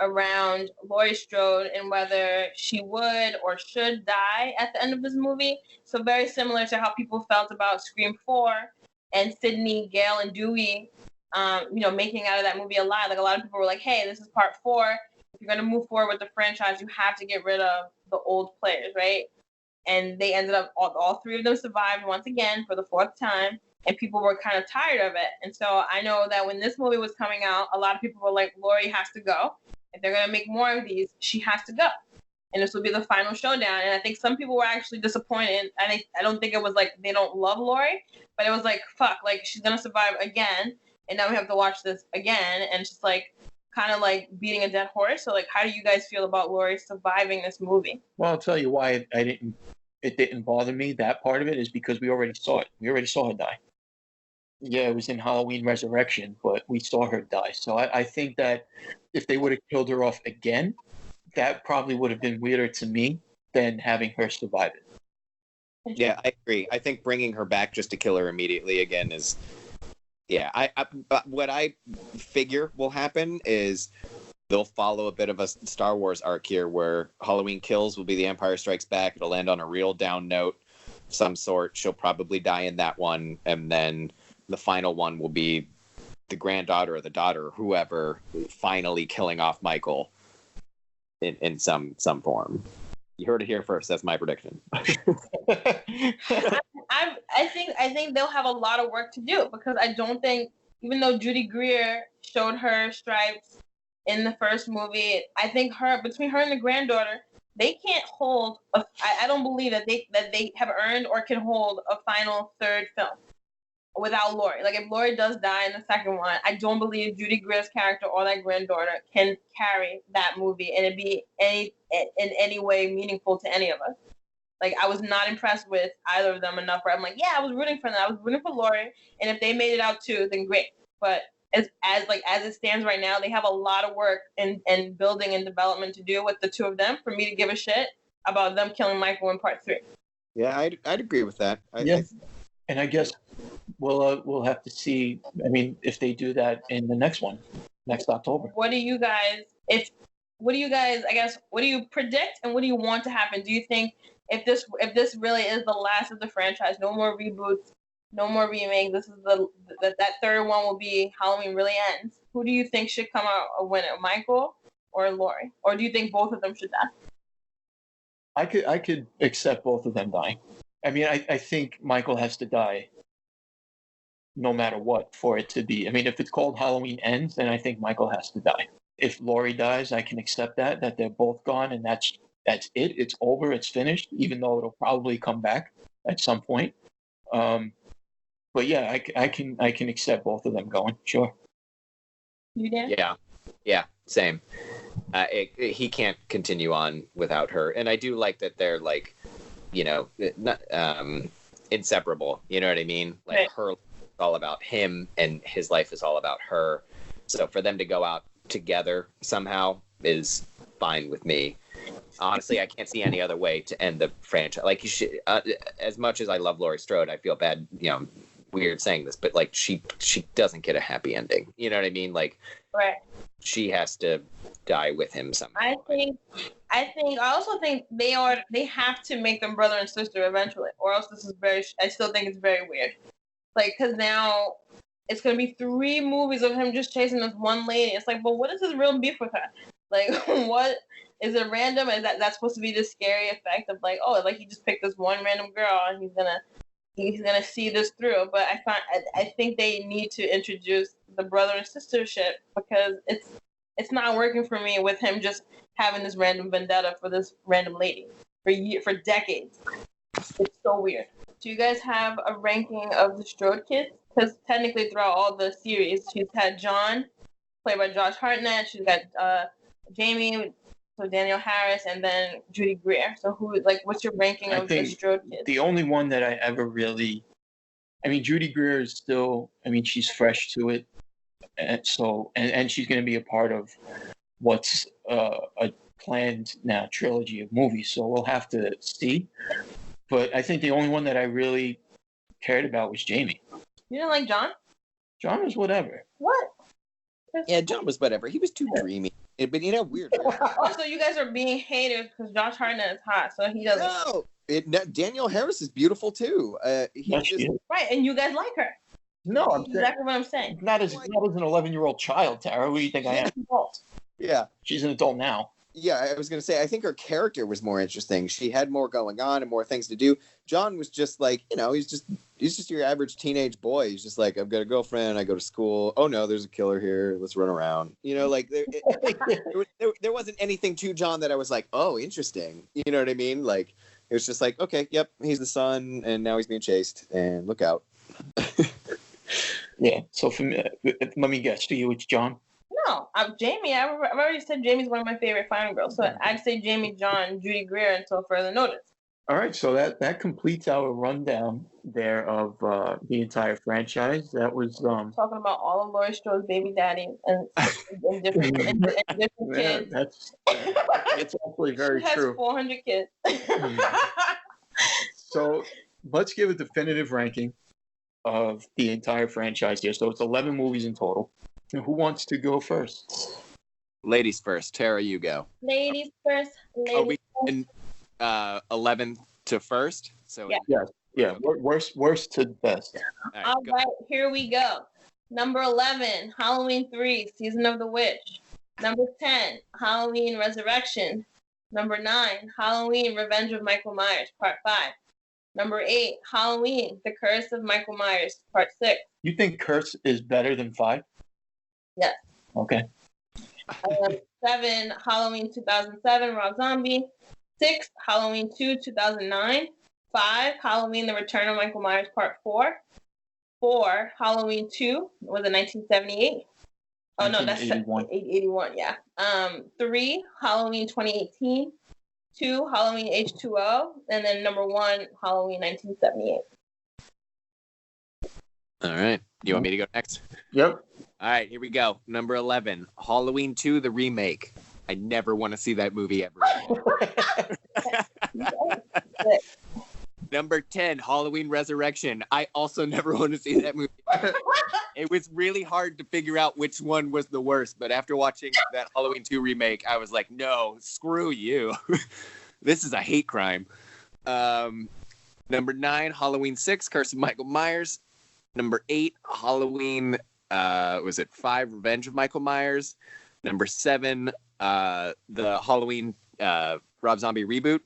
around Laurie Strode and whether she would or should die at the end of this movie. So very similar to how people felt about Scream 4 and Sydney, Gail, and Dewey, making out of that movie alive. Like, a lot of people were like, hey, this is part 4. If you're going to move forward with the franchise, you have to get rid of the old players, right? And they ended up, all 3 of them survived once again for the 4th time, and people were kind of tired of it. And so I know that when this movie was coming out, a lot of people were like, Laurie has to go. If they're going to make more of these, she has to go. And this will be the final showdown. And I think some people were actually disappointed. I don't think it was like they don't love Laurie, but it was like, fuck, like, she's going to survive again, and now we have to watch this again. And it's just like, kind of like beating a dead horse. So, like, how do you guys feel about Laurie surviving this movie? Well, I'll tell you why it didn't bother me. That part of it is because we already saw it. We already saw her die. Yeah, it was in Halloween Resurrection, but we saw her die. So I think that if they would have killed her off again, that probably would have been weirder to me than having her survive it. Yeah, I agree. I think bringing her back just to kill her immediately again is... Yeah, what I figure will happen is they'll follow a bit of a Star Wars arc here where Halloween Kills will be The Empire Strikes Back. It'll end on a real down note of some sort. She'll probably die in that one. And then the final one will be the granddaughter or the daughter or whoever finally killing off Michael in some form. You heard it here first. That's my prediction. I think they'll have a lot of work to do, because I don't think, even though Judy Greer showed her stripes in the first movie, I think between her and the granddaughter, they can't hold. I don't believe that they have earned or can hold a final third film without Laurie. Like if Laurie does die in the second one, I don't believe Judy Greer's character or that granddaughter can carry that movie and it be in any way meaningful to any of us. Like I was not impressed with either of them enough where I'm like, yeah, I was rooting for them. I was rooting for Laurie, and if they made it out too, then great. But as it stands right now, they have a lot of work and building and development to do with the two of them for me to give a shit about them killing Michael in part 3. Yeah, I'd agree with that. And I guess we'll have to see. I mean, if they do that in the next one, next October. What do you guys predict and what do you want to happen? Do you think if this really is the last of the franchise, no more reboots, no more remakes, this is that third one will be Halloween really ends? Who do you think should come out a winner, Michael or Laurie? Or do you think both of them should die? I could accept both of them dying. I mean, I think Michael has to die no matter what for it to be. I mean, if it's called Halloween Ends, then I think Michael has to die. If Laurie dies, I can accept that they're both gone and that's it. It's over. It's finished, even though it'll probably come back at some point. But yeah, I can accept both of them going. Sure. You did? Yeah, same. He can't continue on without her, and I do like that they're like, not, inseparable. You know what I mean? Like right. Her is all about him, and his life is all about her. So for them to go out together somehow is fine with me. Honestly, I can't see any other way to end the franchise. Like, you should, as much as I love Laurie Strode, I feel bad, weird saying this, but like she doesn't get a happy ending. You know what I mean? Like, right. She has to die with him somehow. I also think they have to make them brother and sister eventually, or else I still think it's very weird. Like, because now it's going to be 3 movies of him just chasing this one lady. It's like, but what is his real beef with her? Like, what is it random? Is that's supposed to be the scary effect of like, oh, like he just picked this one random girl and he's gonna see this through? But I think they need to introduce the brother and sistership because it's not working for me with him just having this random vendetta for this random lady for decades. It's so weird. Do you guys have a ranking of the Strode kids? Because technically throughout all the series, she's had John, played by Josh Hartnett. She's got Jamie, so Daniel Harris, and then Judy Greer. So what's your ranking of the Strode kids? The only one that I ever really, Judy Greer is still, she's fresh to it. And so, and she's going to be a part of what's a planned now trilogy of movies. So we'll have to see. But I think the only one that I really cared about was Jamie. You didn't like John? John was whatever. What? Yeah, John was whatever. He was too dreamy. But weird. So you guys are being haters because Josh Hartnett is hot, so he doesn't. No, Daniel Harris is beautiful too. Right, and you guys like her. No, that's exactly what I'm saying. Not as an 11-year-old child, Tara. Who do you think I am? Yeah, she's an adult now. Yeah, I was going to say, I think her character was more interesting. She had more going on and more things to do. John was just like, he's just your average teenage boy. He's just like, I've got a girlfriend, I go to school. Oh no, there's a killer here. Let's run around. Like there wasn't anything to John that I was like, oh, interesting. You know what I mean? Like, it was just like, okay, yep, he's the son, and now he's being chased, and look out. Yeah. So for me, let me guess. For you, it's John. No, Jamie. I've already said Jamie's one of my favorite final girls. So I'd say Jamie, John, Judy Greer until further notice. All right, so that completes our rundown there of the entire franchise. That was talking about all of Laurie Strode's baby daddies and different kids. That's actually very she has true. 400 kids. So let's give a definitive ranking of the entire franchise here. So it's 11 movies in total. Who wants to go first? Ladies first. Tara, you go. Ladies first. Are we in 11 to first? So yeah. Worst to best. All right, here we go. Number 11, Halloween 3, Season of the Witch. Number 10, Halloween Resurrection. Number 9, Halloween Revenge of Michael Myers, Part 5. Number 8, Halloween, The Curse of Michael Myers, Part 6. You think Curse is better than 5? Yes. Okay. 7, Halloween 2007, Rob Zombie. 6, Halloween 2, 2009. 5, Halloween: The Return of Michael Myers Part 4. 4, Halloween 2 was in 1978. Oh no, that's 81. Yeah. 3, Halloween 2018. 2, Halloween H2O, and then number 1, Halloween 1978. All right. You want me to go next? Yep. All right, here we go. Number 11, Halloween 2, the remake. I never want to see that movie ever again. Number 10, Halloween Resurrection. I also never want to see that movie. It was really hard to figure out which one was the worst, but after watching that Halloween 2 remake, I was like, no, screw you. This is a hate crime. Number 9, Halloween 6, Curse of Michael Myers. Number 8, Halloween, was it 5, Revenge of Michael Myers. Number 7, the Halloween Rob Zombie reboot.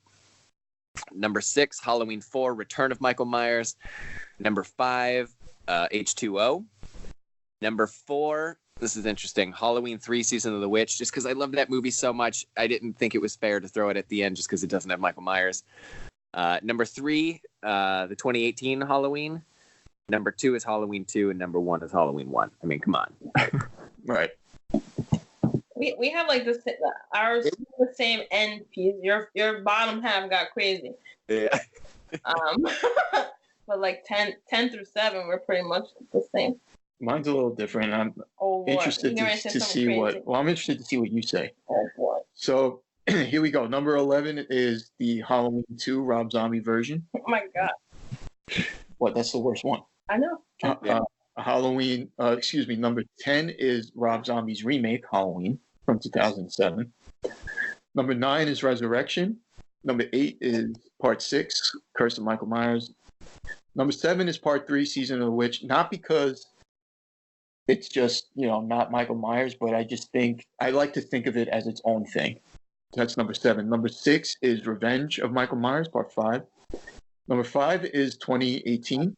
Number 6, Halloween 4, Return of Michael Myers. Number 5, H2O. Number 4, this is interesting, Halloween 3, Season of the Witch. Just because I love that movie so much, I didn't think it was fair to throw it at the end just because it doesn't have Michael Myers. Number 3, the 2018 Halloween. Number 2 is Halloween 2, and number 1 is Halloween 1. I mean, come on. Right. We have like ours the same end piece. Your bottom half got crazy. Yeah. But like 10 through 7, we're pretty much the same. Mine's a little different. I'm interested to see I'm interested to see what you say. Oh boy. So here we go. Number 11 is the Halloween 2 Rob Zombie version. Oh my god. What? That's the worst one. I know. Halloween. Number 10 is Rob Zombie's remake, Halloween, from 2007. Number 9 is Resurrection. Number 8 is Part 6, Curse of Michael Myers. Number 7 is Part 3, Season of the Witch. Not because it's just, not Michael Myers, but I just think, I like to think of it as its own thing. That's number 7. Number 6 is Revenge of Michael Myers, Part 5. Number 5 is 2018.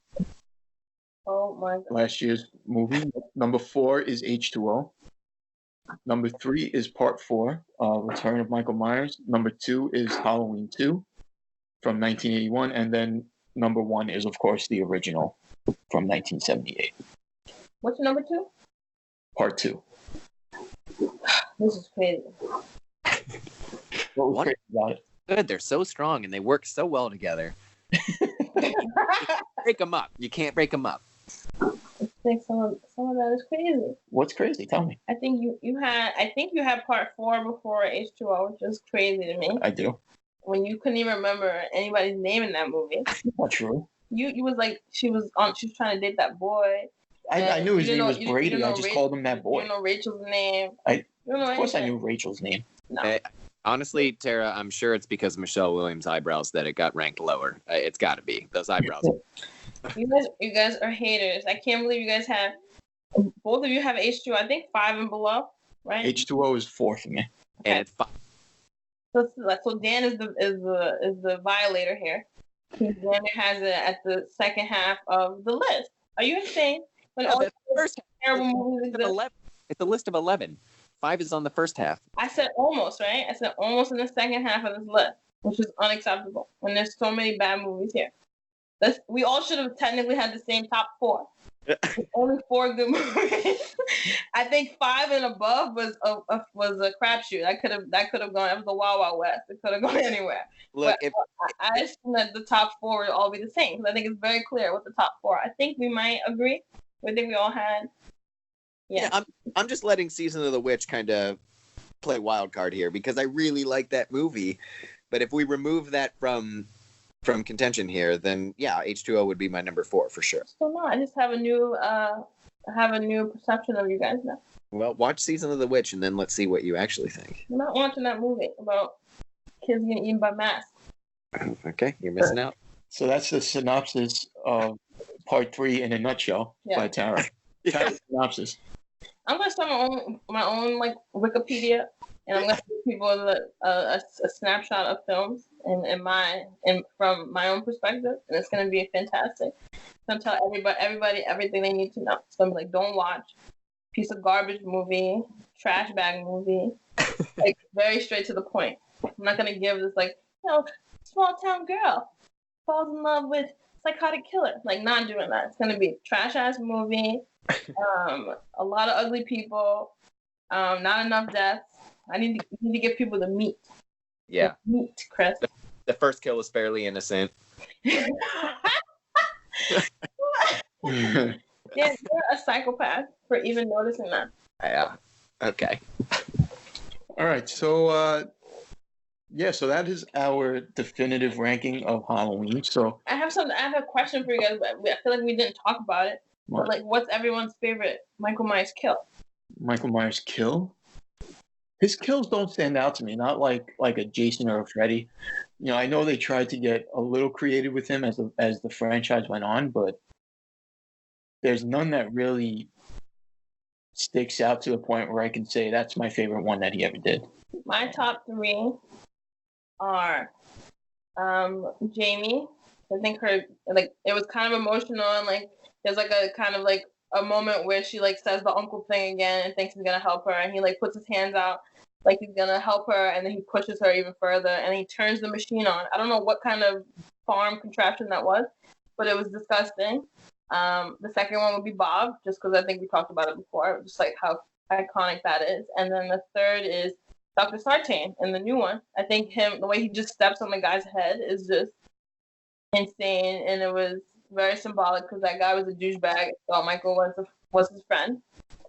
Oh my god. Last year's movie. Number 4 is H2O. Number 3 is Part 4, Return of Michael Myers. Number 2 is Halloween 2 from 1981. And then number 1 is, of course, the original from 1978. What's number 2? Part 2. This is crazy. What was crazy about it? Good, they're so strong and they work so well together. Break them up. You can't break them up. I think some of that is crazy. What's crazy? Tell me. I think you had Part 4 before H2O, which is crazy to me. I do. When you couldn't even remember anybody's name in that movie. Not true. You was like she was trying to date that boy. I knew his name was Brady. I just called him that boy. You know Rachel's name. Of course I knew Rachel's name. No. Honestly, Tara, I'm sure it's because of Michelle Williams' eyebrows that it got ranked lower. It's got to be those eyebrows. You guys are haters. I can't believe you guys have. Both of you have H2O. I think 5 and below, right? H2O is 4 for me. And it's 5. So Dan is the violator here. Dan has it at the second half of the list. Are you insane? When all the first terrible movies exist. It's a list of 11. 5 is on the first half. I said almost, right? I said almost in the second half of this list, which is unacceptable when there's so many bad movies here. We all should have technically had the same top 4. Only 4 good movies. I think 5 and above was a crapshoot. That could have gone. It was the Wild Wild West. It could have gone anywhere. Look, I assume that the top 4 would all be the same because I think it's very clear what the top 4. I think we might agree. I think we all had. Yeah. I'm just letting Season of the Witch kind of play wild card here because I really like that movie. But if we remove that from contention here, then yeah, H2O would be my number 4 for sure. So no, I just have a new perception of you guys now. Well, watch Season of the Witch and then let's see what you actually think. I'm not watching that movie about kids getting eaten by masks. Okay, you're missing out. So that's the synopsis of Part 3 in a nutshell by Tara. Tara's synopsis. I'm gonna start my own like Wikipedia, and I'm gonna give people a snapshot of films and from my own perspective, and it's gonna be fantastic. I'm gonna tell everybody everything they need to know. So I'm like, don't watch, piece of garbage movie, trash bag movie, like very straight to the point. I'm not gonna give this like small town girl falls in love with psychotic killer. Like, not doing that. It's gonna be a trash ass movie. A lot of ugly people. Not enough deaths. I need to give people the meat. Yeah. The meat, Chris. The first kill was fairly innocent. Yeah, you're a psychopath for even noticing that. Yeah. Okay. All right, so so that is our definitive ranking of Halloween. So I have a question for you guys, but I feel like we didn't talk about it. what? But like, what's everyone's favorite Michael Myers kill? Michael Myers kill. His kills don't stand out to me, not like a Jason or a Freddy. I know they tried to get a little creative with him as the franchise went on, but there's none that really sticks out to the point where I can say that's my favorite one that he ever did. My top 3 are Jamie. I think her, like, it was kind of emotional, and like there's like a kind of like a moment where she like says the uncle thing again and thinks he's gonna help her, and he like puts his hands out like he's gonna help her, and then he pushes her even further, and he turns the machine on. I don't know what kind of farm contraption that was, but it was disgusting. The second one would be Bob, just because I think we talked about it before, just like how iconic that is. And then the third is Dr. Sartain in the new one. I think the way he just steps on the guy's head is just insane, and it was very symbolic because that guy was a douchebag. Thought Michael was his friend.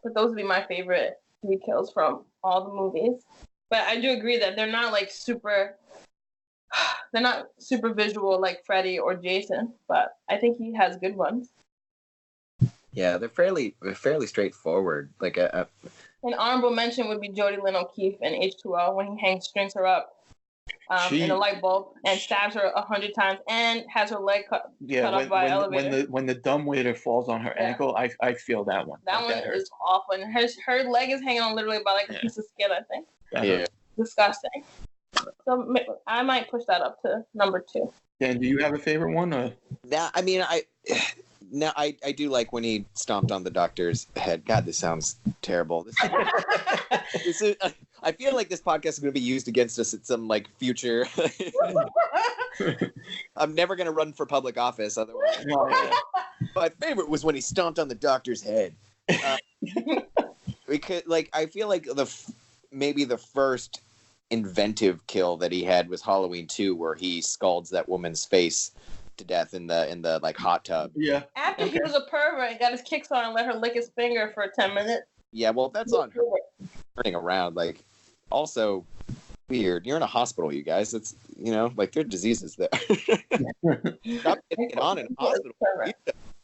But those would be my favorite 3 kills from all the movies. But I do agree that they're not like super visual like Freddy or Jason, but I think he has good ones. Yeah, they're fairly straightforward. Like An honorable mention would be Jodie Lynn O'Keefe in H2O when he strings her up in a light bulb and stabs her 100 times and has her leg cut off by an elevator. When the dumbwaiter falls on her ankle, I feel that one. That one is awful, and her leg is hanging on literally by like a piece of skin, I think. Yeah. Disgusting. So I might push that up to number 2. Dan, do you have a favorite one? Or? I do like when he stomped on the doctor's head. God, this sounds terrible. This is, I feel like this podcast is going to be used against us at some like future. I'm never going to run for public office otherwise. My favorite was when he stomped on the doctor's head. Because I feel like maybe the first inventive kill that he had was Halloween 2, where he scalds that woman's face to death in the like hot tub. Yeah. After he was a pervert and got his kicks on and let her lick his finger for 10 minutes. Yeah, well, that's on her turning around. Like, also weird. You're in a hospital, you guys. It's there are diseases there. Stop getting it on in a hospital. I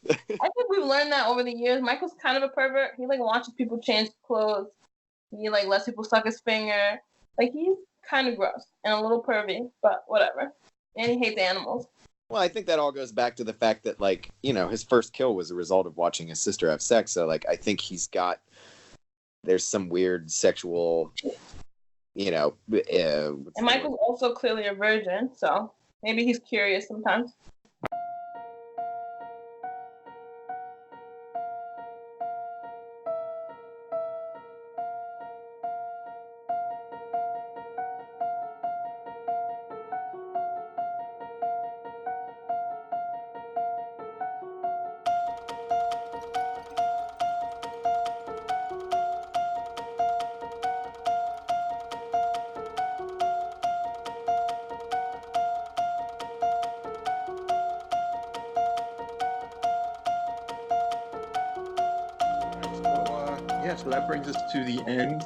think we've learned that over the years. Michael's kind of a pervert. He like watches people change clothes. He like lets people suck his finger. Like, he's kind of gross and a little pervy, but whatever. And he hates animals. Well, I think that all goes back to the fact that, his first kill was a result of watching his sister have sex. So, I think there's some weird sexual, And Michael's also clearly a virgin, so maybe he's curious sometimes. So that brings us to the end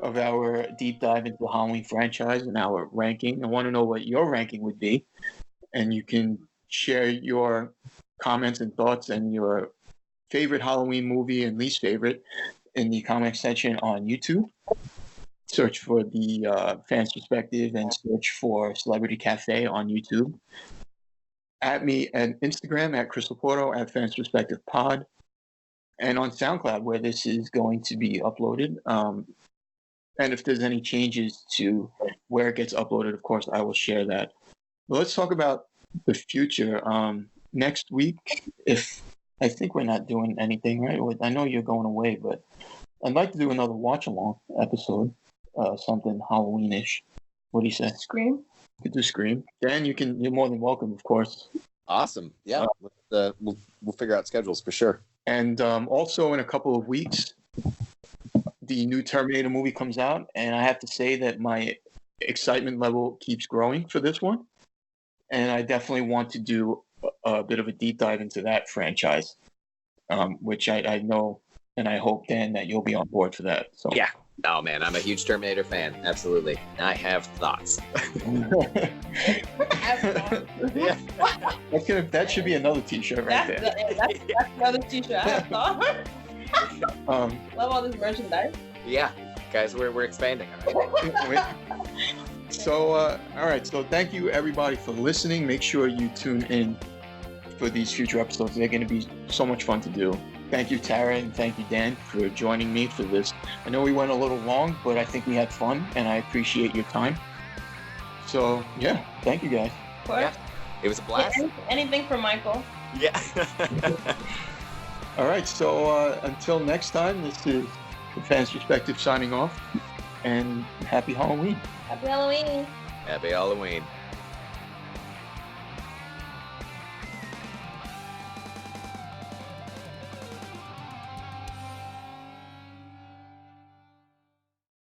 of our deep dive into the Halloween franchise and our ranking. I want to know what your ranking would be, and you can share your comments and thoughts and your favorite Halloween movie and least favorite in the comment section on YouTube. Search for the Fans Perspective and search for Celebrity Cafe on YouTube. At me at Instagram at Chris Laporto at Fans Perspective Pod. And on SoundCloud, where this is going to be uploaded. And if there's any changes to where it gets uploaded, of course, I will share that. But let's talk about the future. Next week, I think we're not doing anything, right? I know you're going away, but I'd like to do another watch-along episode, something Halloween-ish. What do you say? Scream? could do Scream. Dan, you're more than welcome, of course. Awesome. Yeah, we'll figure out schedules for sure. And also in a couple of weeks, the new Terminator movie comes out, and I have to say that my excitement level keeps growing for this one. And I definitely want to do a bit of a deep dive into that franchise, which I know and I hope, Dan, that you'll be on board for that. So Yeah. Oh man, I'm a huge Terminator fan. Absolutely. I have thoughts. Yeah. That should be another T-shirt right there. That's another T-shirt. I have thought. Love all this merchandise. Yeah, guys, we're expanding. All right. So, all right. So, thank you everybody for listening. Make sure you tune in for these future episodes. They're going to be so much fun to do. Thank you, Tara, and thank you, Dan, for joining me for this. I know we went a little long, but I think we had fun, and I appreciate your time. So, yeah, thank you, guys. Of course. Yeah, it was a blast. Anything for Michael. Yeah. All right. So, until next time, this is the Fans Perspective signing off, and happy Halloween. Happy Halloween. Happy Halloween.